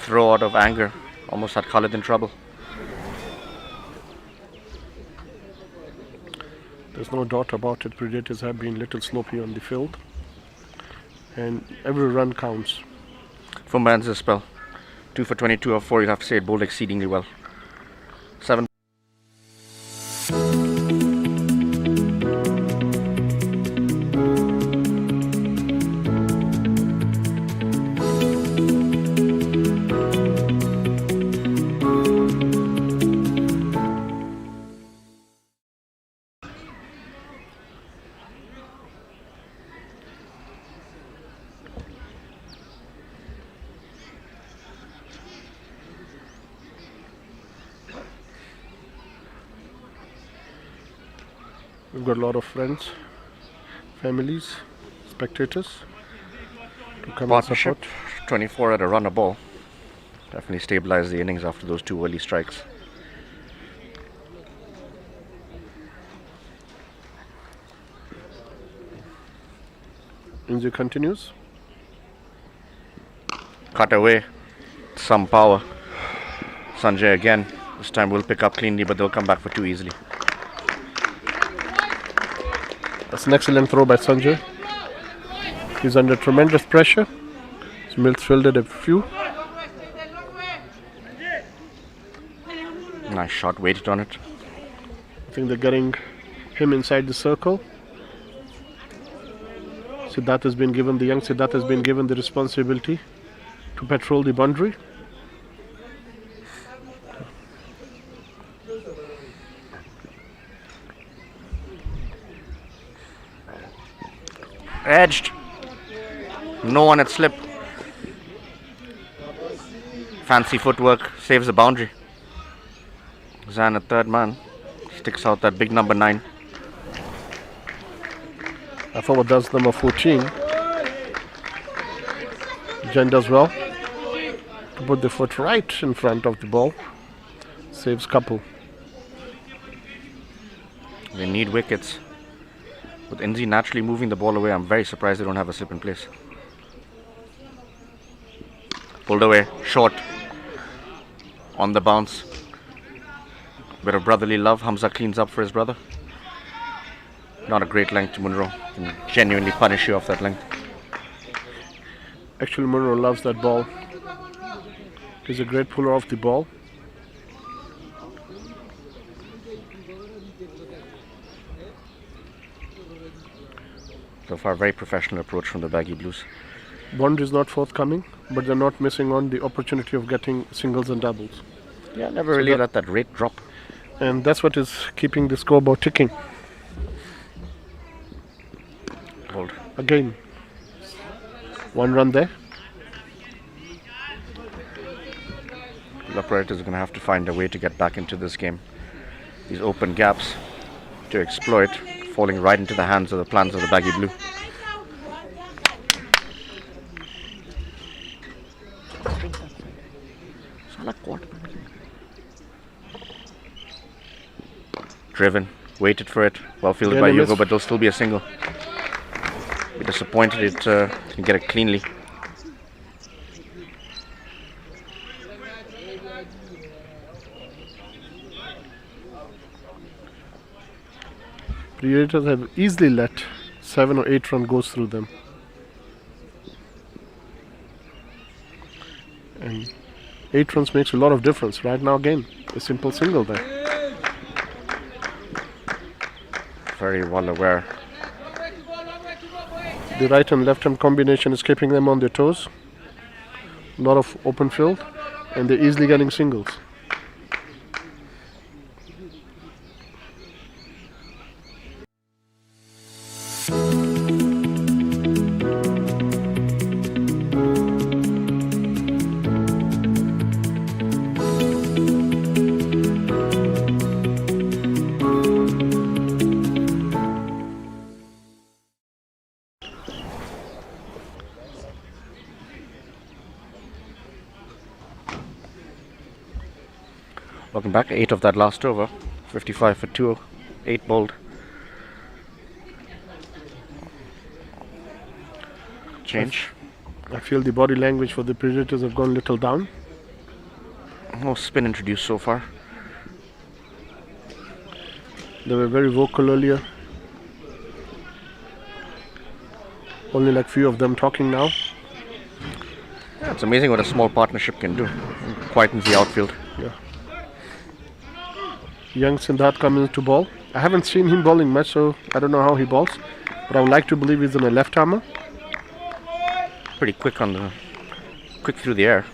Throw out of anger. Almost had Khalid in trouble. There's no doubt about it. Predators have been a little sloppy on the field. And every run counts. For Man's spell. 2 for 22 or 4, you'll have to say it bowled exceedingly well. 7. We've got a lot of friends, families, spectators to come and Partnership. support. 24 at a run a ball. Definitely stabilized the innings after those 2 early strikes. Injury continues. Cut away. Some power. Sanjay again. This time will pick up cleanly, but they'll come back for 2 easily. That's an excellent throw by Sanjay. He's under tremendous pressure. Mills fielded a few. Nice shot, waited on it. I think they're getting him inside the circle. Siddharth has been given, the young Siddharth has been given the responsibility to patrol the boundary. Edged. No one at slip. Fancy footwork saves the boundary. Zan, a third man, sticks out that big number 9. I forward does number 14. Jen does well to put the foot right in front of the ball. Saves couple. They need wickets. With Inzi naturally moving the ball away, I'm very surprised they don't have a slip in place. Pulled away, short. On the bounce. Bit of brotherly love. Hamza cleans up for his brother. Not a great length to Munro. Can genuinely punish you off that length. Actually, Munro loves that ball. He's a great puller off the ball. So far, very professional approach from the Baggy Blues. Boundary is not forthcoming, but they're not missing on the opportunity of getting singles and doubles. Yeah, never really let that rate drop. And that's what is keeping the scoreboard ticking. Hold. Again, 1 run there. The operators are going to have to find a way to get back into this game. These open gaps to exploit, falling right into the hands of the plans of the Baggy Blue. Driven, waited for it, well fielded by Hugo, but there'll still be a single. Be disappointed it can get it cleanly. Predators have easily let 7 or 8 run goes through them. And 8 runs makes a lot of difference. Right now again, a simple single there. Very well aware. The right and left hand combination is keeping them on their toes. A lot of open field, and they're easily getting singles. Welcome back. 8 of that last over. 55 for 2. 8 bowled. change. I feel the body language for the Predators have gone a little down. No spin introduced so far. They were very vocal earlier. Only like few of them talking now. Yeah, it's amazing what a small partnership can do. It quietens the outfield. Yeah. Young Siddharth coming to ball. I haven't seen him bowling much, so I don't know how he bowls. But I would like to believe he's in a left armour. Pretty quick quick through the air.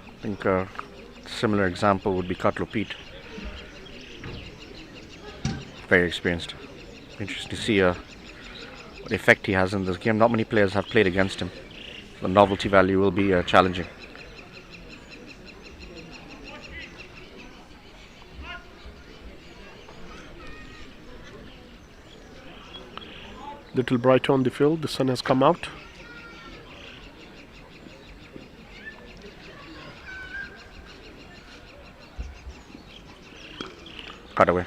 I think a similar example would be Cutler Pete. Very experienced. Interesting to see what effect he has in this game. Not many players have played against him. The novelty value will be challenging. Little brighter on the field. The sun has come out. Cut away.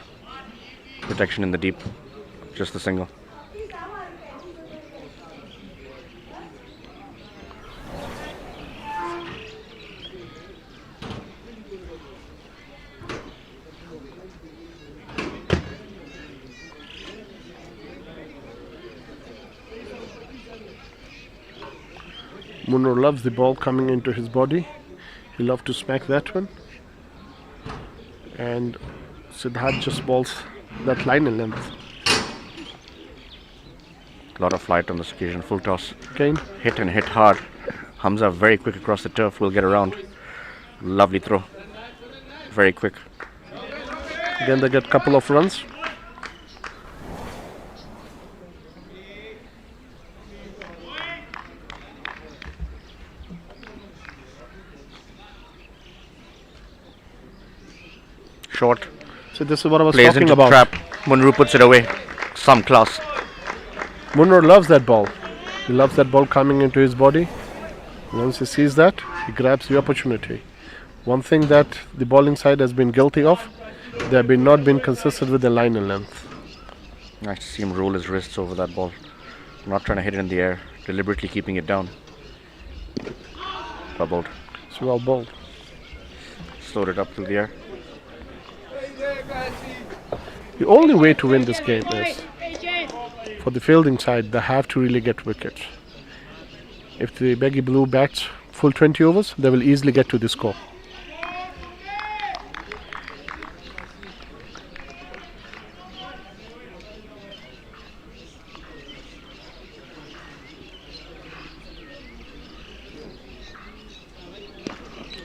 Protection in the deep. Just the single. Munro loves the ball coming into his body. He loves to smack that one. And Siddharth just bowls that line in length. A lot of flight on this occasion. Full toss. Again. Hit and hit hard. Hamza very quick across the turf. Will get around. Lovely throw. Very quick. Again they get a couple of runs. Short. So this is what I was Plays talking into about. Trap. Munro puts it away. Some class. Munro loves that ball. He loves that ball coming into his body. Once he sees that, he grabs the opportunity. One thing that the bowling side has been guilty of, they have not been consistent with the line and length. Nice to see him roll his wrists over that ball. Not trying to hit it in the air. Deliberately keeping it down. Well bowled. It's well bowled. Slowed it up through the air. The only way to win this game is, for the fielding side, they have to really get wickets. If the Baggy Blue bats full 20 overs, they will easily get to the score.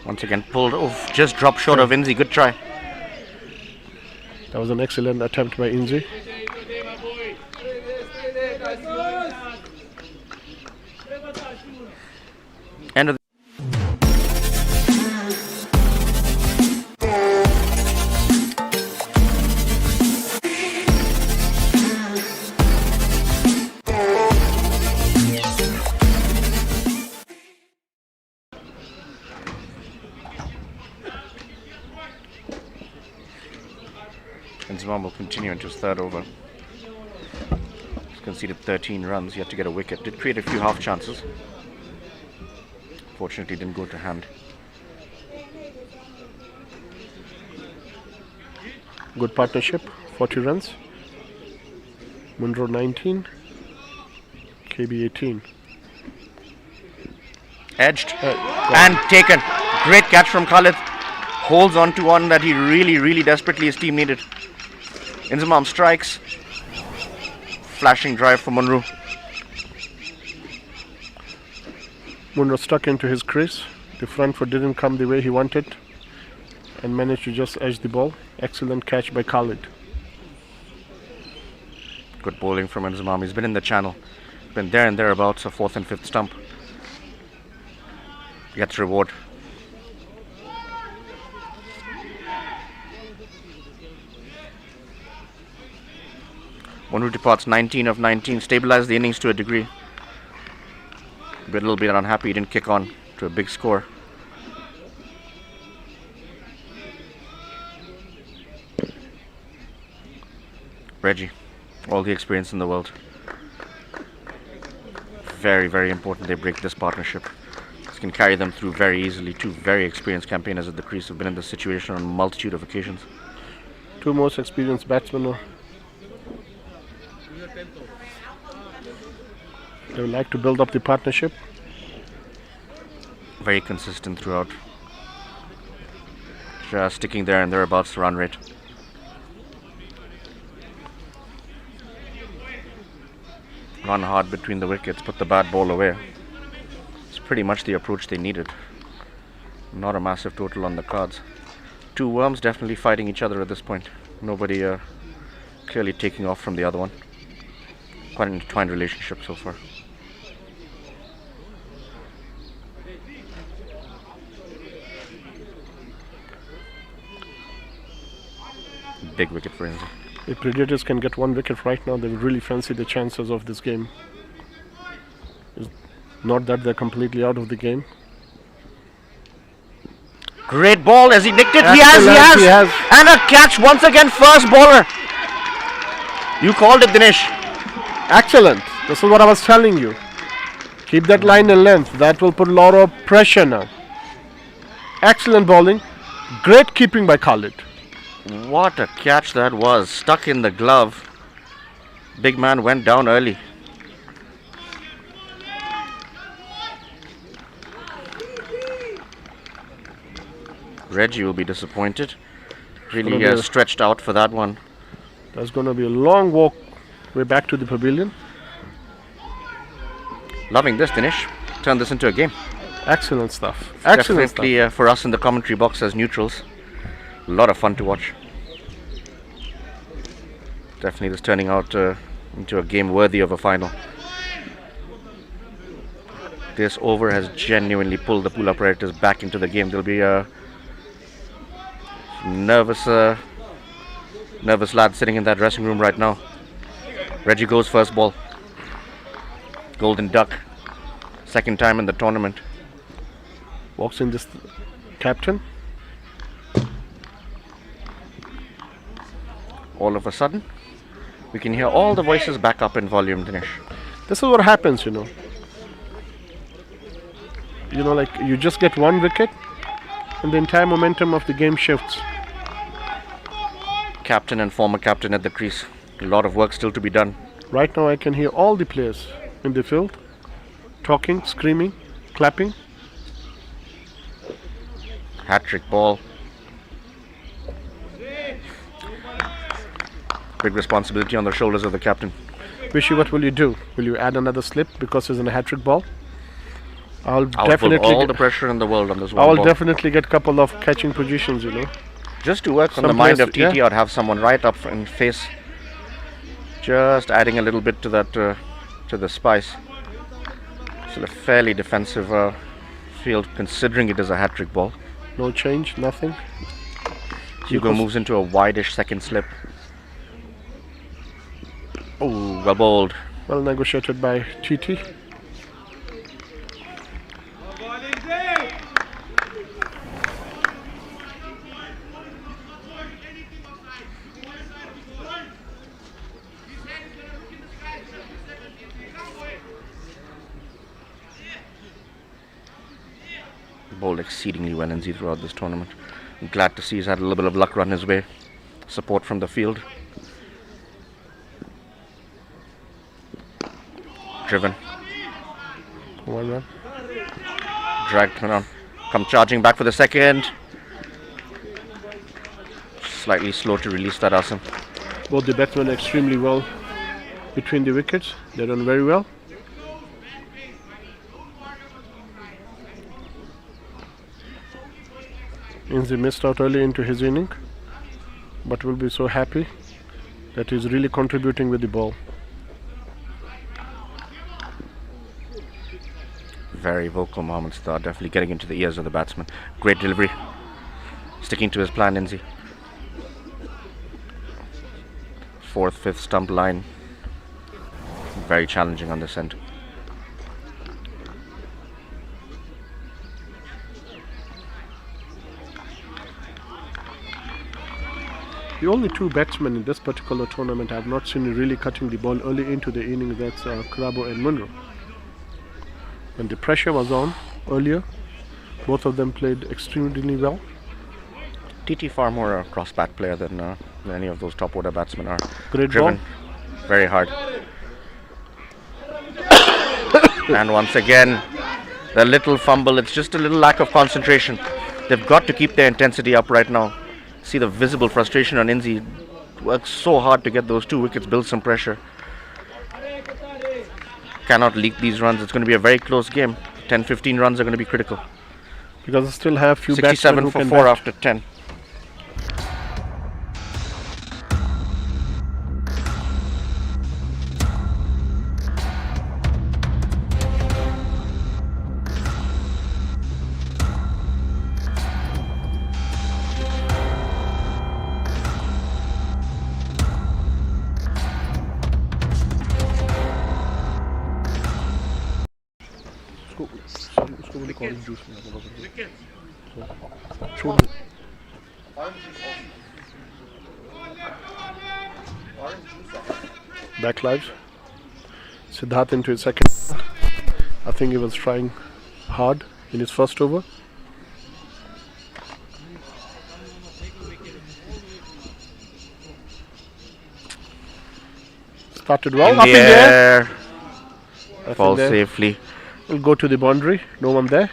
Once again pulled off. Just dropped short of Inzi. Good try. That was an excellent attempt by Inzi. End of the Benzema will continue into his third over. He's conceded 13 runs, yet to get a wicket. Did create a few half chances. Fortunately didn't go to hand. Good partnership, 40 runs. Munro 19, KB 18. Edged and taken. Great catch from Khalid. Holds on to one that he really desperately his team needed. Inzamam strikes. Flashing drive for Munro. Munro stuck into his crease. The front foot didn't come the way he wanted and managed to just edge the ball. Excellent catch by Khalid. Good bowling from Inzamam. He's been in the channel. Been there and thereabouts, a fourth and fifth stump. Gets reward. Munro departs 19 of 19. Stabilized the innings to a degree. A little bit unhappy he didn't kick on to a big score. Reggie, all the experience in the world. very, very important they break this partnership. This can carry them through very easily. Two very experienced campaigners at the crease have been in this situation on a multitude of occasions. Two most experienced batsmen. They would like to build up the partnership. Very consistent throughout. Just sticking there and thereabouts run rate. Run hard between the wickets, put the bad ball away. It's pretty much the approach they needed. Not a massive total on the cards. Two worms definitely fighting each other at this point. Nobody clearly taking off from the other one. Quite an intertwined relationship so far. Big wicket for Innings. If Predators can get one wicket right now, they will really fancy the chances of this game. It's not that they're completely out of the game. Great ball as he nicked it. Excellent, He has. And a catch once again, first bowler. You called it, Dinesh. Excellent. This is what I was telling you. Keep that line and length. That will put a lot of pressure now. Excellent bowling. Great keeping by Khalid. What a catch that was. Stuck in the glove. Big man went down early. Reggie will be disappointed. Really stretched out for that one. There's going to be a long walk way back to the pavilion. Loving this, Dinesh. Turn this into a game. Excellent stuff. Excellent Definitely stuff. For us in the commentary box as neutrals. A lot of fun to watch. Definitely this turning out into a game worthy of a final. This over has genuinely pulled the Pula Predators back into the game. There'll be a nervous lad sitting in that dressing room right now. Reggie goes first ball. Golden duck. Second time in the tournament. Walks in this captain. All of a sudden, we can hear all the voices back up in volume, Dinesh. This is what happens, you know. Like you just get one wicket and the entire momentum of the game shifts. Captain and former captain at the crease. A lot of work still to be done. Right now I can hear all the players in the field talking, screaming, clapping. Hat-trick ball. Big responsibility on the shoulders of the captain. Vishy, what will you do? Will you add another slip because it's in a hat-trick ball? I'll definitely put all the pressure in the world on this one I will ball. Definitely get a couple of catching positions, Just to work on the mind of TT, I'd have someone right up in face. Just adding a little bit to that, to the spice. Still a fairly defensive field, considering it is a hat-trick ball. No change, nothing. Hugo moves into a wide-ish second slip. Oh, well bowled. Well negotiated by TT. Bowled exceedingly well NZ throughout this tournament. I'm glad to see he's had a little bit of luck run his way. Support from the field. Driven. 1 run. Dragged around. Come charging back for the second. Slightly slow to release that Asim. Both the batsmen are extremely well between the wickets. They've done very well. Inzi missed out early into his inning, but will be so happy that he's really contributing with the ball. Very vocal moments though, definitely getting into the ears of the batsman. Great delivery. Sticking to his plan, Inzi. Fourth, fifth stump line. Very challenging on this end. The only two batsmen in this particular tournament I have not seen really cutting the ball early into the inning, that's Krabo and Munro. when the pressure was on earlier, both of them played extremely well. TT far more a cross-bat player than any of those top order batsmen are. Great Driven ball. very hard. And once again, the little fumble, it's just a little lack of concentration. They've got to keep their intensity up right now. See the visible frustration on Inzi. Works so hard to get those 2 wickets, build some pressure. Cannot leak these runs. It's going to be a very close game. 10-15 runs are going to be critical. Because they still have few 67 batsmen for who can 4 bat. after 10. Back lives. Siddharth into his second. I think he was trying hard in his first over. Started well. Up in the air. Falls safely. Will go to the boundary. No one there.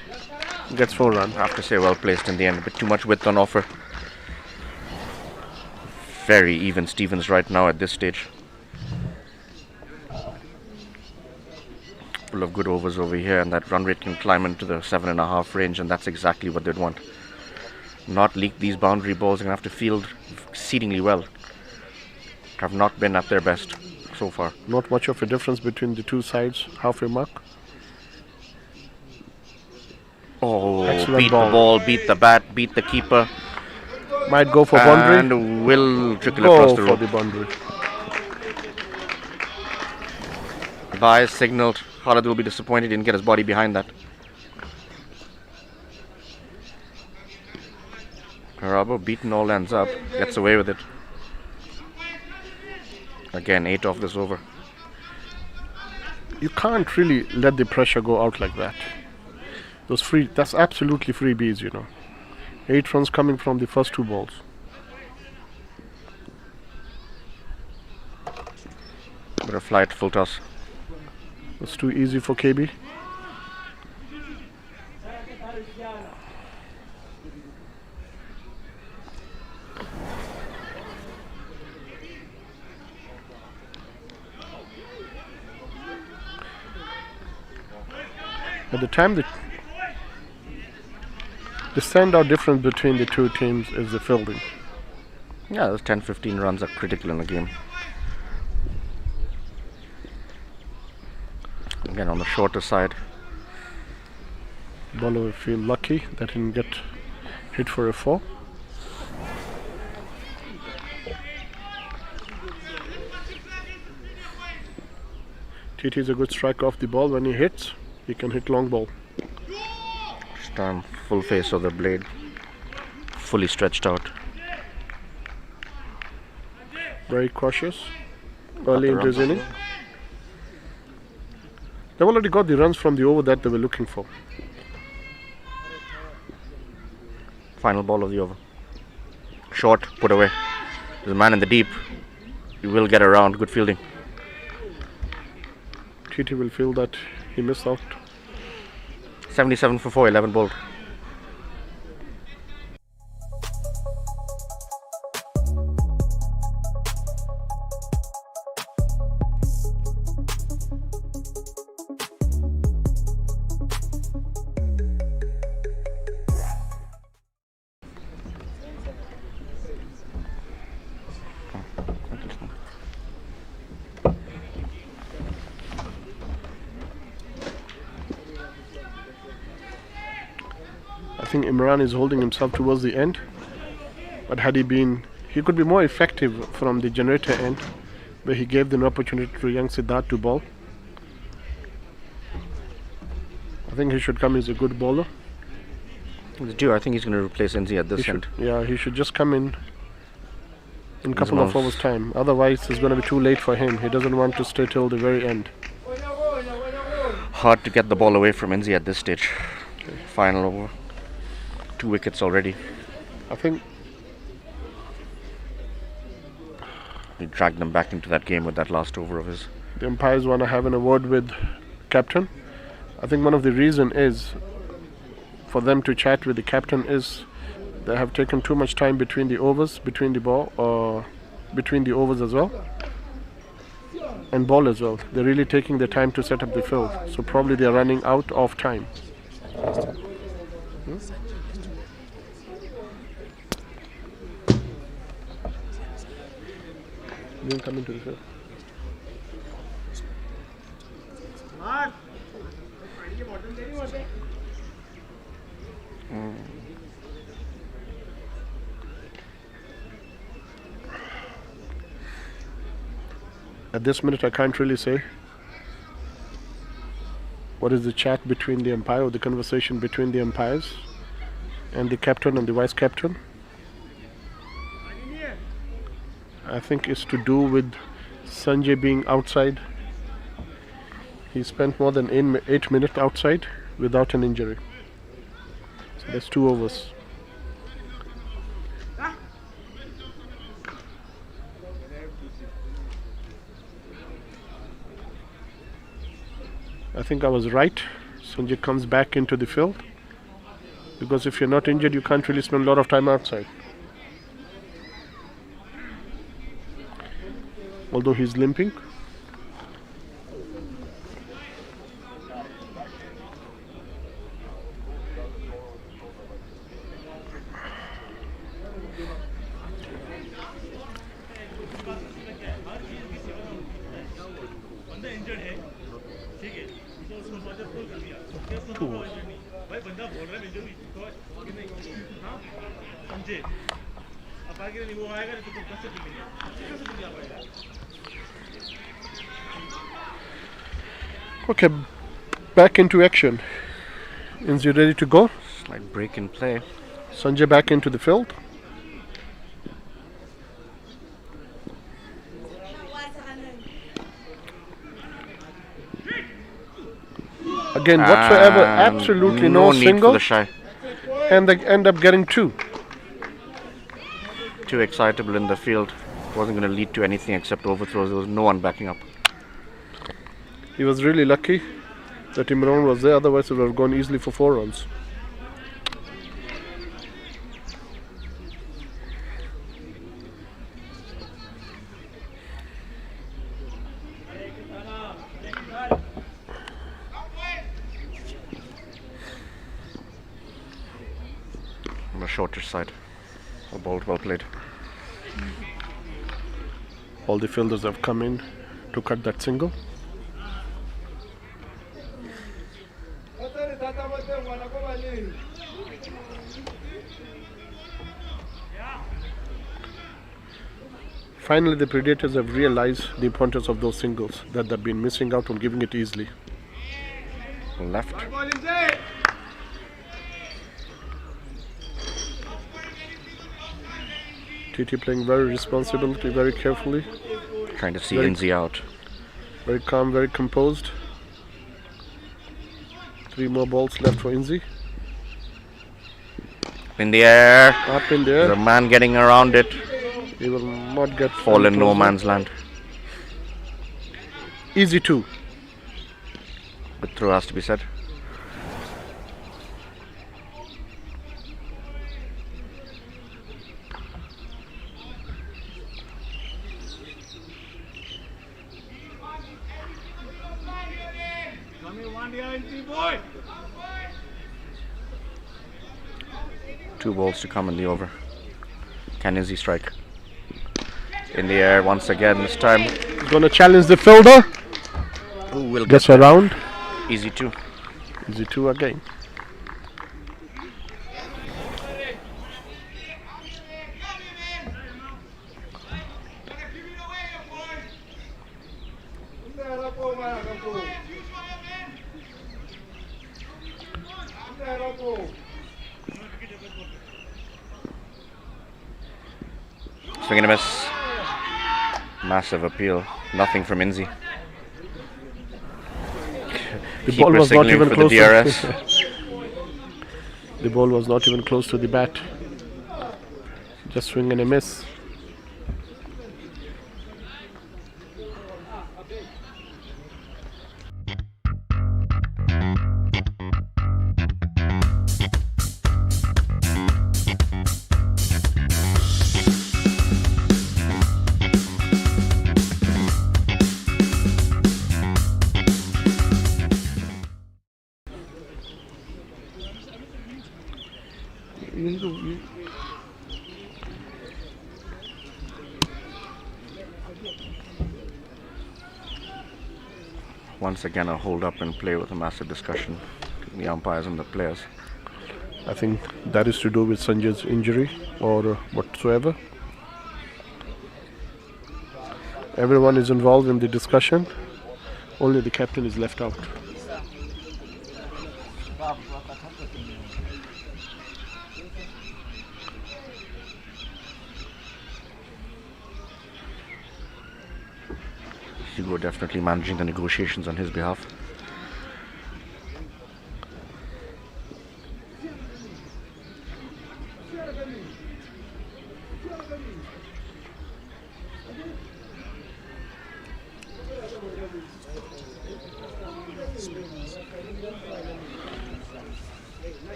Gets 4 runs. I have to say well placed in the end. A bit too much width on offer. Very even Stevens right now at this stage. Full of good overs over here, and that run rate can climb into the 7.5 range, and that's exactly what they'd want. Not leak these boundary balls. They're going to have to field exceedingly well. Have not been at their best so far. Not much of a difference between the 2 sides. Halfway mark. Oh, Excellent beat ball. the ball, beat the bat, beat the keeper. Might go for boundary. And will trickle Go across the for road. the boundary. Bias signaled. Khalid will be disappointed he didn't get his body behind that. Karabo beaten all ends up. Gets away with it. Again, 8 off this over. You can't really let the pressure go out like that. Those free, that's absolutely free bees, you know. 8 runs coming from the first 2 balls. Bit of flight, full toss. It's too easy for KB. At the time, the standout difference between the 2 teams is the fielding. Yeah, those 10-15 runs are critical in the game. Again, on the shorter side. Bowler will feel lucky that he didn't get hit for a 4. TT is a good striker off the ball. When he hits, he can hit long ball. Just full face of the blade. Fully stretched out. Very cautious. Early into his inning. They've already got the runs from the over that they were looking for. Final ball of the over. Short, put away. There's a man in the deep. He will get around. Good fielding. TT will feel that he missed out. 77 for 4, 11 bowled. I think Imran is holding himself towards the end, but had he been, he could be more effective from the generator end, where he gave an opportunity to young Siddharth to bowl. I think he should come as a good bowler. He's due. I think he's going to replace Inzi at this end. Yeah, he should just come in a couple of hours time. Otherwise, it's going to be too late for him. He doesn't want to stay till the very end. Hard to get the ball away from Inzi at this stage. Final over. 2 wickets already. I think He dragged them back into that game with that last over of his. the umpires want to have an word with captain. I think one of the reason is for them to chat with the captain is they have taken too much time between the overs, between the ball, or between the overs as well, and ball as well. They're really taking the time to set up the field, so probably they're running out of time. Didn't come into the field. At this minute, I can't really say what is the chat between the umpire or the conversation between the umpires and the captain and the vice captain. I think it's to do with Sanjay being outside. He spent more than 8 minutes outside without an injury. So that's 2 overs. I think I was right. Sanjay comes back into the field because if you're not injured, you can't really spend a lot of time outside. Although he's limping. Okay, back into action. Inzi ready to go? Slight break in play. Sanjay back into the field. Again, whatsoever, absolutely no need single, for the shy. and they end up getting 2. Too excitable in the field. Wasn't going to lead to anything except overthrows. There was no one backing up. He was really lucky that Imran was there, otherwise it would have gone easily for 4 runs. On the shorter side. A ball well played. All the fielders have come in to cut that single. Finally, the Predators have realized the importance of those singles that they've been missing out on giving it easily. Left. TT playing very responsibly, very carefully. Trying to see Very- Inzi out. Very calm, very composed. 3 more balls left for Inzi. In the air. Up in There's a there. man getting around it. He will not get Fall in no closer. man's land. Easy 2. Good throw has to be said. Two balls to come in the over. Can Inzi strike? In the air once again this time. He's going to challenge the fielder. Who will get Gets around. Easy 2. Easy 2 again. Swing and a miss. Massive appeal. Nothing from Inzi. The ball Keeper was not signaling even for close. the DRS. The ball was not even close to the bat. Just swing and a miss. Once again, a hold up and play with a massive discussion between the umpires and the players. I think that is to do with Sanjay's injury or whatsoever. Everyone is involved in the discussion. Only the captain is left out. Hugo definitely managing the negotiations on his behalf.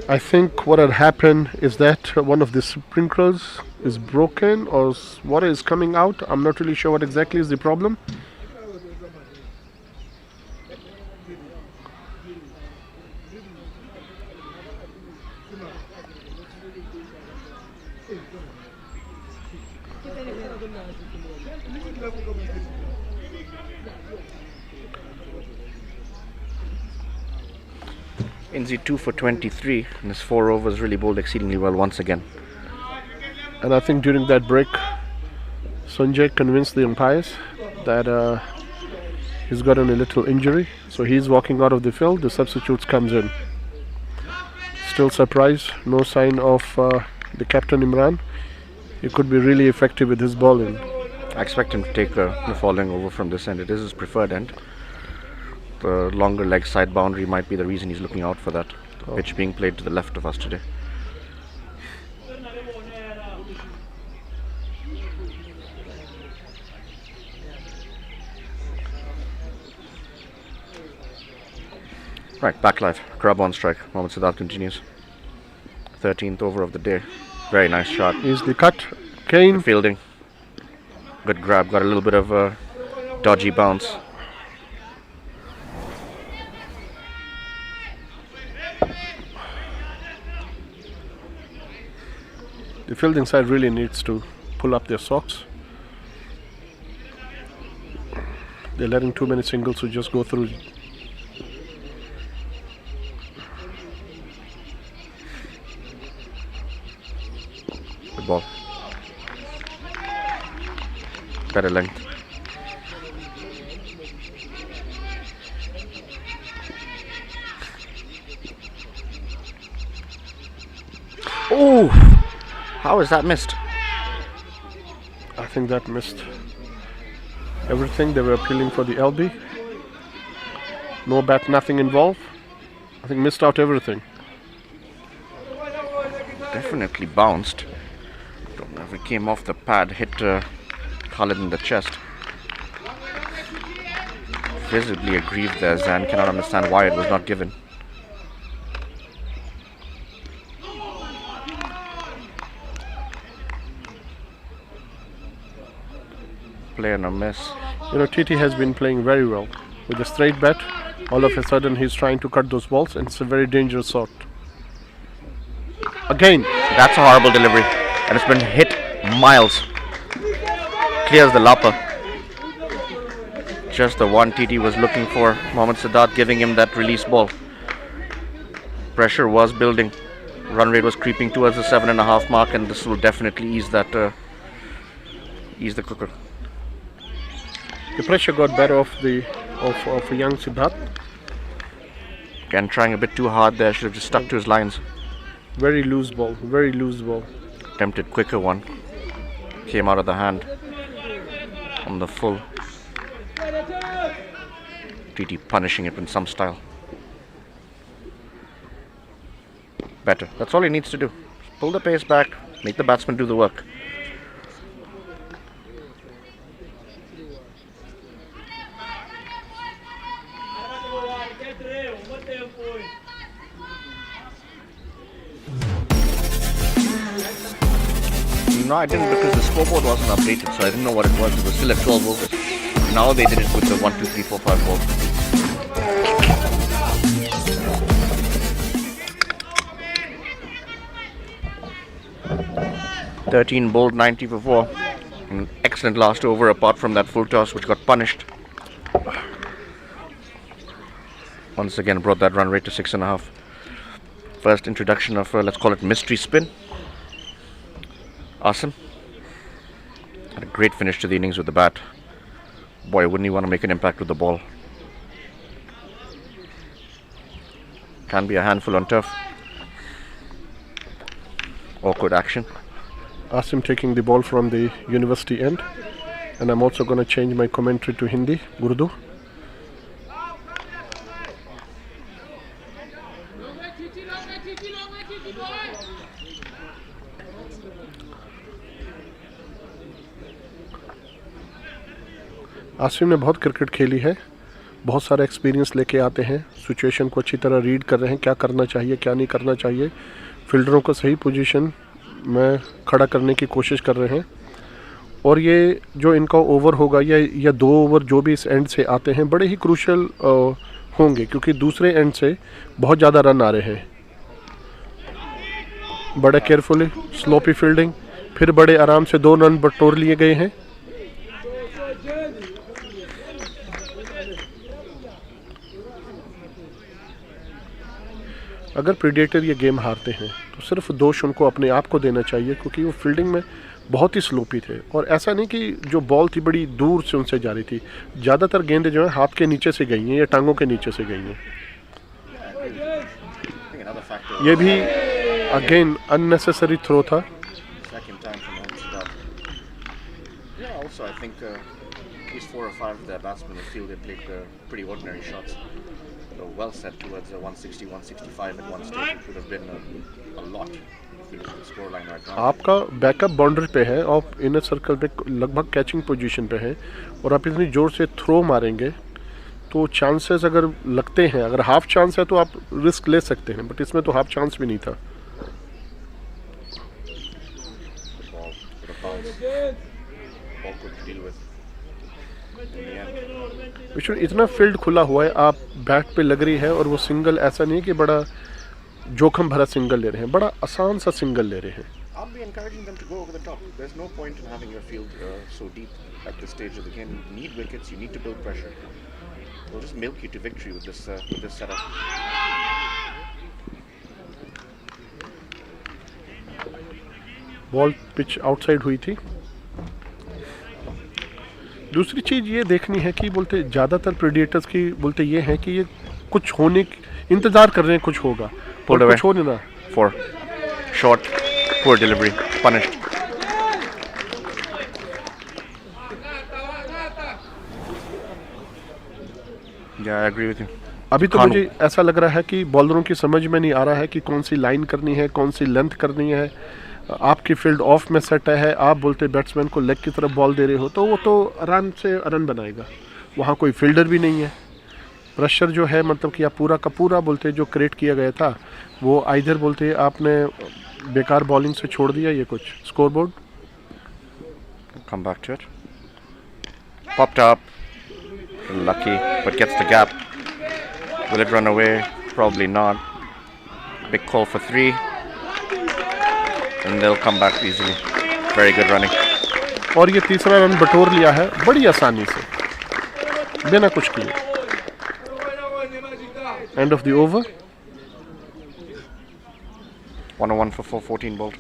I think what had happened is that one of the sprinklers is broken or water is coming out. I'm not really sure what exactly is the problem. Inzi 2 for 23 and his 4 overs really bowled exceedingly well once again. And I think during that break, Sanjay convinced the umpires that he's gotten a little injury. So he's walking out of the field, the substitutes comes in. Still surprised, no sign of the captain Imran. He could be really effective with his bowling. I expect him to take the following over from this end. It is his preferred end. The longer leg side boundary might be the reason he's looking out for that. The pitch being played to the left of us today. Right, back live. Grab on strike. Mohammad Siddharth continues. 13th over of the day. Very nice shot. Is the cut. Kane. Good fielding. Good grab. Got a little bit of a dodgy bounce. The fielding side really needs to pull up their socks. They're letting too many singles to just go through. Good ball. Better length. Oh! How is that missed? I think that missed everything. They were appealing for the LB. No bat, nothing involved. I think missed out everything. Definitely bounced. Don't know if it came off the pad, hit Khalid in the chest. Visibly aggrieved there. Zan cannot understand why it was not given. Play and a miss. You know, TT has been playing very well. With a straight bat, all of a sudden he's trying to cut those balls, and it's a very dangerous shot. Again. That's a horrible delivery. And it's been hit miles. Clears the lapper. Just the one TT was looking for. Mohammad Siddharth giving him that release ball. Pressure was building. Run rate was creeping towards the 7.5 mark, and this will definitely ease that. Ease the cooker. The pressure got better of young Siddharth. Again, trying a bit too hard there. Should have just stuck to his lines. Very loose ball. Very loose ball. Attempted quicker one. Came out of the hand. On the full. TT punishing it in some style. better. That's all he needs to do. Just pull the pace back, make the batsman do the work. No, I didn't because the scoreboard wasn't updated, so I didn't know what it was. It was still at 12 overs. Now they did it with the 1, 2, 3, 4, 5 balls. "13 bowled 90 for 4. An excellent last over apart from that full toss which got punished. Once again brought that run rate to 6.5. First introduction of, let's call it mystery spin. Awesome. Had a great finish to the innings with the bat. Boy, wouldn't he want to make an impact with the ball. Can be a handful on turf. Awkward action. Asim taking the ball from the university end. And I'm also going to change my commentary to Hindi, Urdu. Asim ने बहुत cricket खेली है, बहुत सारा experience लेके आते हैं, situation को अच्छी तरह रीड कर रहे हैं, क्या करना चाहिए क्या नहीं करना चाहिए, फील्डरों को सही पोजीशन में खड़ा करने की कोशिश कर रहे हैं। और ये जो इनका ओवर होगा या 2 ओवर जो भी इस एंड से आते हैं बड़े ही क्रूशल होंगे, क्योंकि दूसरे एंड से बहुत ज़्यादा रन आ रहे हैं। बड़े केयरफुली स्लोपी फील्डिंग, फिर बड़े आराम से 2 रन बटोर लिए गए हैं। अगर प्रीडेटर ये गेम हारते हैं तो सिर्फ दोष उनको अपने आप को देना चाहिए, क्योंकि वो फील्डिंग में बहुत ही स्लोपी थे। और ऐसा नहीं कि जो बॉल थी बड़ी दूर से उनसे जा रही थी, ज़्यादातर गेंदें जो है हाथ के नीचे से गई हैं या टांगों के नीचे से गई हैं। ये भी अगेन अननेसेसरी थ्रो था। Also, I think at least 4 or 5 of their batsmen in the field had played pretty ordinary shots. They were well set towards 160, 165 at one stage, which would have been a lot if you look at the scoreline right now. आपका backup boundary पे है और inner circle पे लगभग catching position पे है, और आप इतनी जोर से थ्रो मारेंगे तो चांसेस अगर लगते हैं, अगर हाफ चांस है तो आप रिस्क ले सकते हैं, बट इसमें तो हाफ चांस भी नहीं था। इतना फील्ड खुला हुआ है, आप बैट पे लग रही है और वो सिंगल ऐसा नहीं कि बड़ा जोखिम भरा सिंगल ले रहे हैं, बड़ा आसान सा सिंगल ले रहे हैं। I'll be encouraging them to go over the top. There's no point in having your field so deep at this stage of the game. You need wickets, you need to build pressure. We'll just milk you to victory with this setup. Ball pitch outside हुई थी। दूसरी चीज़ ये देखनी है कि बोलते ज़्यादातर प्रेडिएटर्स की बोलते ये है कि ये कुछ होने इंतज़ार कर रहे हैं, कुछ होगा, कुछ हो नहीं ना। 4 short, poor delivery, punished. Yeah, I agree with you. अभी तो मुझे ऐसा लग रहा है कि बॉलरों की समझ में नहीं आ रहा है कि कौन सी लाइन करनी है, कौन सी लेंथ करनी है। आपकी फील्ड ऑफ में सेट है, आप बोलते बैट्समैन को लेग की तरफ बॉल दे रहे हो तो वो तो रन से रन बनाएगा, वहाँ कोई फील्डर भी नहीं है। प्रेशर जो है मतलब कि आप पूरा का पूरा बोलते जो क्रिएट किया गया था वो आइधर बोलते आपने बेकार बॉलिंग से छोड़ दिया ये कुछ score board. Come back to it. Popped up. Lucky, but gets the gap. Will it run away? Probably not. Big call for 3. And they'll come back easily. Very good running. और ये तीसरा run बटोर लिया है बड़ी आसानी से, बिना कुछ किए। End of the over. 101 for 414 bowled.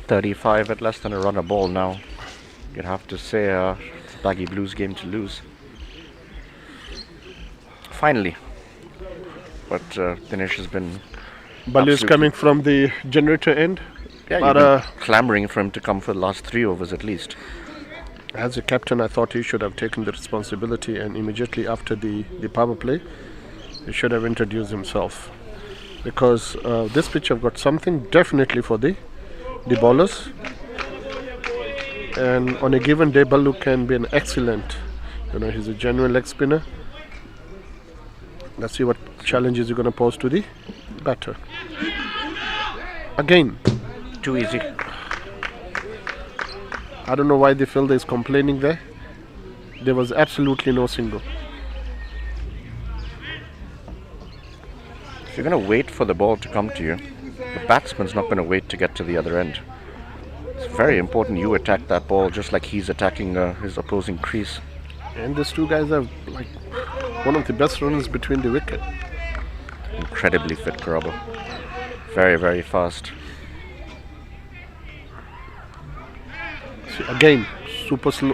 35 at less than a run a ball now. You'd have to say it's a Baggy Blues game to lose. Finally. But Dinesh has been... Balu's coming from the generator end. Yeah, but, you've been clamoring for him to come for the last 3 overs at least. As a captain, I thought he should have taken the responsibility, and immediately after the power play, he should have introduced himself. Because this pitch have got something definitely for the bowlers. And on a given day, Balu can be an excellent, he's a genuine leg spinner. Let's see what challenges you're going to pose to the batter. Again. Too easy. I don't know why the fielder is complaining there. There was absolutely no single. If you're going to wait for the ball to come to you, the batsman's not going to wait to get to the other end. It's very important you attack that ball just like he's attacking his opposing crease. And these two guys are like one of the best runners between the wicket. Incredibly fit, Karabo. Very, very fast. See, again, super slow.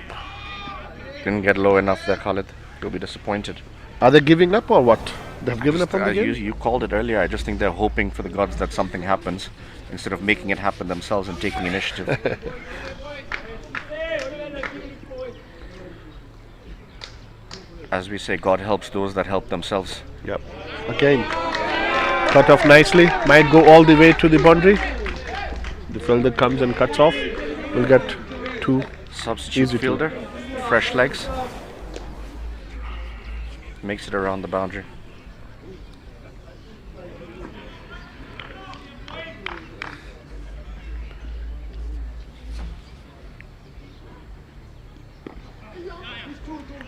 Didn't get low enough there, Khalid. You'll be disappointed. Are they giving up or what? They've given up on the game? You called it earlier. I just think they're hoping for the gods that something happens instead of making it happen themselves and taking initiative. As we say, God helps those that help themselves. Yep. Again, cut off nicely. Might go all the way to the boundary. The fielder comes and cuts off. We'll get 2 substitute fielder, fresh legs. Makes it around the boundary.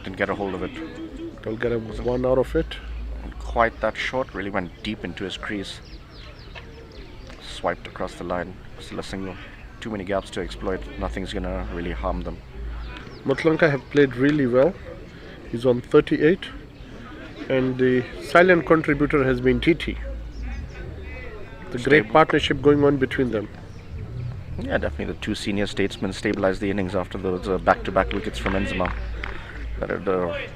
Didn't get a hold of it. Don't get a 1 out of it. Quite that short, really went deep into his crease. Swiped across the line. Still a single. Too many gaps to exploit. Nothing's gonna really harm them. Mutlanka have played really well. He's on 38. And the silent contributor has been TT. The great partnership going on between them. Yeah, definitely the 2 senior statesmen stabilized the innings after those back-to-back wickets from Enzema. That had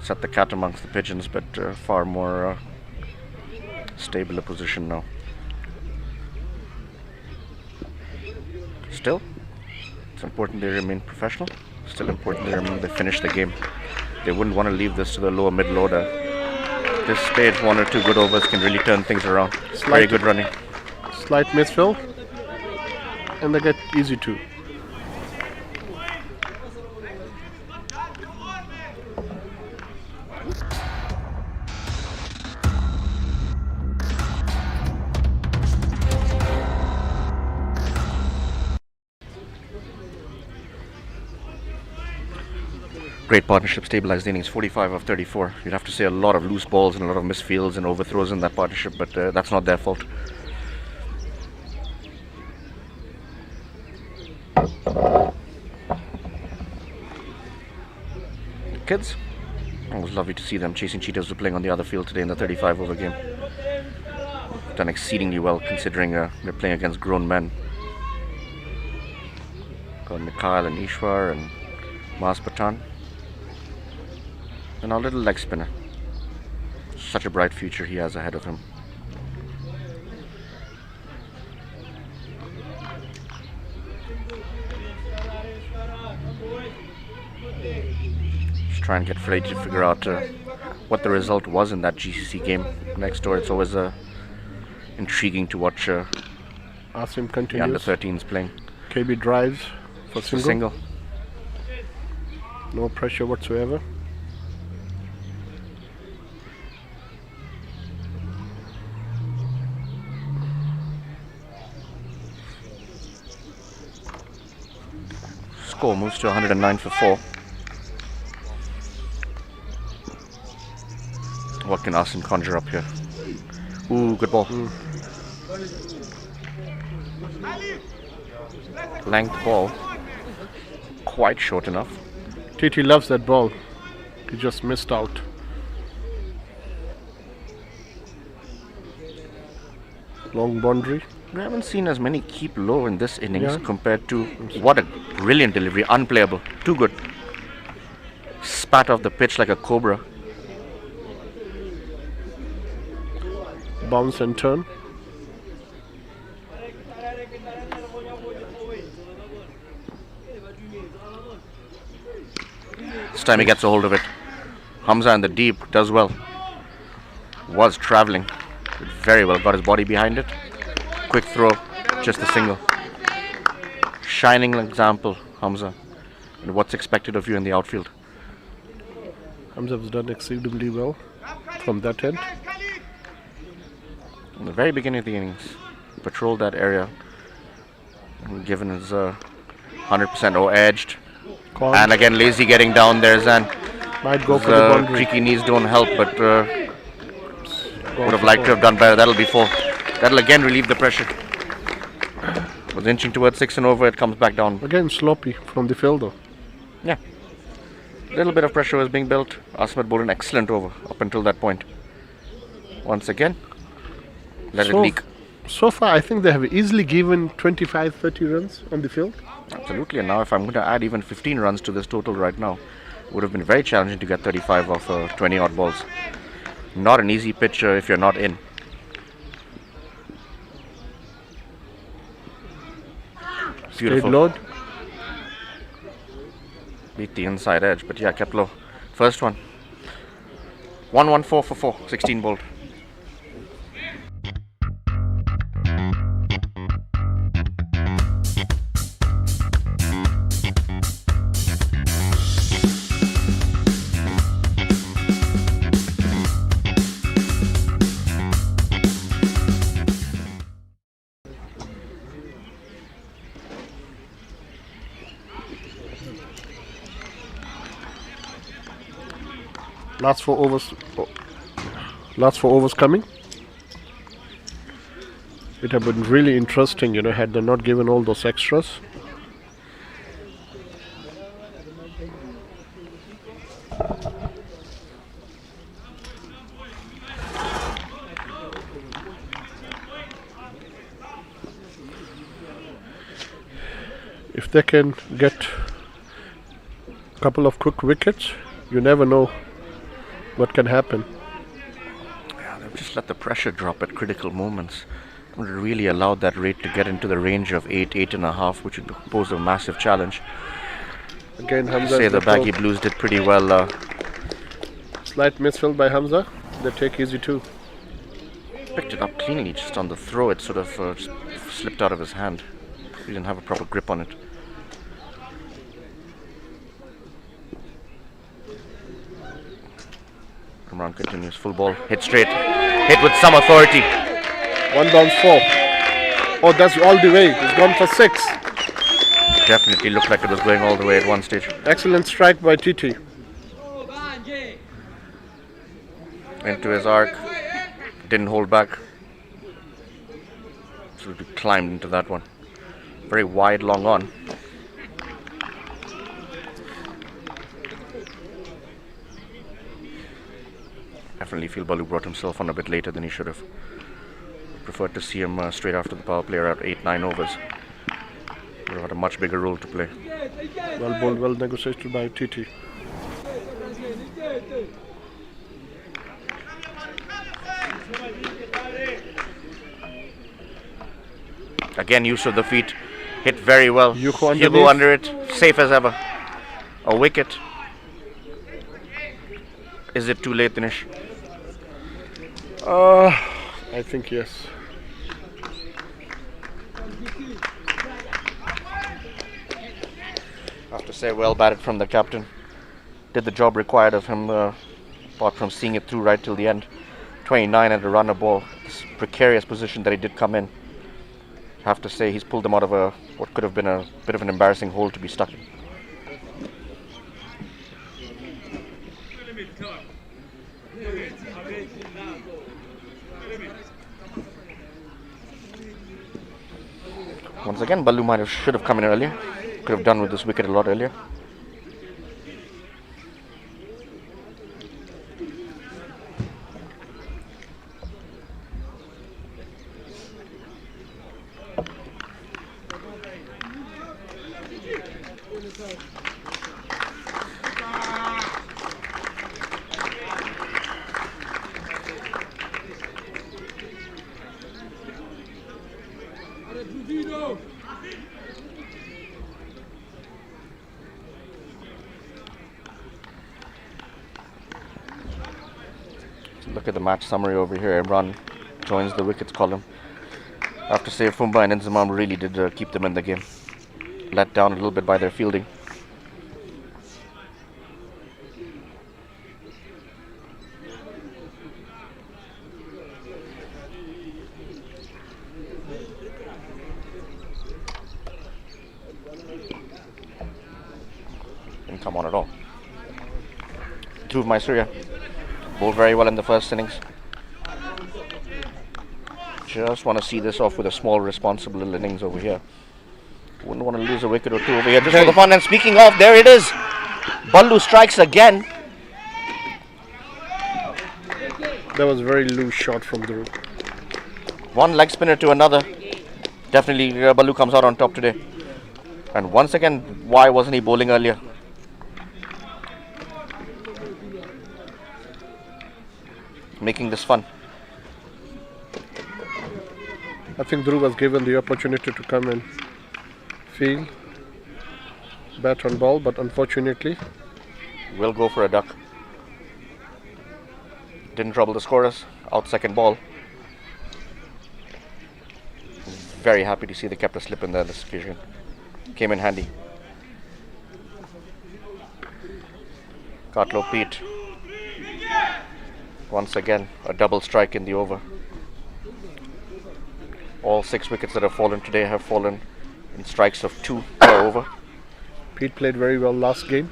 set the cat amongst the pigeons, but far more stable a position now. Still, it's important they remain professional. Still important they finish the game. They wouldn't want to leave this to the lower middle order. At this stage, 1 or 2 good overs can really turn things around. Very good running. Slight misfill, and they get easy 2. Great partnership, stabilized the innings, 45 of 34. You'd have to say a lot of loose balls and a lot of misfields and overthrows in that partnership, but that's not their fault. Kids, it was lovely to see them chasing cheetahs who were playing on the other field today in the 35 over game. Done exceedingly well considering they're playing against grown men. Got Mikhail and Ishwar and Mars Patan. And our little leg spinner. Such a bright future he has ahead of him. Just try and get Freddie to figure out what the result was in that GCC game next door. It's always intriguing to watch Asim the continues. under-13s playing. KB drives for single. No pressure whatsoever. Score moves to 109 for 4. What can Asim conjure up here? Ooh, good ball. Length ball. Quite short enough. TT loves that ball. He just missed out. Long boundary. We haven't seen as many keep low in this innings Yeah. compared to what a brilliant delivery, unplayable, too good. Spat off the pitch like a cobra. Bounce and turn. This time he gets a hold of it. Hamza in the deep does well. Was travelling. Did very well. Got his body behind it. Quick throw. Just a single. Shining example, Hamza. And what's expected of you in the outfield. Hamza has done exceedingly well from that end. In the very beginning of the innings, patrolled that area. And given his 100% or edged. Caught. And again, lazy getting down there, Zan. Might go His, for the boundary. creaky knees don't help, but would have liked to have done better. That'll be 4. That'll again relieve the pressure. Was inching towards 6 and over. It comes back down. Again sloppy from the fielder. Yeah. Little bit of pressure was being built. Asmat bowled an excellent over up until that point. Once again, let it leak. So far, I think they have easily given 25-30 runs on the field. Absolutely. And now if I'm going to add even 15 runs to this total right now, it would have been very challenging to get 35 off 20 odd balls. Not an easy pitch if you're not in. Beautiful. Load. Beat the inside edge, but yeah, kept low. First one. 114 for 4, 16 bowled. Last 4 overs. Last 4 overs coming. It had been really interesting, had they not given all those extras. If they can get a couple of quick wickets, you never know what can happen. Yeah, they've just let the pressure drop at critical moments. Would have really allowed that rate to get into the range of 8, 8.5, which would pose a massive challenge. Again, I Hamza. say the Baggy Blues did pretty well. Slight misfield by Hamza. They take easy too. Picked it up cleanly, just on the throw. It sort of just slipped out of his hand. He didn't have a proper grip on it. Imran continues, full ball, hit straight, hit with some authority. 1 bounce 4. Oh, that's all the way. It's gone for 6. Definitely looked like it was going all the way at one stage. Excellent strike by TT. Into his arc, didn't hold back. So he climbed into that one. Very wide, long on. Definitely feel Balu brought himself on a bit later than he should have. Preferred to see him straight after the power play at 8-9 overs. Would have had a much bigger role to play. Well bowled, well negotiated by TT. Again, use of the feet. Hit very well. Hugo under it. Safe as ever. A wicket. Is it too late, Dinesh? I think yes. I have to say, well batted from the captain. Did the job required of him, apart from seeing it through right till the end. 29 at a runner ball. This precarious position that he did come in. I have to say, he's pulled them out of what could have been a bit of an embarrassing hole to be stuck in. Once again, Balu should have come in earlier. Could have done with this wicket a lot earlier. Look at the match summary over here. Imran joins the wickets column. I have to say, Fumba and Inzamam really did keep them in the game. Let down a little bit by their fielding. Didn't come on at all. Dhruv Maisuriya bowled very well in the first innings. Just want to see this off with a small, responsible little innings over here. Wouldn't want to lose a wicket or two over here just for the fun. And speaking of, there it is. Ballu strikes again. That was a very loose shot from Dhruv. One leg spinner to another. Definitely Ballu comes out on top today. And once again, why wasn't he bowling earlier? Making this fun. I think Dhruv was given the opportunity to come and field, bat on ball, but unfortunately Will go for a duck. Didn't trouble the scorers. Out second ball. Very happy to see they kept a slip in there this occasion. Came in handy. Katlo Pete. Once again, a double strike in the over. All 6 wickets that have fallen today have fallen in strikes of 2 per over. Pete played very well last game.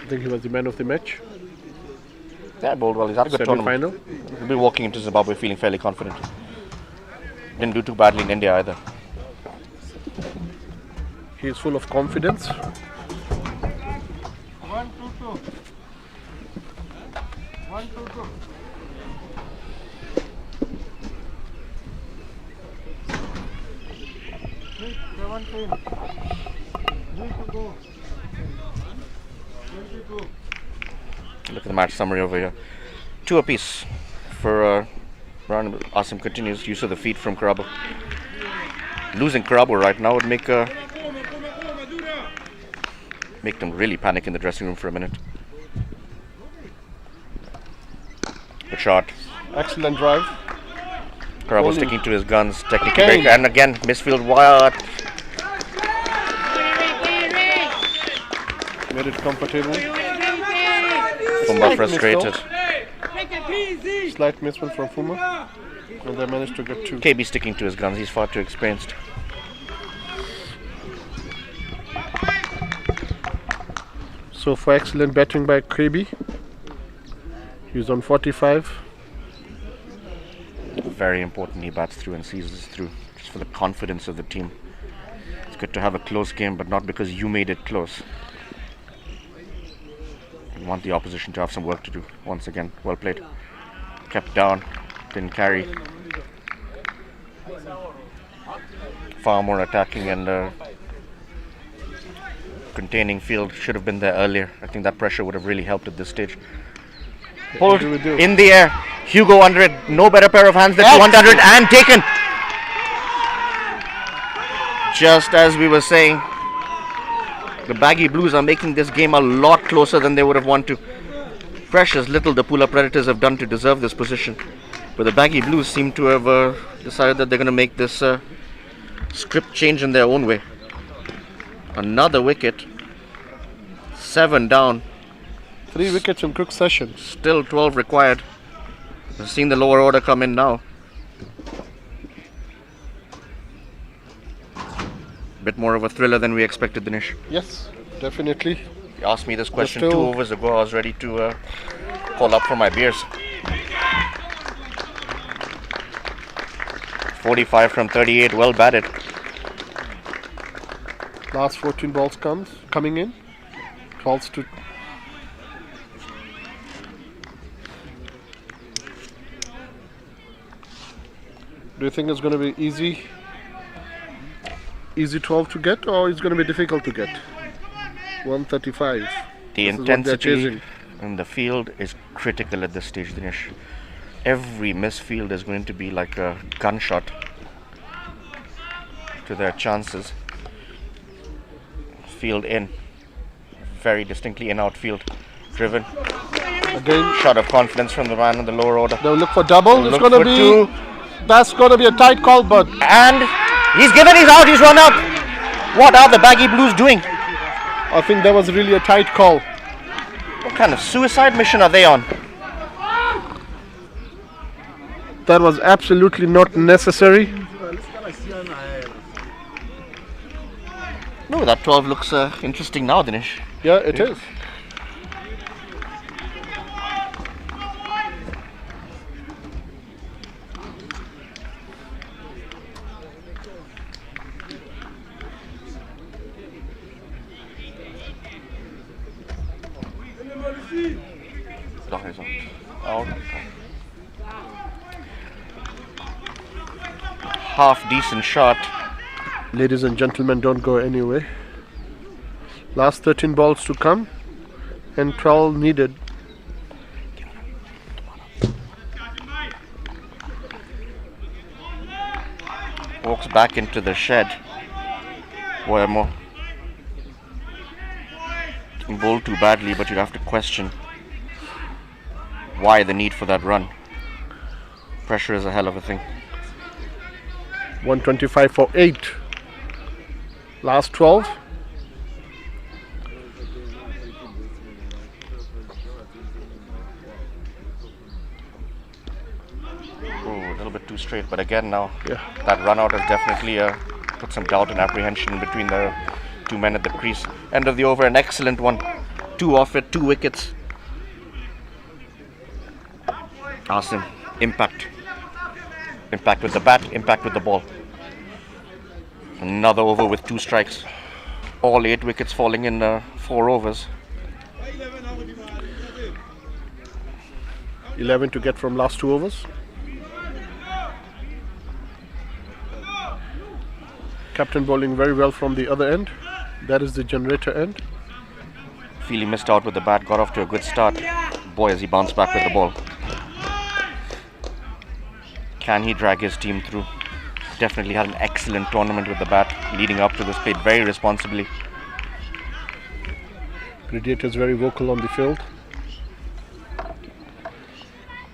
I think he was the man of the match. Yeah, bowled well. He's had a good Semi-final. tournament. He'll be walking into Zimbabwe feeling fairly confident. Didn't do too badly in India either. He is full of confidence. 1-2-2. 1-2-2. Look at the match summary over here. 2 apiece for Ran. Asim continues use of the feet from Karabo. Losing Karabo right now would make them really panic in the dressing room for a minute. Good shot. Excellent drive. Karabo sticking to his guns. Technically break. And again, misfield. What? Made it comfortable. Fumba frustrated. Slight misfield from Fumba. And they managed to get 2. KB sticking to his guns. He's far too experienced. So for excellent batting by KB. He's on 45. Very important he bats through and sees this through. Just for the confidence of the team. It's good to have a close game, but not because you made it close. You want the opposition to have some work to do. Once again, well played. Kept down, didn't carry. Far more attacking and containing field. Should have been there earlier. I think that pressure would have really helped at this stage. Pulled in the air. Hugo under it. No better pair of hands than 200 and taken. Just as we were saying, the Baggy Blues are making this game a lot closer than they would have wanted to. Precious little the Pula Predators have done to deserve this position. But the Baggy Blues seem to have decided that they're going to make this script change in their own way. Another wicket. 7 down. 3 wickets in quick session. Still 12 required. We've seen the lower order come in now. Bit more of a thriller than we expected, Dinesh. Yes, definitely. You asked me this question still 2 overs ago. I was ready to call up for my beers. 45 from 38, well batted. Last 14 balls coming in. 12 to. Do you think it's going to be easy 12 to get, or it's going to be difficult to get? 135. The intensity in the field is critical at this stage, Dinesh. Every misfield is going to be like a gunshot to their chances. Field in, very distinctly in outfield, driven. Again, Shot of confidence from the man in the lower order. they'll look for double. They'll It's look going to for be two. that's going to be a tight call, but And he's given, he's out, he's run out. What are the Baggy Blues doing? I think that was really a tight call. What kind of suicide mission are they on? That was absolutely not necessary. No, that 12 looks interesting now, Dinesh. Yeah, it is. No, he's out. Half decent shot. Ladies and gentlemen, don't go anywhere. Last 13 balls to come and 12 needed. Walks back into the shed. Boyamo. Bowled too badly, but you'd have to question why the need for that run. Pressure is a hell of a thing. 125 for 8. Last 12. Oh, a little bit too straight, but again now, Yeah. that run out has definitely put some doubt and apprehension between the two men at the crease. End of the over, an excellent one. 2 off it, 2 wickets. Awesome. Impact. Impact with the bat, impact with the ball. Another over with 2 strikes. All 8 wickets falling in 4 overs. 11 to get from last 2 overs. Captain bowling very well from the other end. That is the generator end. Feel he missed out with the bat, got off to a good start. Boy, as he bounced back with the ball. Can he drag his team through? Definitely had an excellent tournament with the bat leading up to this, played very responsibly. Predator's very vocal on the field.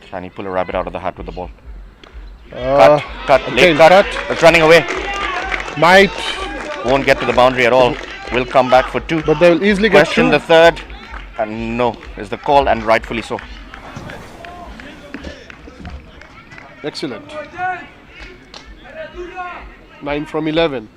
Can he pull a rabbit out of the hat with the ball? Cut, again, late cut. It's running away. Might, Won't get to the boundary at all. Will come back for 2. but they will easily get Question 2. the third. And no, is the call, and rightfully so. Excellent. 9 from 11.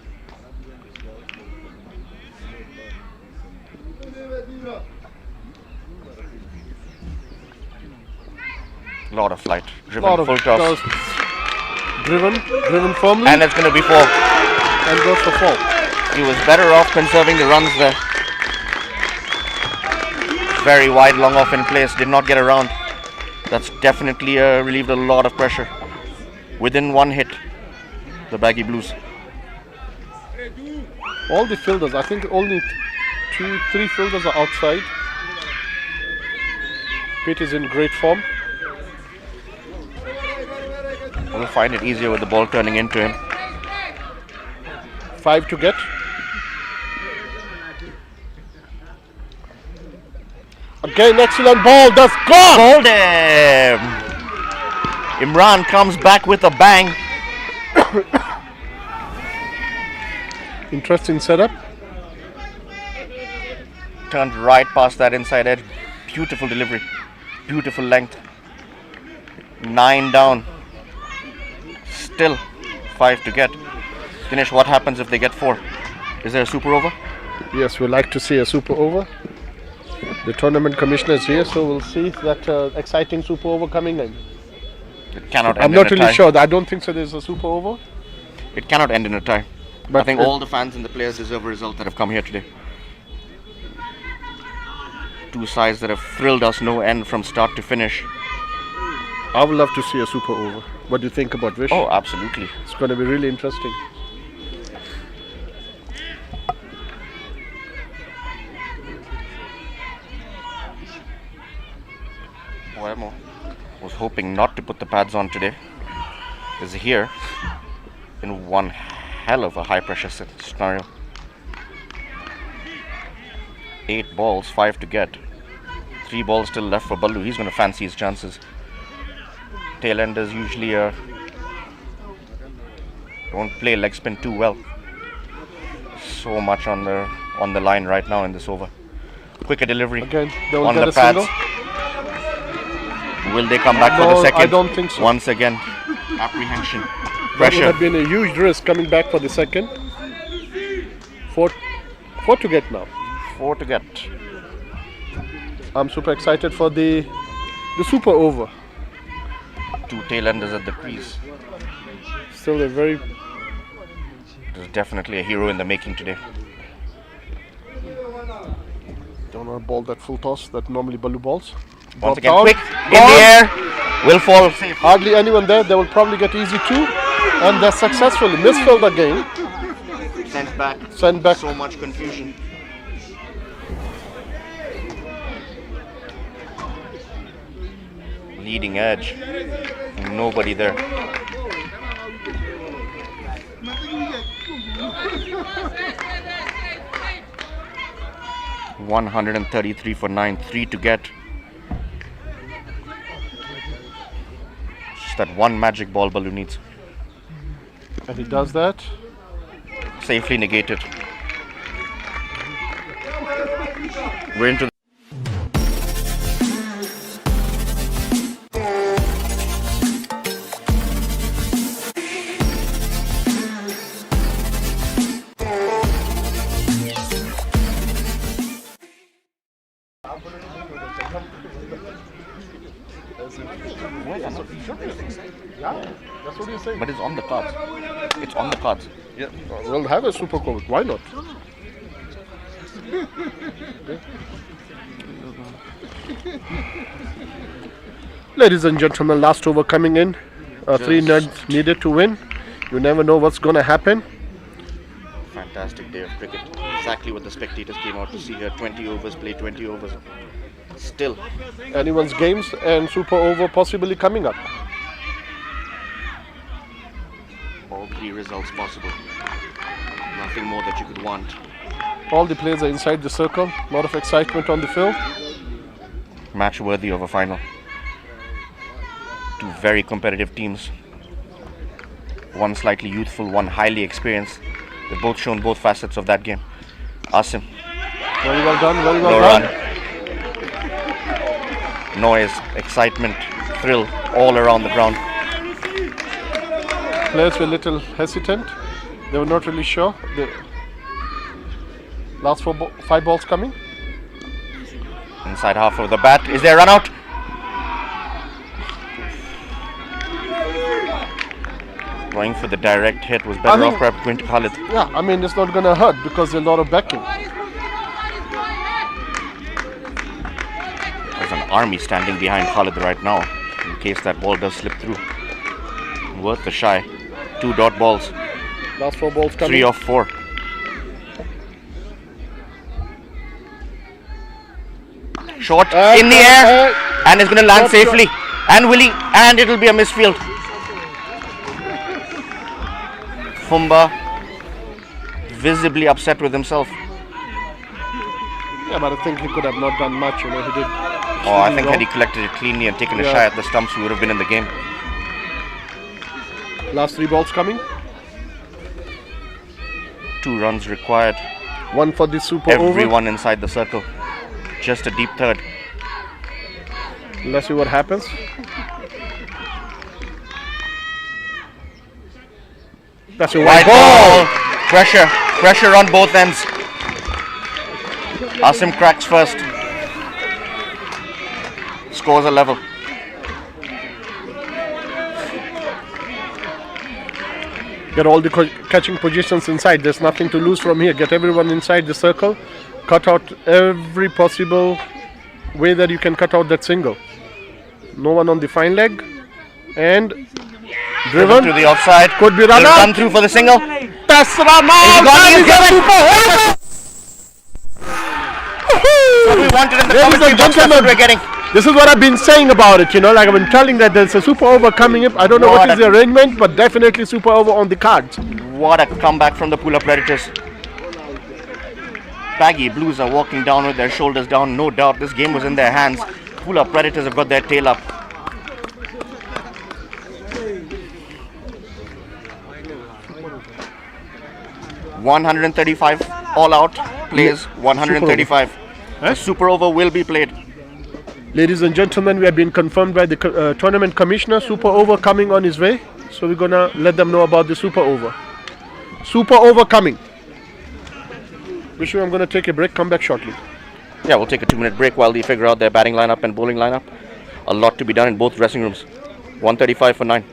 Lot of flight. Driven Lot of full toss. driven firmly, And it's going to be 4. and goes for 4. He was better off conserving the runs there. Very wide, long off in place. Did not get around. That's definitely relieved a lot of pressure. Within 1 hit, the Baggy Blues. All the fielders, I think only 3 fielders are outside. Pitt is in great form. Will find it easier with the ball turning into him. 5 to get. Again, excellent ball. That's gone. Hold him! Imran comes back with a bang. Interesting setup. Turned right past that inside edge. Beautiful delivery. Beautiful length. 9 down. Still 5 to get. Dinesh, what happens if they get 4? Is there a super over? Yes, we'd like to see a super over. The tournament commissioner is here, so we'll see that exciting super over coming in. It cannot end I'm in not a really tie. sure. I don't think so. There's a super over. It cannot end in a tie. But I think it- all the fans and the players deserve a result that have come here today. 2 sides that have thrilled us no end from start to finish. I would love to see a super over. What do you think about Vish? Oh, absolutely. It's going to be really interesting. Boyamo was hoping not to put the pads on today. Is here in one hell of a high pressure scenario. 8 balls, 5 to get. 3 balls still left for Ballu. He's going to fancy his chances. Tailenders usually don't play leg spin too well. So much on the line right now in this over. Quicker delivery Again, they will on get the a pads. single. Will they come back for the second? I don't think so. Once again, apprehension, That would pressure. have been a huge risk coming back for the second. Four to get now. 4 to get. I'm super excited for the super over. 2 tailenders at the crease. Still a very There's definitely a hero in the making today. don't want to ball that full toss that normally Ballu balls. Once Dropped again, out. quick in the air. Will fall safe. Hardly anyone there. They will probably get easy too, and they successfully misfilled again. Sent back. Sent back. So much confusion. Leading edge. Nobody there. $133 for 9, 3 to get. Just that one magic ball Ballu needs. And he does that. Safely negated. We're into That's what you're saying. But it's on the cards. It's on the cards. Yeah, we'll have a super COVID. Why not? Ladies and gentlemen, last over coming in. 3 runs needed to win. You never know what's going to happen. Fantastic day of cricket. Exactly what the spectators came out to see here. 20 overs, play 20 overs. Still, Anyone's games and super over possibly coming up. all 3 results possible. Nothing more that you could want. All the players are inside the circle. A lot of excitement on the field. Match worthy of a final. 2 very competitive teams. One slightly youthful, one highly experienced. They've both shown both facets of that game. Asim. Very well done, very well No done. run. Noise, excitement, thrill all around the ground. Players were a little hesitant. They were not really sure. The last 5 balls coming. Inside half of the bat. Is there a run out? Going for the direct hit was better off perhaps going to Khalid. Yeah, I mean, it's not going to hurt because there's a lot of backing. There's an army standing behind Khalid right now in case that ball does slip through. Worth the shy. 2 dot balls. Last 4 balls coming. 3 of 4. Short in the air and is going to land safely and willing, and it'll be a misfield. Fumba visibly upset with himself. Yeah, but I think he could have not done much. You know, he did. Oh, I think had he collected it cleanly and taken a shot at the stumps, he would have been in the game. Last 3 balls coming. 2 runs required. 1 for the super over. Everyone inside the circle. Just a deep third. Let's see what happens. That's a Wide ball. Pressure on both ends. Asim cracks first. Scores a level. Get all the catching positions inside. There's nothing to lose from here. Get everyone inside the circle. Cut out every possible way that you can cut out that single. No one on the fine leg. And driven to the offside. Could be run They'll out. run through for the single. That's run out. What we wanted in the commentary box, that's what we're getting. This is what I've been saying about it, you know, like I've been telling that there's a super over coming up. I don't know what is the arrangement, but definitely super over on the cards. What a comeback from the Pula Predators. Baggy Blues are walking down with their shoulders down. No doubt this game was in their hands. Pula Predators have got their tail up. $135 all out plays. 135. A super over will be played. Ladies and gentlemen, we have been confirmed by the tournament commissioner. Super over coming on his way. So we're gonna let them know about the super over. Super over coming. Vishnu, I'm gonna take a break. Come back shortly. Yeah, we'll take a 2-minute break while they figure out their batting lineup and bowling lineup. A lot to be done in both dressing rooms. 135 for 9.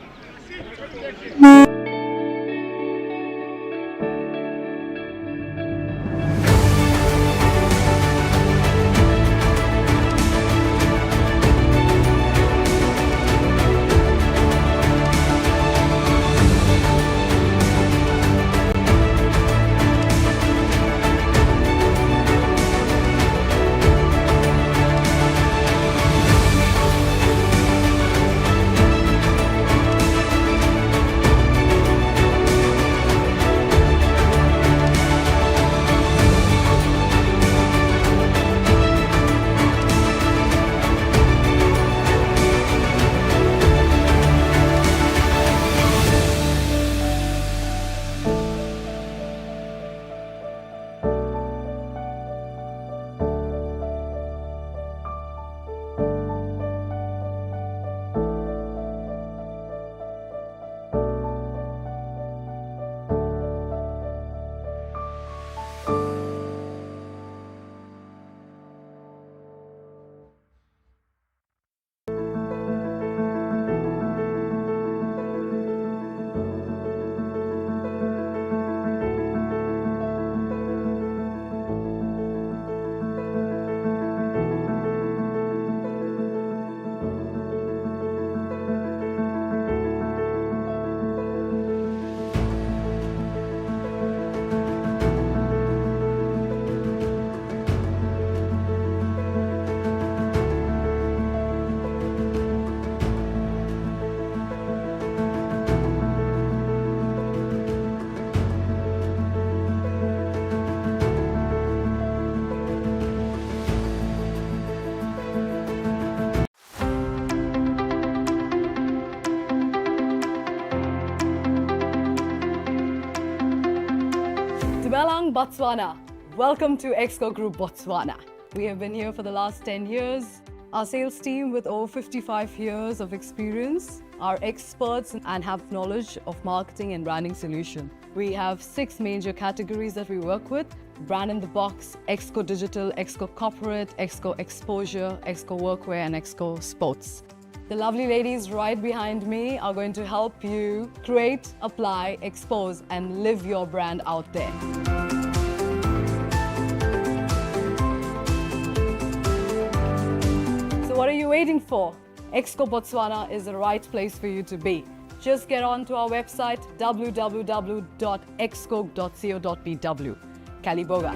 Dumelang, Botswana. Welcome to Exco Group Botswana. We have been here for the last 10 years. Our sales team with over 55 years of experience are experts and have knowledge of marketing and branding solution. We have 6 major categories that we work with: Brand in the Box, Exco Digital, Exco Corporate, Exco Exposure, Exco Workwear and Exco Sports. The lovely ladies right behind me are going to help you create, apply, expose and live your brand out there. So what are you waiting for? Exco Botswana is the right place for you to be. Just get on to our website www.exco.co.bw. Kaliboga.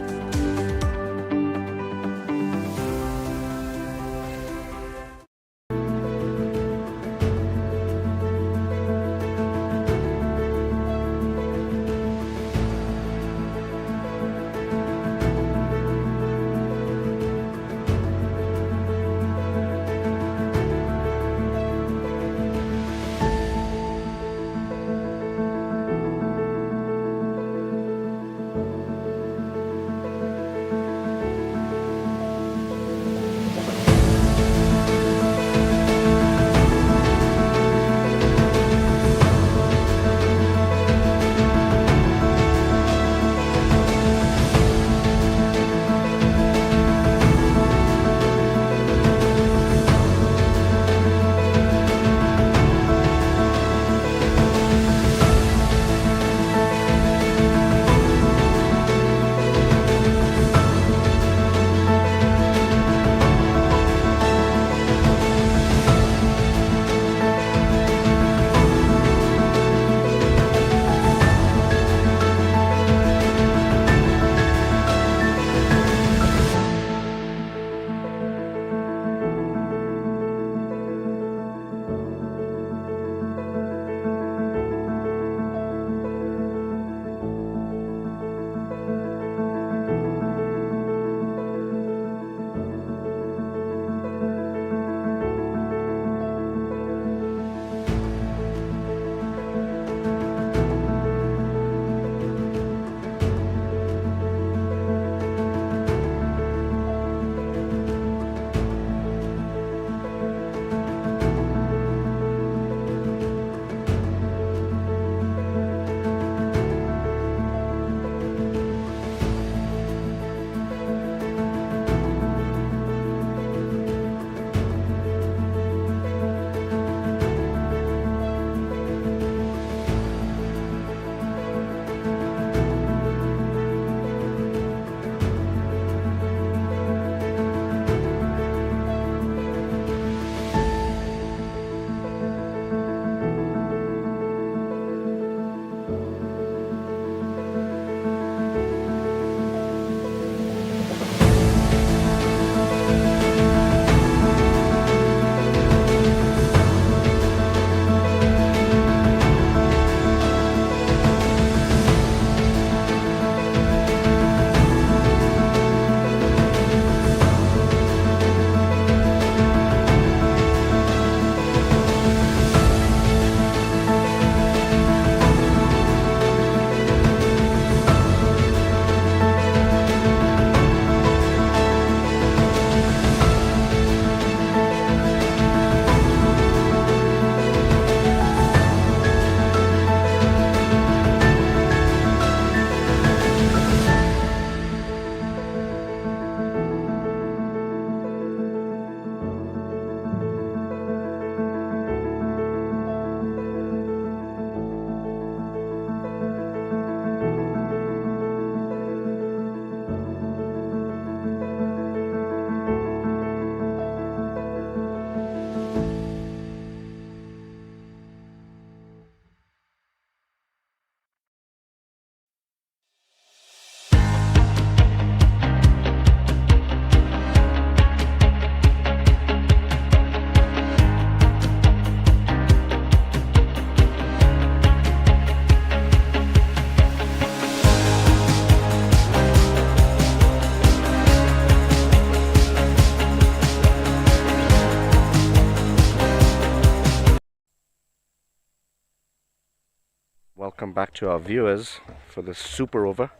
Welcome back to our viewers for this super over.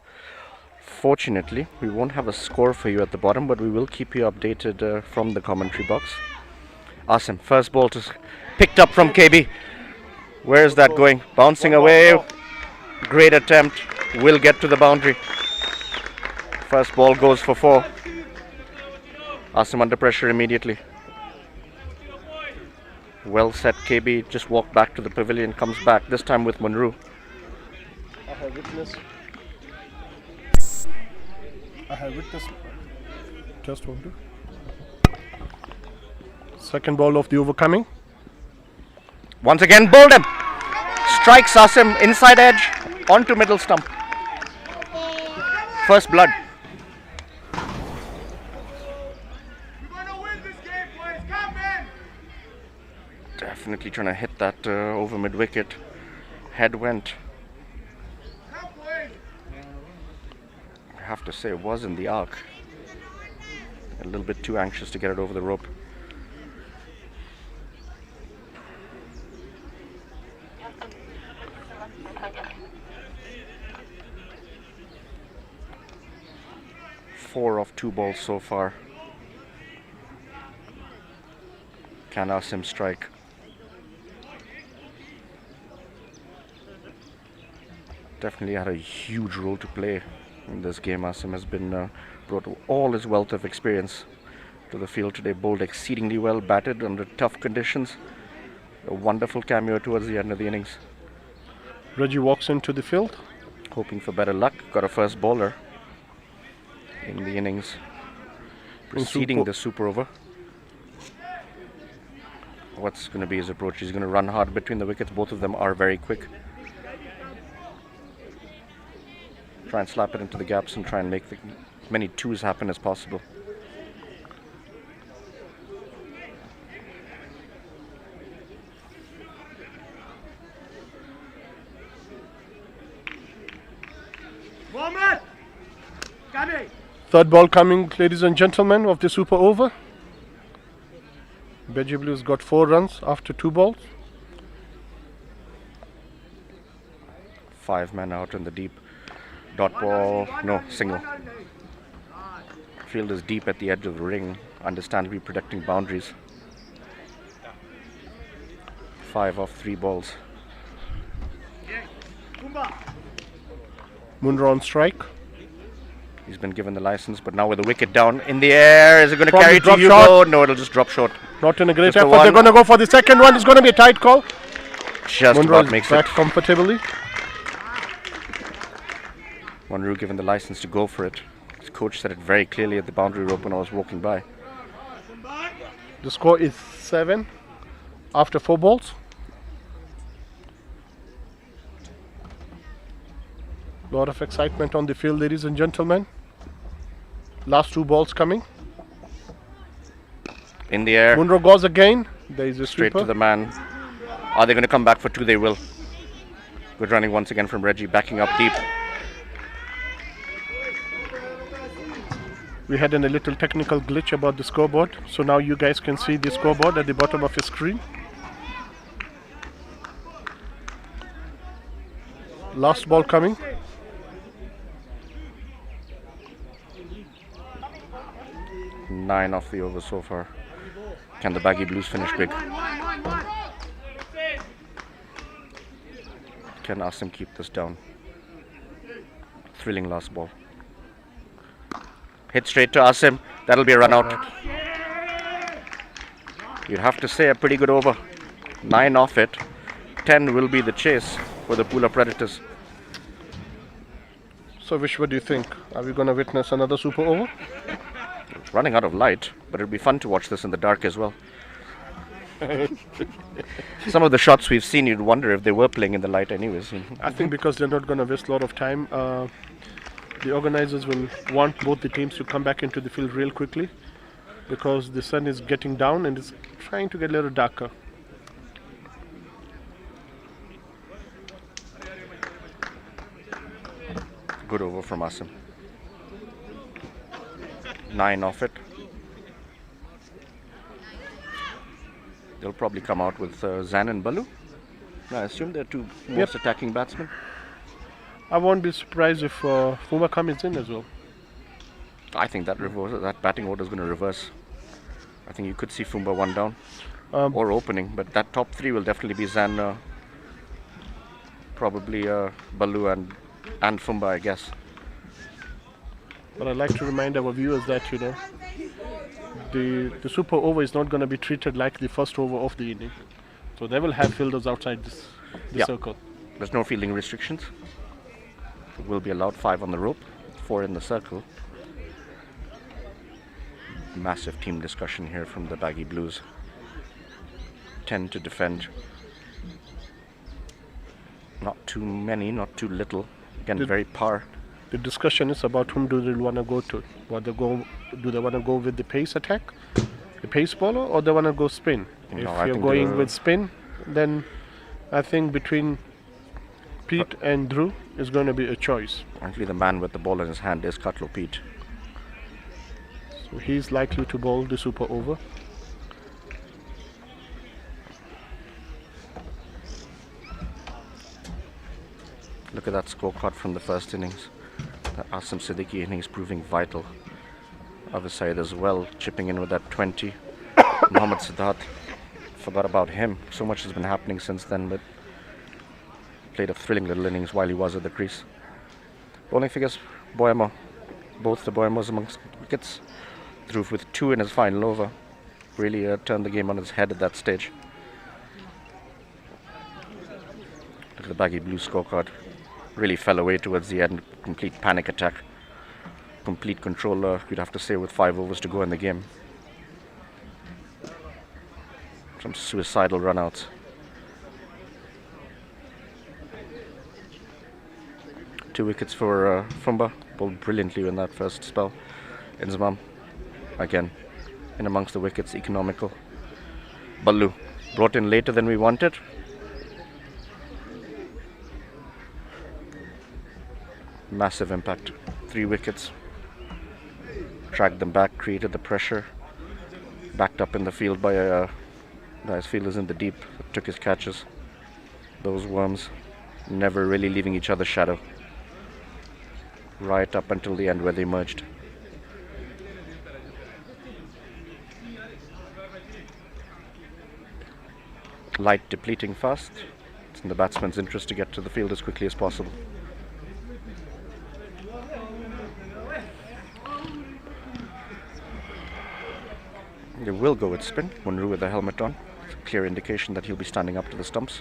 Fortunately, we won't have a score for you at the bottom, but we will keep you updated from the commentary box. Awesome. First ball picked up from KB. Where is that going? Bouncing away. Great attempt. Will get to the boundary. First ball goes for 4. Awesome under pressure immediately. Well set, KB. Just walked back to the pavilion. Comes back, this time with Munro. I have witnessed. Just one, two. Second ball of the over coming. Once again, bowled him. Strikes Asim, inside edge, onto middle stump. First blood. Definitely trying to hit that over mid wicket. Head went. I have to say, it was in the arc. A little bit too anxious to get it over the rope. Four of 2 balls so far. Can Asim strike? Definitely had a huge role to play in this game. Asim has been brought all his wealth of experience to the field today. Bowled exceedingly well, batted under tough conditions. A wonderful cameo towards the end of the innings. Reggie walks into the field. Hoping for better luck. Got a first bowler in the innings. Preceding the super over. What's going to be his approach? He's going to run hard between the wickets. Both of them are very quick. Try and slap it into the gaps and try and make as many 2s happen as possible. Third ball coming, ladies and gentlemen, of the super over. Baggy Blues got 4 runs after 2 balls. 5 men out in the deep. Dot ball, no, single. Field is deep at the edge of the ring, understandably protecting boundaries. 5 off 3 balls. Munro on strike. He's been given the license, but now with the wicket down in the air, is it going to carry to drop you? short. No, it'll just drop short. Not in a great Just the effort. one. They're going to go for the second one. It's going to be a tight call. Just Munro about is makes back it. comfortably. Munro given the license to go for it. His coach said it very clearly at the boundary rope when I was walking by. The score is 7 after 4 balls. Lot of excitement on the field, ladies and gentlemen. Last 2 balls coming. In the air. Munro goes again. There is a Straight sweeper. to the man. Are they going to come back for 2? They will. Good running once again from Reggie, backing up deep. We had a little technical glitch about the scoreboard, so now you guys can see the scoreboard at the bottom of your screen. Last ball coming. Nine off the over so far. Can the Baggy Blues finish big? Can Asim keep this down? Thrilling last ball. Hit straight to Asim. That'll be a run out. You'd have to say a pretty good over. 9 off it. 10 will be the chase for the Pula Predators. So Vish, what do you think? Are we going to witness another super over? It's running out of light, but it'll be fun to watch this in the dark as well. Some of the shots we've seen, you'd wonder if they were playing in the light anyways. I think because they're not going to waste a lot of time, the organizers will want both the teams to come back into the field real quickly because the sun is getting down and it's trying to get a little darker. Good over from Asim. 9 off it. They'll probably come out with Zan and Balu. I assume they're 2 most attacking batsmen. I won't be surprised if Fuma comes in as well. I think that batting order is going to reverse. I think you could see Fumba one down or opening, but that top three will definitely be Zan, probably Balu and Fumba, I guess. But I'd like to remind our viewers that, you know, the super over is not going to be treated like the first over of the inning. So they will have fielders outside the circle. There's no fielding restrictions. Will be allowed 5 on the rope, 4 in the circle. Massive team discussion here from the Baggy Blues. 10 to defend. Not too many, not too little. Again, very par. The discussion is about whom do they want to go to. Do they want to go with the pace attack, the pace bowler, or they want to go spin? If you're going with spin, then I think between Pete and Drew is going to be a choice. Actually, the man with the ball in his hand is Cutlo Pete. So he's likely to bowl the super over. Look at that scorecard from the first innings. The Asim Siddiqui innings proving vital. Other side as well, chipping in with that 20. Mohammad Siddharth, forgot about him. So much has been happening since then, but played a thrilling little innings while he was at the crease. Bowling figures, Boyama. Both the Boyamas amongst wickets. Drew with 2 in his final over. Really turned the game on its head at that stage. Look at the Baggy Blue scorecard. Really fell away towards the end. Complete panic attack. Complete control, you'd have to say, with 5 overs to go in the game. Some suicidal runouts. Two wickets for Fumba. Bowled brilliantly in that first spell. Inzamam, again, in amongst the wickets, economical. Balu, brought in later than we wanted. Massive impact. 3 wickets. Dragged them back, created the pressure. Backed up in the field by his fielders in the deep. Took his catches. Those worms never really leaving each other's shadow. Right up until the end where they merged. Light depleting fast. It's in the batsman's interest to get to the field as quickly as possible. They will go with spin. Munru with the helmet on. It's a clear indication that he'll be standing up to the stumps.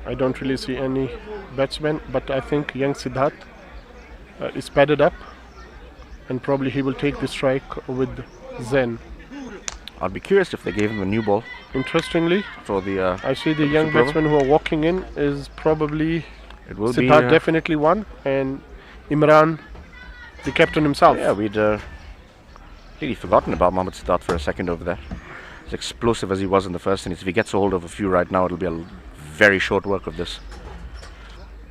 I don't really see any batsmen, but I think young Siddharth is padded up, and probably he will take the strike with Zen. I'd be curious if they gave him a new ball. Interestingly, for the I see the young batsmen who are walking in is probably Siddharth, definitely one, and Imran, the captain himself. Yeah, we'd really forgotten about Mohammad Siddharth for a second over there. As explosive as he was in the first innings, if he gets a hold of a few right now, it'll be a very short work of this.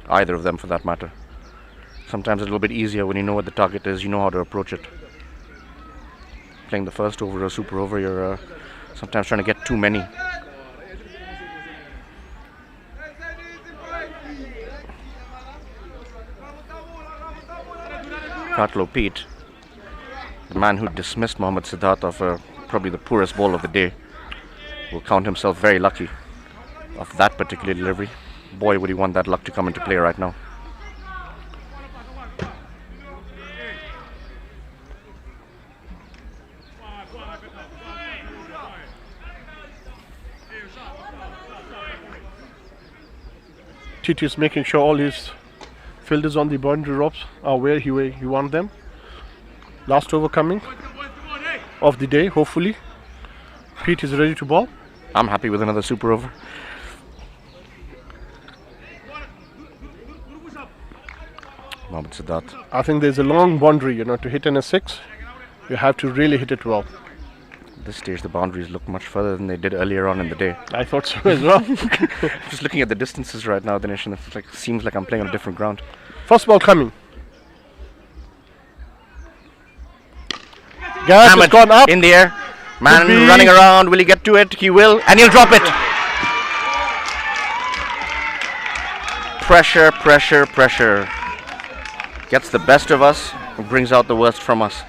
Either of them, for that matter. Sometimes a little bit easier when you know what the target is, you know how to approach it. Playing the first over or super over, you're sometimes trying to get too many. Cutlo Pete, the man who dismissed Mohammad Siddharth of probably the poorest ball of the day, will count himself very lucky of that particular delivery. Boy, would he want that luck to come into play right now. Titi is making sure all his fielders on the boundary ropes are where he want them. Last over coming of the day, hopefully. Pete is ready to bowl. I'm happy with another super over. Mohammad Siddharth. I think there's a long boundary, to hit in a 6. You have to really hit it well. At this stage, the boundaries look much further than they did earlier on in the day. I thought so as well. Just looking at the distances right now, Dinesh, and it seems like I'm playing on a different ground. First ball coming. Gas has gone up. In the air. Man running around. Will he get to it? He will. And he'll drop it. Pressure, pressure, pressure. Gets the best of us, brings out the worst from us.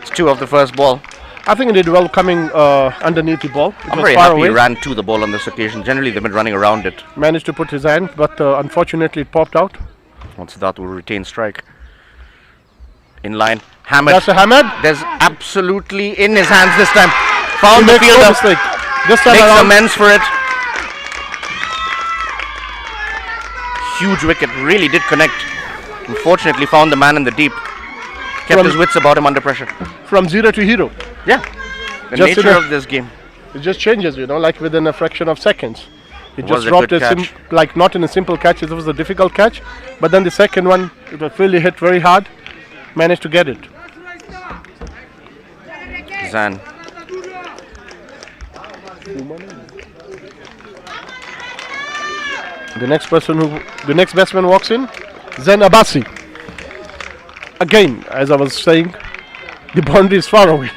It's 2 of the first ball. I think he did well coming underneath the ball. I'm very happy he ran to the ball on this occasion. Generally, they've been running around it. Managed to put his hand, but unfortunately it popped out. Siddharth will retain strike. In line. Hamid. That's a Hamid. There's absolutely in his hands this time. Found He the makes no fielder. mistake. This time Makes around. amends for it. Huge wicket. Really did connect. Unfortunately, found the man in the deep. Kept his wits about him under pressure. From 0 to hero. Yeah. The Just nature of this game. It just changes, like within a fraction of seconds. It Was just a dropped good catch. like not in a simple catch, it was a difficult catch. But then the second one, it was really hit very hard. Managed to get it. Zan. The next batsman walks in, Zain Abbasi. Again, as I was saying, the boundary is far away.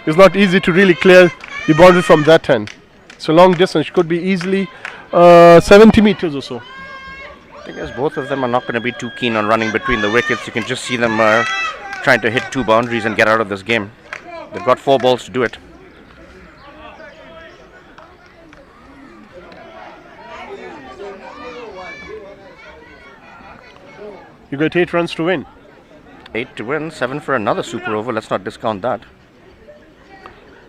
It's not easy to really clear the boundary from that end. It's a long distance, could be easily 70 meters or so. I guess both of them are not going to be too keen on running between the wickets. You can just see them trying to hit 2 boundaries and get out of this game. They've got 4 balls to do it. You got 8 runs to win. 8 to win, 7 for another super over. Let's not discount that.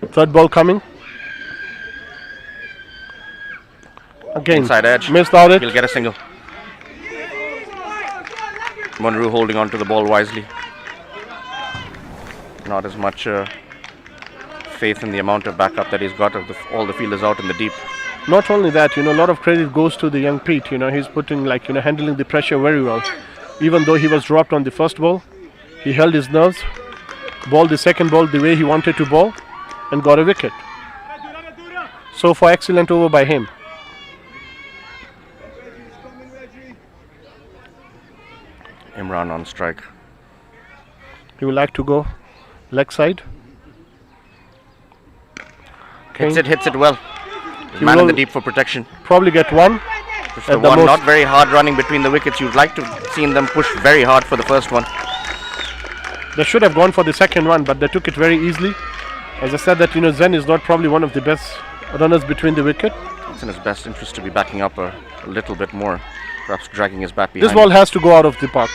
Third ball coming. Again, Inside edge. missed out it. He'll get a single. Munro holding on to the ball wisely. Not as much faith in the amount of backup that he's got of all the fielders out in the deep. Not only that, a lot of credit goes to the young Pete. He's putting handling the pressure very well. Even though he was dropped on the first ball, he held his nerves, bowled the second ball the way he wanted to bowl, and got a wicket. So far, excellent over by him. Imran on strike. He would like to go leg side. Hits it well. He Man in will the deep for protection. Probably get one. Push the one, not very hard running between the wickets. You'd like to have seen them push very hard for the first one. They should have gone for the second one, but they took it very easily. As I said that, Zain is not probably one of the best runners between the wicket. It's in his best interest to be backing up a little bit more. Perhaps dragging his bat behind. This ball has to go out of the park.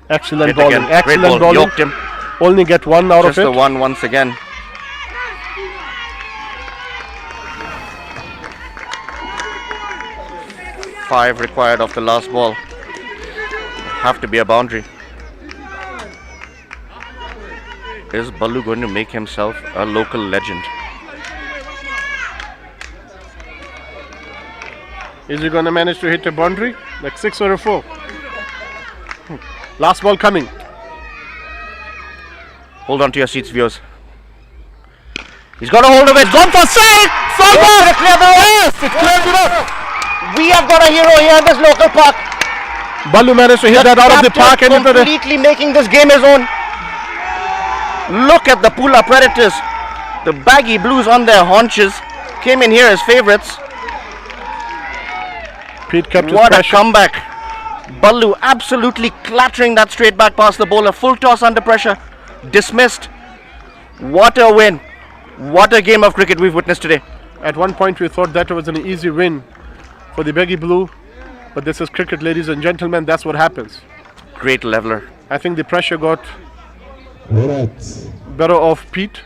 Excellent Hit bowling. again. Excellent Great ball. bowling. Yoked him. Only get one out Just of it. the one once again. Five required off the last ball. Have to be a boundary. Is Balu going to make himself a local legend? Is he going to manage to hit a boundary? Like 6 or a 4? Last ball coming. Hold on to your seats, viewers. He's got a hold of it. Gone for side. We have got a hero here in this local park. Balu managed to hit that out of the park and completely making this game his own. Look at the Pula Predators. The Baggy Blues on their haunches came in here as favourites. Pete kept his What a pressure. comeback. Balu absolutely clattering that straight back past the bowler. Full toss under pressure. Dismissed. What a win. What a game of cricket we've witnessed today. At one point we thought that was an easy win for the Baggy Blue. But this is cricket, ladies and gentlemen. That's what happens. Great leveler. I think the pressure got better off Pete.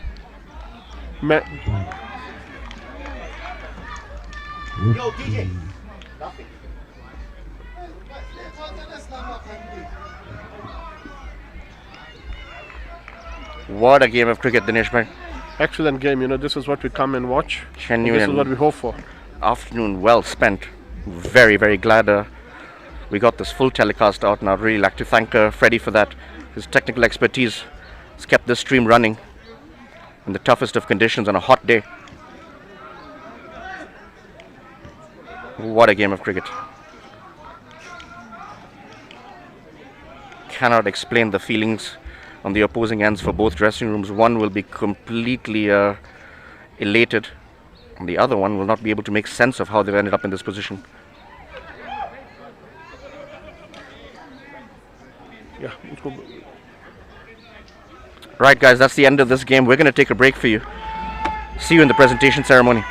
What a game of cricket, Dinesh bhai. Excellent game. This is what we come and watch. Genuine. This is what we hope for. Afternoon well spent. Very, very glad we got this full telecast out, and I'd really like to thank Freddie for that. His technical expertise has kept this stream running in the toughest of conditions on a hot day. What a game of cricket. Cannot explain the feelings on the opposing ends for both dressing rooms. One will be completely elated, and the other one will not be able to make sense of how they've ended up in this position. Yeah, let's go. Right, guys, that's the end of this game. We're going to take a break for you. See you in the presentation ceremony.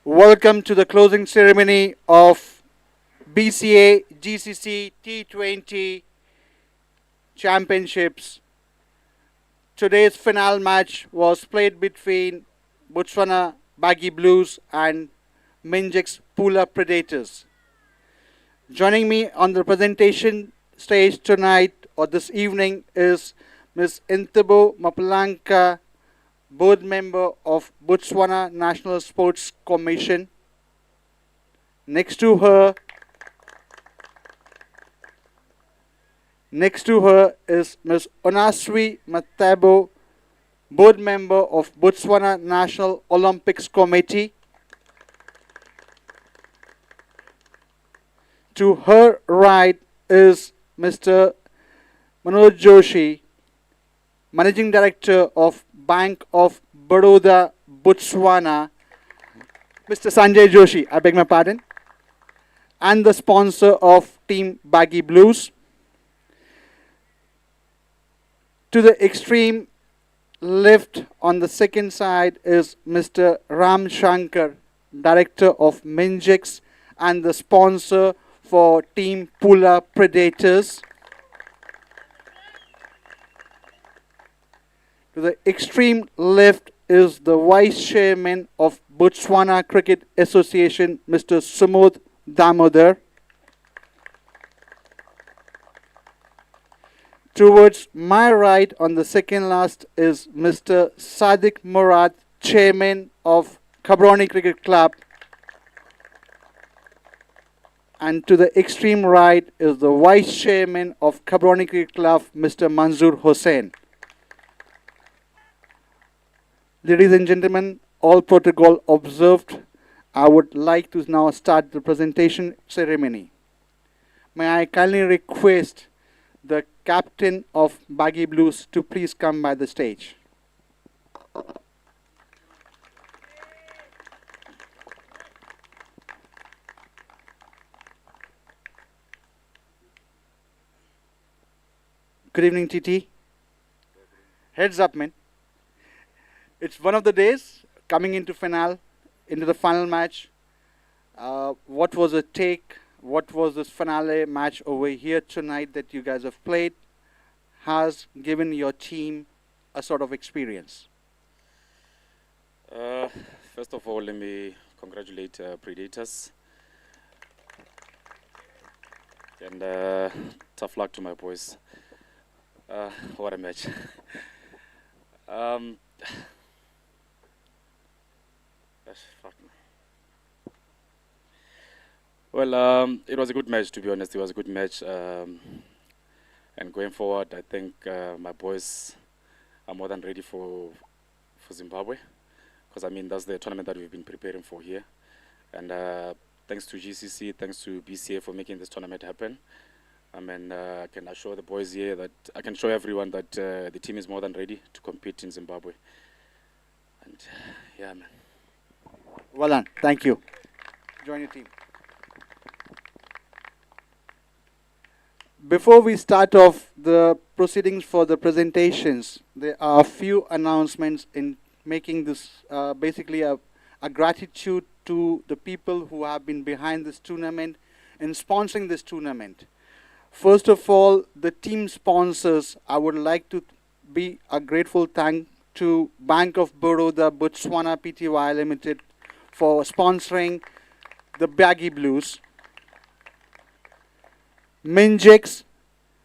Welcome to the closing ceremony of BCA-GCC T20 Championships. Today's final match was played between Botswana Baggy Blues and Minjek's Pula Predators. Joining me on the presentation stage tonight or this evening is Ms. Intebo Mapulanka, board member of Botswana National Sports Commission. Next to her is Ms. Onaswi Matabo, board member of Botswana National Olympics Committee. To her right is Mr. Manoj Joshi, Managing Director of Bank of Baroda, Botswana. Mr. Sanjay Joshi, I beg my pardon. And the sponsor of Team Baggy Blues. To the extreme left on the second side is Mr. Ram Shankar, Director of Minjeks and the sponsor for Team Pula Predators. To the extreme left is the Vice Chairman of Botswana Cricket Association, Mr. Sumodh Damodar. Towards my right on the second last is Mr. Sadiq Murad, Chairman of Gaborone Cricket Club. And to the extreme right is the Vice Chairman of Gaborone Cricket Club, Mr. Manzoor Hossain. Ladies and gentlemen, all protocol observed. I would like to now start the presentation ceremony. May I kindly request the captain of Baggy Blues to please come by the stage. Good evening, TT. Heads up, man. It's one of the days coming into the final match. What was the take? What was this finale match over here tonight that you guys have played has given your team a sort of experience? First of all, let me congratulate Predators. And tough luck to my boys. What a match. Well, it was a good match, to be honest. It was a good match. And going forward, I think my boys are more than ready for Zimbabwe. Because, I mean, that's the tournament that we've been preparing for here. And thanks to GCC, thanks to BCA for making this tournament happen. I mean, I can assure the boys here that I can show everyone that the team is more than ready to compete in Zimbabwe. And yeah, man. Well done. Thank you. Join your team. Before we start off the proceedings for the presentations, there are a few announcements in making this basically a gratitude to the people who have been behind this tournament and sponsoring this tournament. First of all, the team sponsors, I would like to be a grateful thank to Bank of Baroda, Botswana Pty Limited for sponsoring the Baggy Blues. Minjeks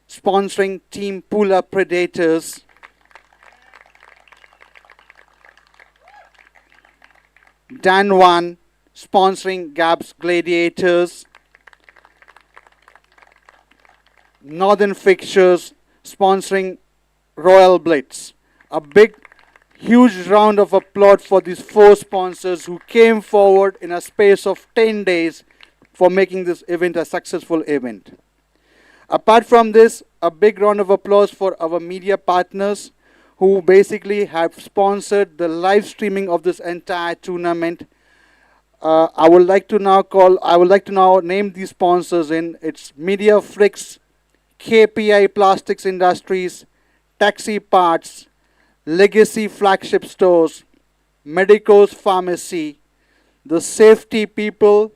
sponsoring Team Pula Predators. Dan1 sponsoring Gabs Gladiators. Northern Fixtures sponsoring Royal Blitz. A big, huge round of applause for these four sponsors who came forward in a space of 10 days for making this event a successful event. Apart from this, a big round of applause for our media partners who basically have sponsored the live streaming of this entire tournament. I would like to now name these sponsors in. It's Media Flix, KPI Plastics Industries, Taxi Parts, Legacy Flagship Stores, Medicos Pharmacy, the safety people,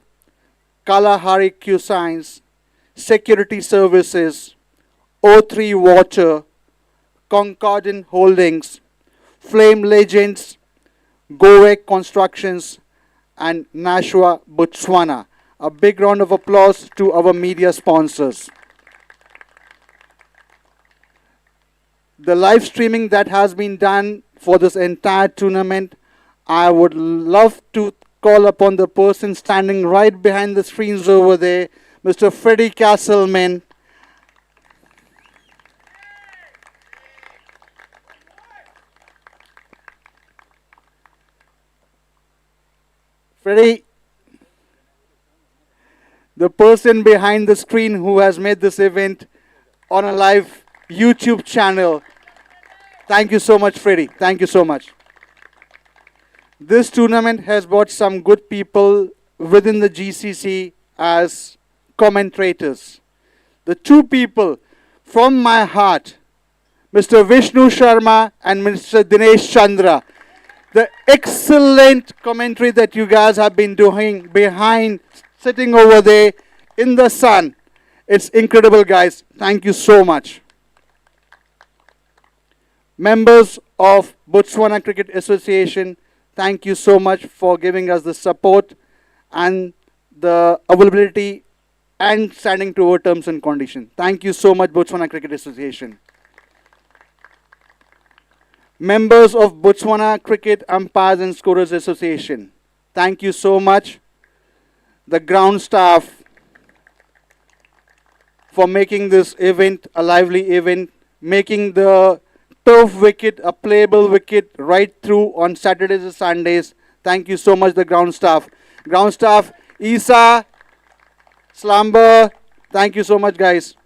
Kalahari Cuisines, Security Services, O3 Water, Concordant Holdings, Flame Legends, Govec Constructions, and Nashua, Botswana. A big round of applause to our media sponsors. The live streaming that has been done for this entire tournament, I would love to call upon the person standing right behind the screens over there, Mr. Freddie Castleman. Freddie, the person behind the screen who has made this event on a live YouTube channel. Thank you so much, Freddie. Thank you so much. This tournament has brought some good people within the GCC as commentators. The two people from my heart, Mr. Vishnu Sharma and Mr. Dinesh Chandra. The excellent commentary that you guys have been doing behind, sitting over there in the sun. It's incredible, guys. Thank you so much. Members of Botswana Cricket Association, thank you so much for giving us the support and the availability and standing to our terms and conditions. Thank you so much, Botswana Cricket Association. Members of Botswana Cricket Umpires and Scorers Association, thank you so much. The ground staff for making this event a lively event, making the turf wicket a playable wicket right through on Saturdays and Sundays. Thank you so much, the ground staff. Ground staff, Isa, Slumber, thank you so much, guys.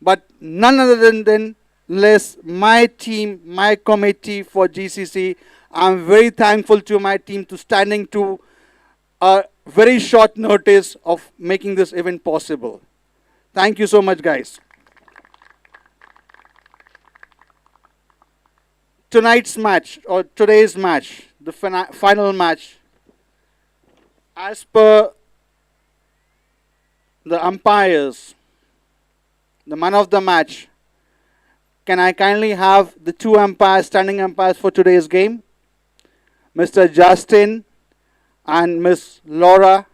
But none other than less my team, my committee for GCC. I'm very thankful to my team to standing to a very short notice of making this event possible. Thank you so much, guys. Tonight's match, or today's match, the final match, as per the umpires, the man of the match, can I kindly have the two umpires, standing umpires for today's game? Mr. Justin and Miss Laura.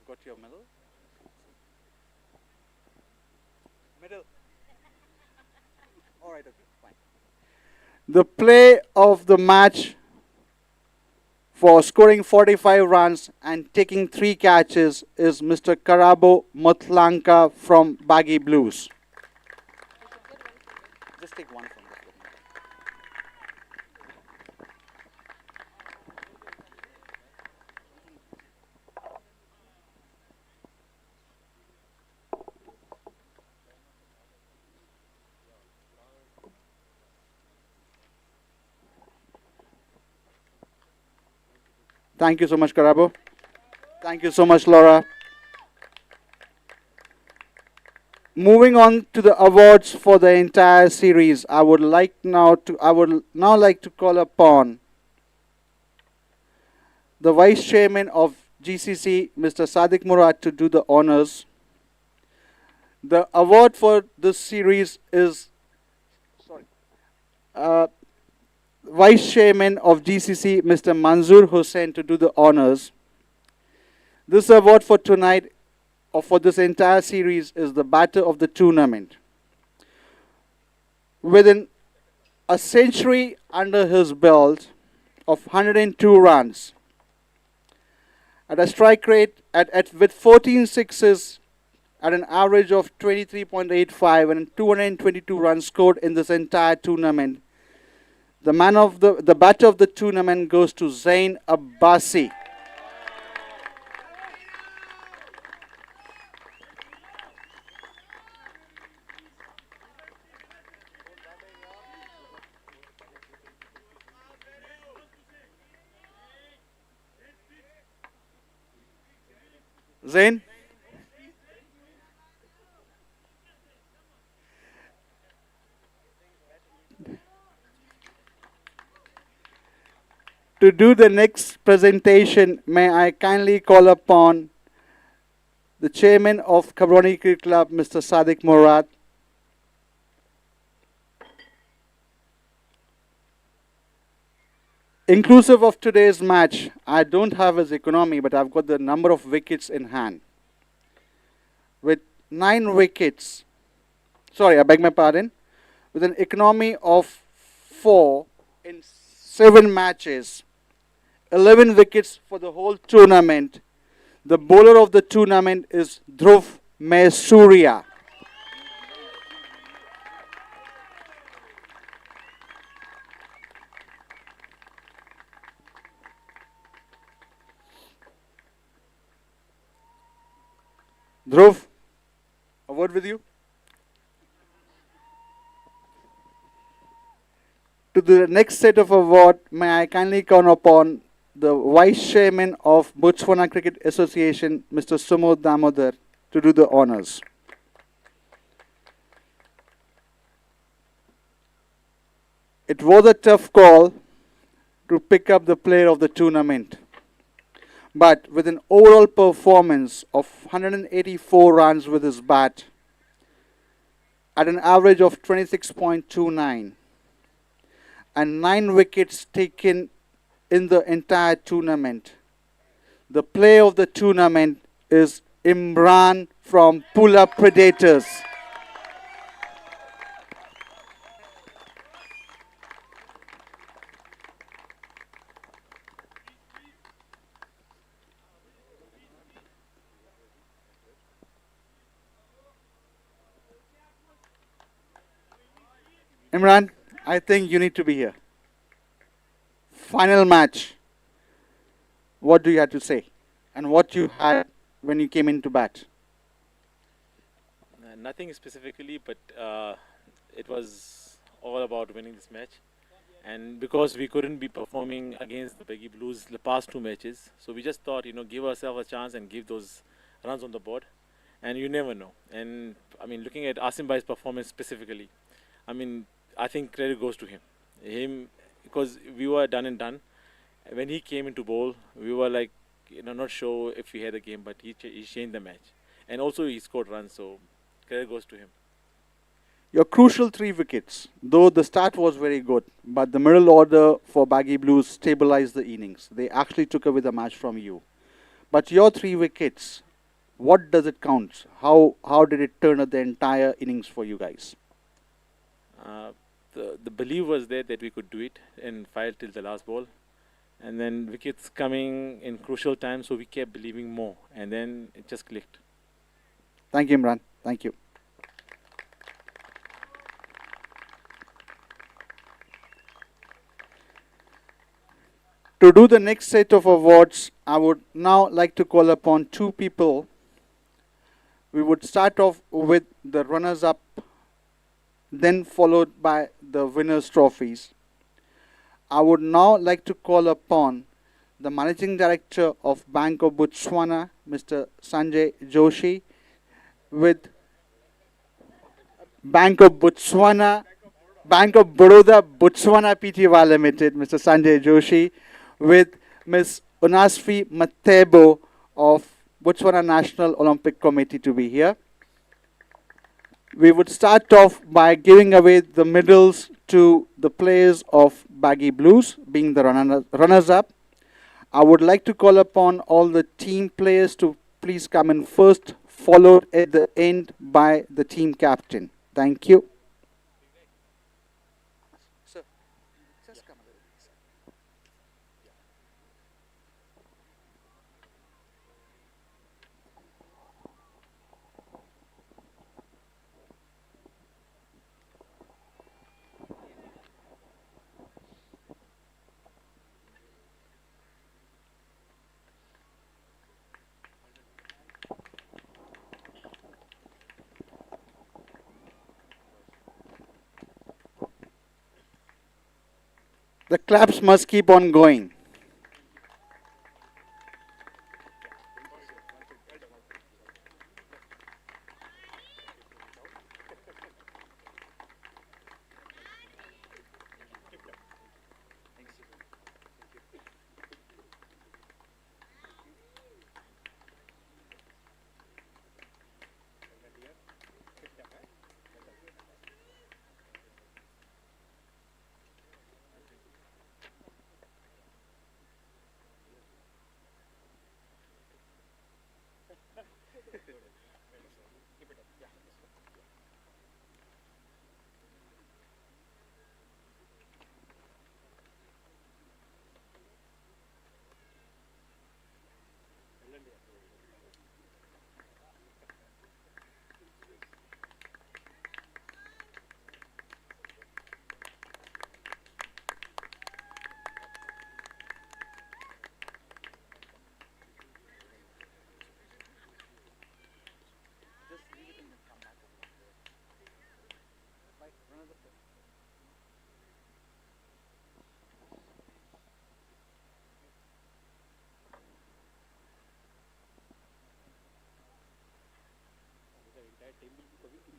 Got your medal? Middle. All right, okay, fine. The play of the match for scoring 45 runs and taking 3 catches is Mr. Karabo Mutlanka from Baggy Blues. Just take one from this. Thank you so much, Karabo. Thank you so much, Laura. Moving on to the awards for the entire series, I would now like to call upon the Vice Chairman of GCC, Mr. Sadiq Murad, to do the honors. The award for this series is Vice Chairman of GCC, Mr. Manzoor Hussain, to do the honors. This award for tonight, or for this entire series, is the batter of the tournament. Within a century under his belt of 102 runs, at a strike rate with 14 sixes at an average of 23.85 and 222 runs scored in this entire tournament, the batter of the tournament goes to Zain Abbasi. Zain? To do the next presentation, may I kindly call upon the chairman of Gaborone Cricket Club, Mr. Sadiq Murad. Inclusive of today's match, I don't have his economy, but I've got the number of wickets in hand. With 9 wickets, sorry, I beg my pardon, with an economy of 4 in 7 matches, 11 wickets for the whole tournament. The bowler of the tournament is Dhruv Surya. Dhruv, a word with you. To the next set of award, may I kindly call upon the Vice Chairman of Botswana Cricket Association, Mr. Sumod Damodar, to do the honors. It was a tough call to pick up the player of the tournament. But with an overall performance of 184 runs with his bat at an average of 26.29 and 9 wickets taken in the entire tournament, the player of the tournament is Imran from Pula Predators. Imran, I think you need to be here. Final match. What do you have to say? And what you had when you came into bat? Nothing specifically, but it was all about winning this match. And because we couldn't be performing against the Baggy Blues the past 2 matches, so we just thought, give ourselves a chance and give those runs on the board. And you never know. And I mean, looking at Asim Bhai's performance specifically, I think credit goes to him. Because we were done and done. When he came into bowl, we were like, not sure if we had a game, but he changed the match. And also he scored runs, so credit goes to him. Your crucial 3 wickets, though the start was very good, but the middle order for Baggy Blues stabilized the innings. They actually took away the match from you. But your 3 wickets, what does it count? How did it turn up the entire innings for you guys? The belief was there that we could do it and fight till the last ball. And then wickets coming in crucial times, so we kept believing more. And then it just clicked. Thank you, Imran. Thank you. To do the next set of awards, I would now like to call upon 2 people. We would start off with the runners-up, then followed by the winners' trophies. I would now like to call upon the Managing Director of Bank of Botswana, Mr. Sanjay Joshi, with Bank of Botswana, Bank of Baroda Botswana Pty Limited, Mr. Sanjay Joshi, with Ms. Unasfi Matebo of Botswana National Olympic Committee to be here. We would start off by giving away the medals to the players of Baggy Blues, being the runners-up. I would like to call upon all the team players to please come in first, followed at the end by the team captain. Thank you. Sir, just come. The claps must keep on going.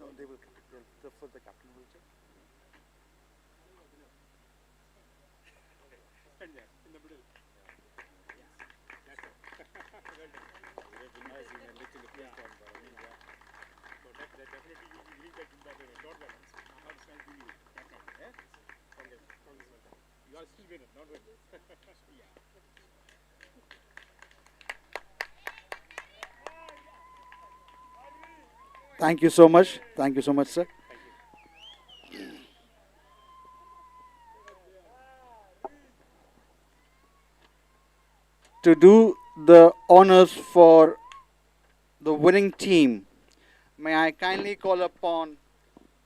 No, they will. The captain will check. Stand there in the middle. So that definitely you will reach that Zimbabwe dot balance. How does that give you? You are still winner, not winner. Yeah. Thank you so much. Thank you so much, sir. To do the honors for the winning team, may I kindly call upon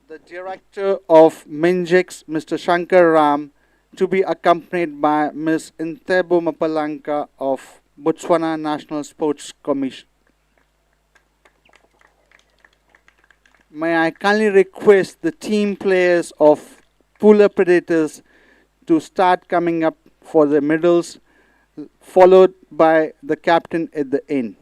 the director of Minjix, Mr. Shankar Ram, to be accompanied by Ms. Intebo Mapalanka of Botswana National Sports Commission. May I kindly request the team players of Pula Predators to start coming up for the medals, followed by the captain at the end.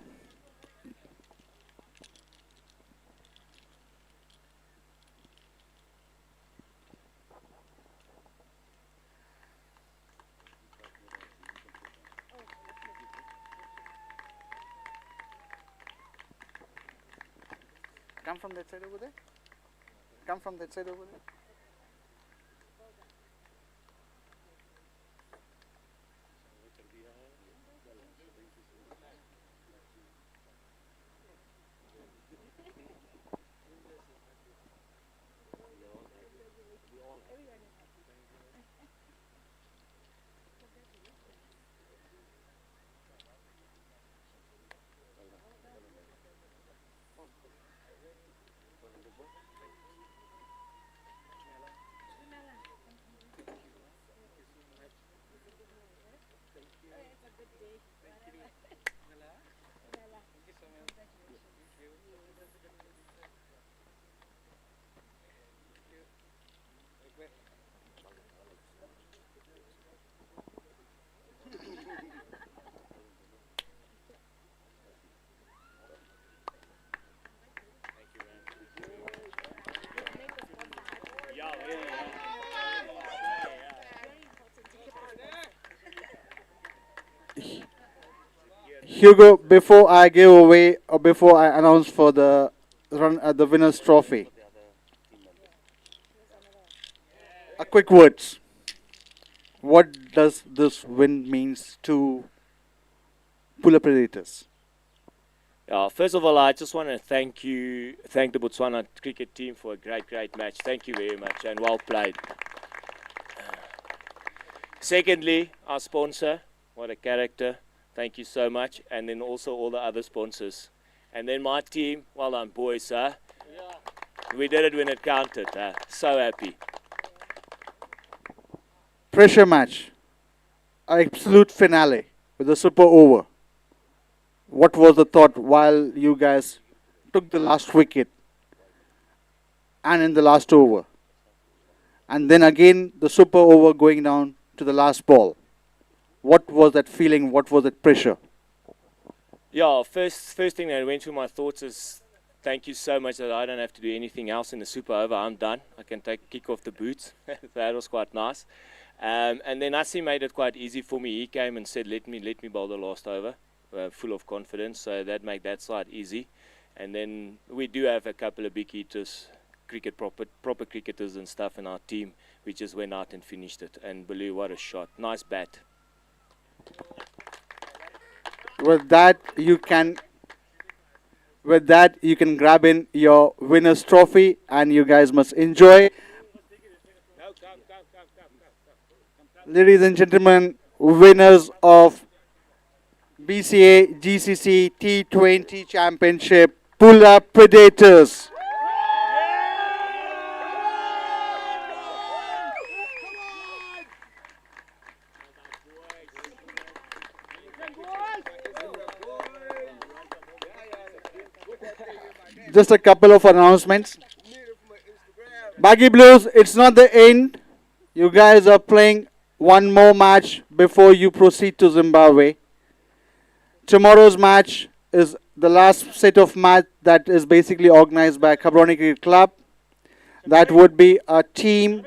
Come from that side over there. Come from that side over there. Hugo, before I give away or before I announce for the run the winners trophy, a quick words. What does this win means to Pula Predators? First of all, I just want to thank the Botswana cricket team for a great match. Thank you very much and well played. Secondly, our sponsor, what a character. Thank you so much. And then also all the other sponsors. And then my team, well done boys, huh? Yeah. We did it when it counted, huh? So happy. Pressure match, absolute finale with a super over. What was the thought while you guys took the last wicket and in the last over? And then again the super over going down to the last ball. What was that feeling? What was that pressure? Yeah, first thing that went through my thoughts is thank you so much that I don't have to do anything else in the super over. I'm done. I can kick off the boots. That was quite nice. And then Asi made it quite easy for me. He came and said, let me bowl the last over, full of confidence. So that made that side easy. And then we do have a couple of big hitters, proper cricketers and stuff in our team. We just went out and finished it. And Blue, what a shot. Nice bat. With that, you can with that, you can grab in your winner's trophy and you guys must enjoy. Ladies and gentlemen, winners of BCA-GCC T20 Championship, Pula Predators. Just a couple of announcements. Baggy Blues, it's not the end. You guys are playing one more match before you proceed to Zimbabwe. Tomorrow's match is the last set of match that is basically organized by Gaborone Cricket Club. That would be a team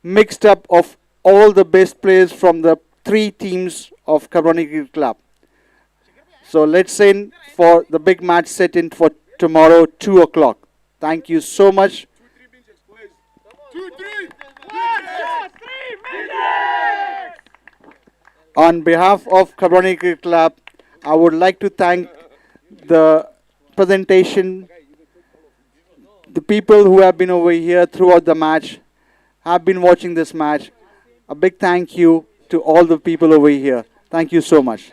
mixed up of all the best players from the 3 teams of Gaborone Cricket Club. So let's in for the big match set in for tomorrow, 2 o'clock. Thank you so much. On behalf of Gaborone Cricket Club, I would like to thank the presentation, the people who have been over here throughout the match, have been watching this match. A big thank you to all the people over here. Thank you so much.